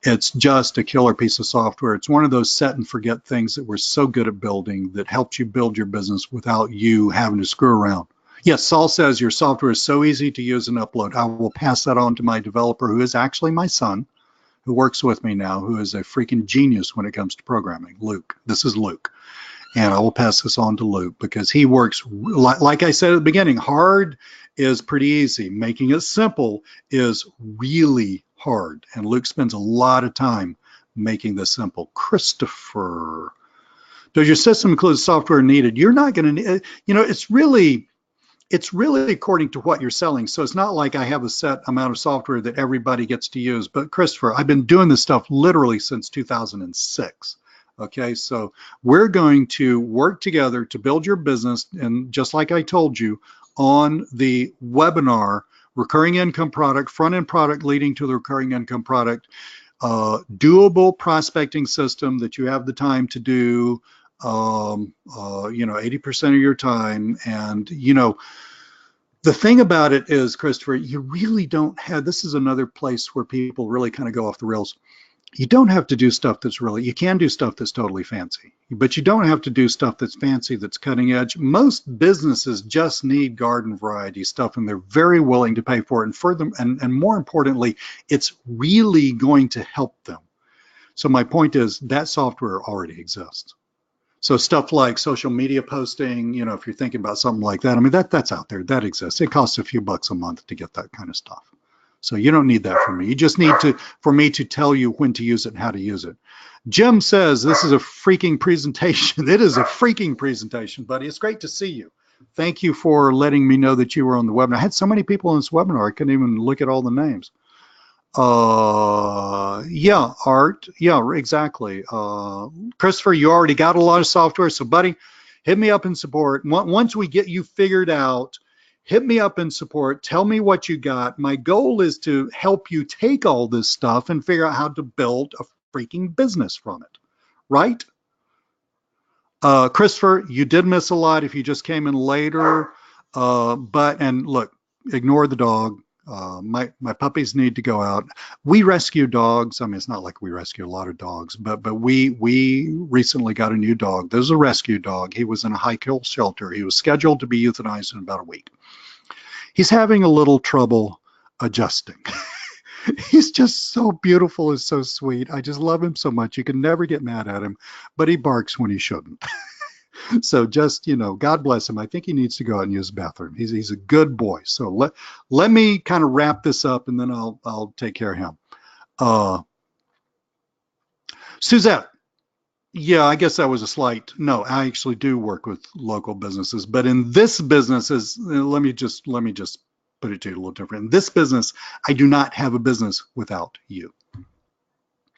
It's just a killer piece of software. It's one of those set and forget things that we're so good at building that helps you build your business without you having to screw around. Yes, Saul says your software is so easy to use and upload. I will pass that on to my developer, who is actually my son, who works with me now, who is a freaking genius when it comes to programming. Luke. This is Luke. And I will pass this on to Luke, because he works, like I said at the beginning, hard is pretty easy. Making it simple is really hard. And Luke spends a lot of time making this simple. Christopher, does your system include software needed? You're not going to, it's really according to what you're selling. So it's not like I have a set amount of software that everybody gets to use. But Christopher, I've been doing this stuff literally since 2006. Okay, so we're going to work together to build your business. And just like I told you on the webinar, recurring income product, front-end product leading to the recurring income product, doable prospecting system that you have the time to do, 80% of your time. And, the thing about it is, Christopher, you really don't have, this is another place where people really kind of go off the rails. You don't have to do stuff that's really, you can do stuff that's totally fancy, but you don't have to do stuff that's fancy, that's cutting edge. Most businesses just need garden variety stuff, and they're very willing to pay for it. And further, and more importantly, it's really going to help them. So my point is that software already exists. So stuff like social media posting, if you're thinking about something like that, I mean, that's out there, that exists. It costs a few bucks a month to get that kind of stuff. So you don't need that from me. You just need for me to tell you when to use it and how to use it. Jim says, this is a freaking presentation. It is a freaking presentation, buddy. It's great to see you. Thank you for letting me know that you were on the webinar. I had so many people on this webinar, I couldn't even look at all the names. Yeah, Art. Yeah, exactly. Christopher, you already got a lot of software. So buddy, hit me up in support. Once we get you figured out, hit me up in support. Tell me what you got. My goal is to help you take all this stuff and figure out how to build a freaking business from it, right? Christopher, you did miss a lot if you just came in later. And look, ignore the dog. My puppies need to go out. We rescue dogs. I mean, it's not like we rescue a lot of dogs, but we recently got a new dog. There's a rescue dog. He was in a high kill shelter. He was scheduled to be euthanized in about a week. He's having a little trouble adjusting. He's just so beautiful and so sweet. I just love him so much. You can never get mad at him, but he barks when he shouldn't. So just, God bless him. I think he needs to go out and use the bathroom. He's a good boy. So let me kind of wrap this up, and then I'll take care of him. Suzette, yeah, I guess that was a slight, no, I actually do work with local businesses, but in this business, let me just put it to you a little different. In this business, I do not have a business without you.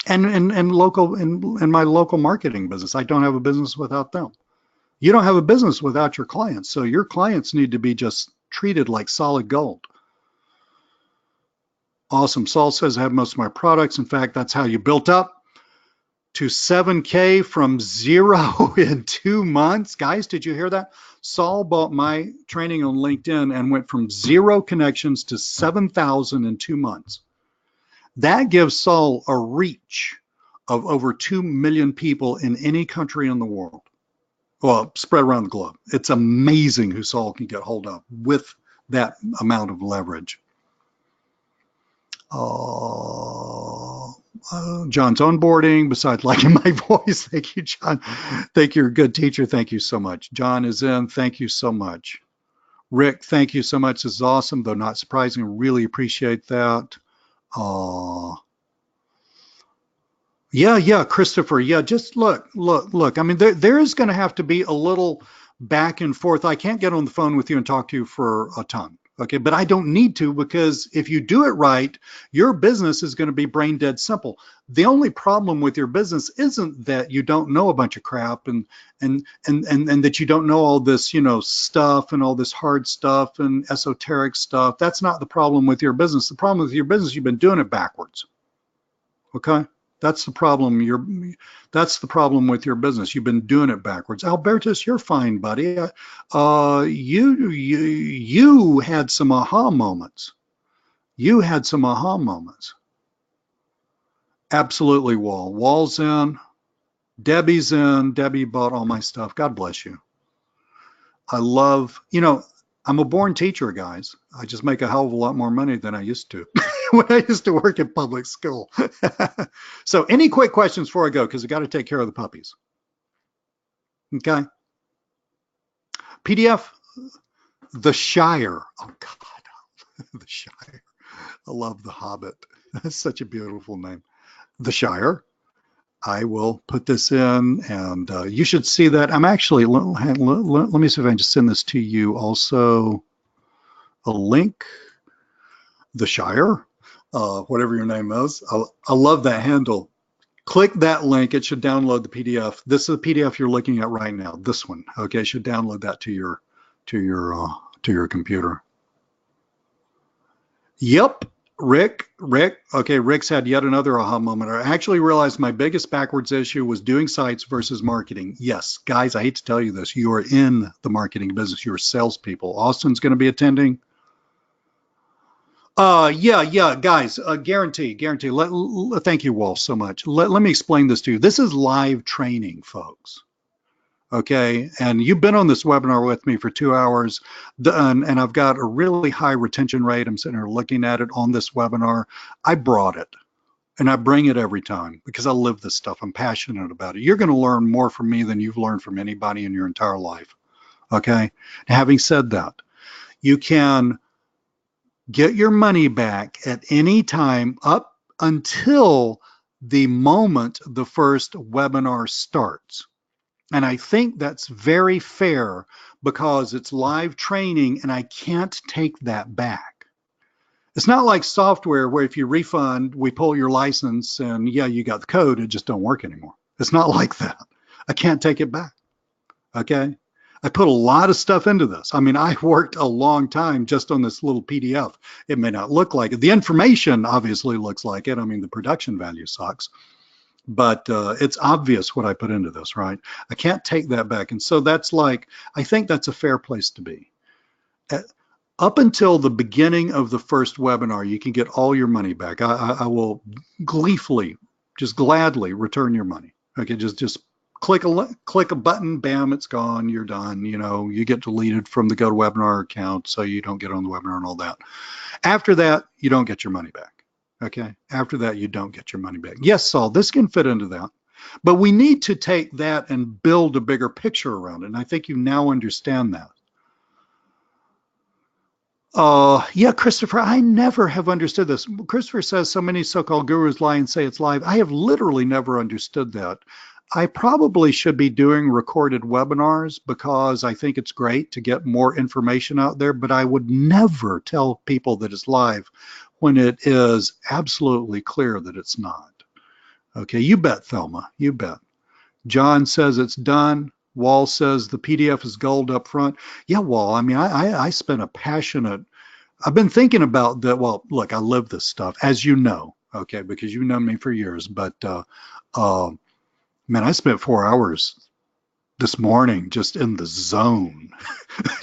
And in my local marketing business, I don't have a business without them. You don't have a business without your clients, so your clients need to be just treated like solid gold. Awesome. Saul says, I have most of my products. In fact, that's how you built up to 7K from 0 in 2 months. Guys, did you hear that? Saul bought my training on LinkedIn and went from 0 connections to 7,000 in 2 months. That gives Saul a reach of over 2 million people in any country in the world. Well, spread around the globe. It's amazing who Saul can get hold of with that amount of leverage. John's onboarding, besides liking my voice. Thank you, John. Thank you. You're a good teacher. Thank you so much. John is in. Thank you so much. Rick, thank you so much. This is awesome, though not surprising. Really appreciate that. Yeah, Christopher. Yeah, just look. I mean, there is going to have to be a little back and forth. I can't get on the phone with you and talk to you for a ton. Okay, but I don't need to, because if you do it right, your business is going to be brain dead simple. The only problem with your business isn't that you don't know a bunch of crap and that you don't know all this, stuff and all this hard stuff and esoteric stuff. That's not the problem with your business. The problem with your business, you've been doing it backwards. Okay? That's the problem. That's the problem with your business. You've been doing it backwards. Albertus, you're fine, buddy. You had some aha moments. You had some aha moments. Absolutely, Wall. Wall's in. Debbie's in. Debbie bought all my stuff. God bless you. I love, I'm a born teacher, guys. I just make a hell of a lot more money than I used to when I used to work in public school. So any quick questions before I go, because I got to take care of the puppies. Okay. PDF, The Shire. Oh, God. The Shire. I love The Hobbit. That's such a beautiful name. The Shire. I will put this in, and you should see that. I'm actually, let me see if I can just send this to you also. A link, The Shire, whatever your name is. I love that handle. Click that link. It should download the PDF. This is the PDF you're looking at right now. This one, okay, should download that to your computer. Yep. Rick. Okay, Rick's had yet another aha moment. I actually realized my biggest backwards issue was doing sites versus marketing. Yes, guys, I hate to tell you this. You are in the marketing business. You're salespeople. Austin's going to be attending. Yeah, guys, guarantee. Thank you all so much. Let me explain this to you. This is live training, folks. Okay, and you've been on this webinar with me for 2 hours, and I've got a really high retention rate. I'm sitting here looking at it on this webinar. I brought it, and I bring it every time because I live this stuff. I'm passionate about it. You're going to learn more from me than you've learned from anybody in your entire life. Okay, having said that, you can get your money back at any time up until the moment the first webinar starts. And I think that's very fair because it's live training and I can't take that back. It's not like software where if you refund, we pull your license and yeah, you got the code, it just don't work anymore. It's not like that. I can't take it back. Okay. I put a lot of stuff into this. I mean, I worked a long time just on this little PDF. It may not look like it. The information obviously looks like it. I mean, the production value sucks, but it's obvious what I put into this, right? I can't take that back. And so that's like, I think that's a fair place to be. Up until the beginning of the first webinar, you can get all your money back. I will gleefully, just gladly return your money. Okay, just click a button, bam, it's gone, you're done. You know, you get deleted from the GoToWebinar account, so you don't get on the webinar and all that. After that, you don't get your money back. Okay, after that, you don't get your money back. Yes, Saul, this can fit into that, but we need to take that and build a bigger picture around it. And I think you now understand that. Yeah, Christopher, I never have understood this. Christopher says so many so-called gurus lie and say it's live. I have literally never understood that. I probably should be doing recorded webinars because I think it's great to get more information out there, but I would never tell people that it's live when it is absolutely clear that it's not. Okay, you bet, Thelma, you bet. John says it's done. Wall says the PDF is gold up front. Yeah, Wall, I mean, I spent a passionate, I've been thinking about that. Well, look, I live this stuff, as you know, okay, because you've known me for years, but man, I spent 4 hours this morning just in the zone.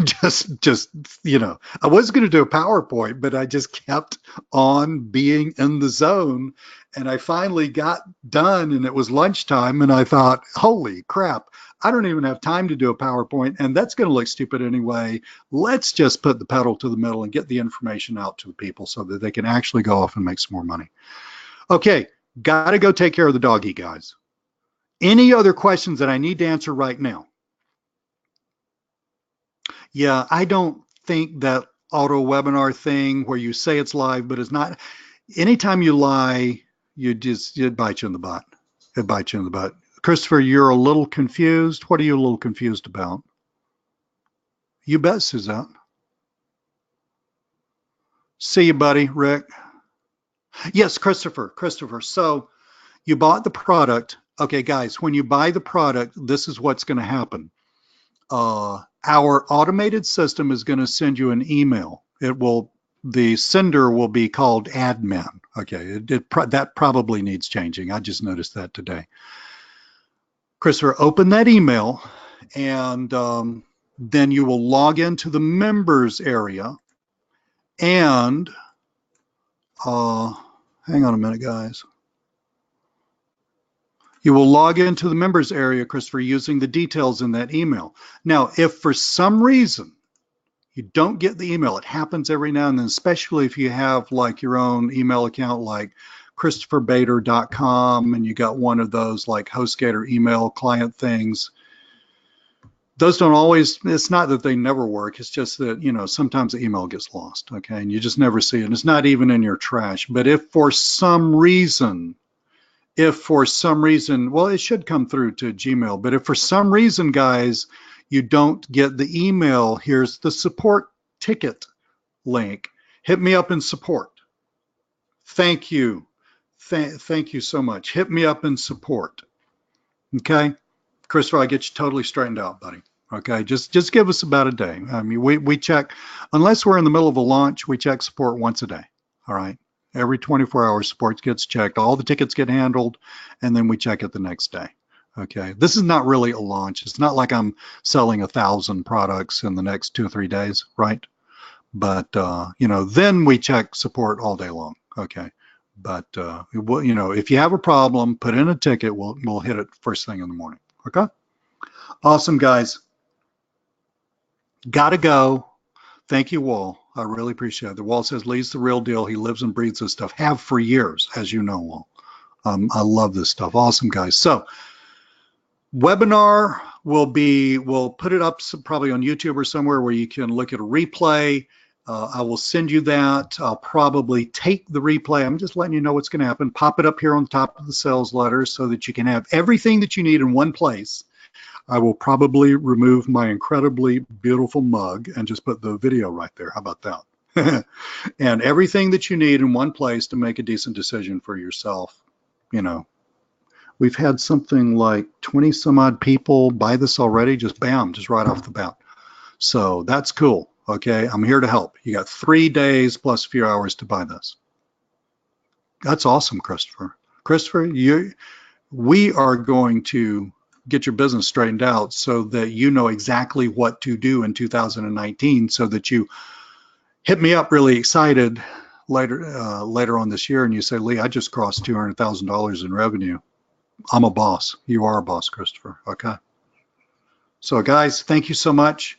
just you know, I was going to do a PowerPoint, but I just kept on being in the zone. And I finally got done and it was lunchtime and I thought, holy crap, I don't even have time to do a PowerPoint and that's going to look stupid anyway. Let's just put the pedal to the metal and get the information out to the people so that they can actually go off and make some more money. Okay, got to go take care of the doggy, guys. Any other questions that I need to answer right now? Yeah, I don't think that auto webinar thing where you say it's live, but it's not. Anytime you lie, it bites you in the butt. It bites you in the butt. Christopher, you're a little confused. What are you a little confused about? You bet, Suzette. See you, buddy, Rick. Yes, Christopher. So you bought the product. Okay, guys, when you buy the product, this is what's going to happen. Our automated system is going to send you an email. The sender will be called admin. Okay, that probably needs changing. I just noticed that today. Christopher, open that email and then you will log into the members area and hang on a minute, guys. You will log into the members area, Christopher, using the details in that email. Now, if for some reason you don't get the email, it happens every now and then, especially if you have like your own email account like christopherbader.com and you got one of those like HostGator email client things. Those don't always, it's not that they never work, it's just that, you know, sometimes the email gets lost, okay, and you just never see it, and it's not even in your trash. But if for some reason, well, it should come through to Gmail, but if for some reason, guys, you don't get the email, here's the support ticket link. Hit me up in support. Thank you. Thank you so much. Hit me up in support. Okay? Christopher, I get you totally straightened out, buddy. Okay, just give us about a day. I mean, we check, unless we're in the middle of a launch, we check support once a day. All right. Every 24 hours, sports gets checked. All the tickets get handled, and then we check it the next day. Okay. This is not really a launch. It's not like I'm selling 1,000 products in the next 2 or 3 days, right? But then we check support all day long. Okay. But if you have a problem, put in a ticket. We'll hit it first thing in the morning. Okay. Awesome, guys. Gotta go. Thank you, Wall. I really appreciate it. The Wall says Lee's the real deal. He lives and breathes this stuff. Have for years, as you know, Wall. I love this stuff. Awesome, guys. So webinar we'll put it up probably on YouTube or somewhere where you can look at a replay. I will send you that. I'll probably take the replay. I'm just letting you know what's going to happen. Pop it up here on top of the sales letter so that you can have everything that you need in one place. I will probably remove my incredibly beautiful mug and just put the video right there. How about that? And everything that you need in one place to make a decent decision for yourself. We've had something like 20 some odd people buy this already, just bam, just right off the bat. So that's cool. Okay, I'm here to help. You got 3 days plus a few hours to buy this. That's awesome, Christopher. Christopher, we are going to get your business straightened out so that you know exactly what to do in 2019 so that you hit me up really excited later on this year and you say, Lee, I just crossed $200,000 in revenue. I'm a boss. You are a boss, Christopher. Okay. So guys, thank you so much.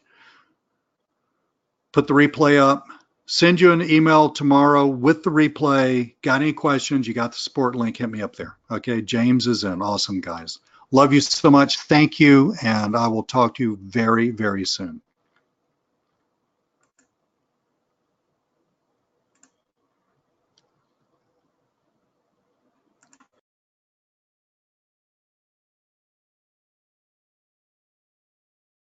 Put the replay up. Send you an email tomorrow with the replay. Got any questions? You got the support link. Hit me up there. Okay. James is in. Awesome, guys. Love you so much. Thank you. And I will talk to you very, very soon.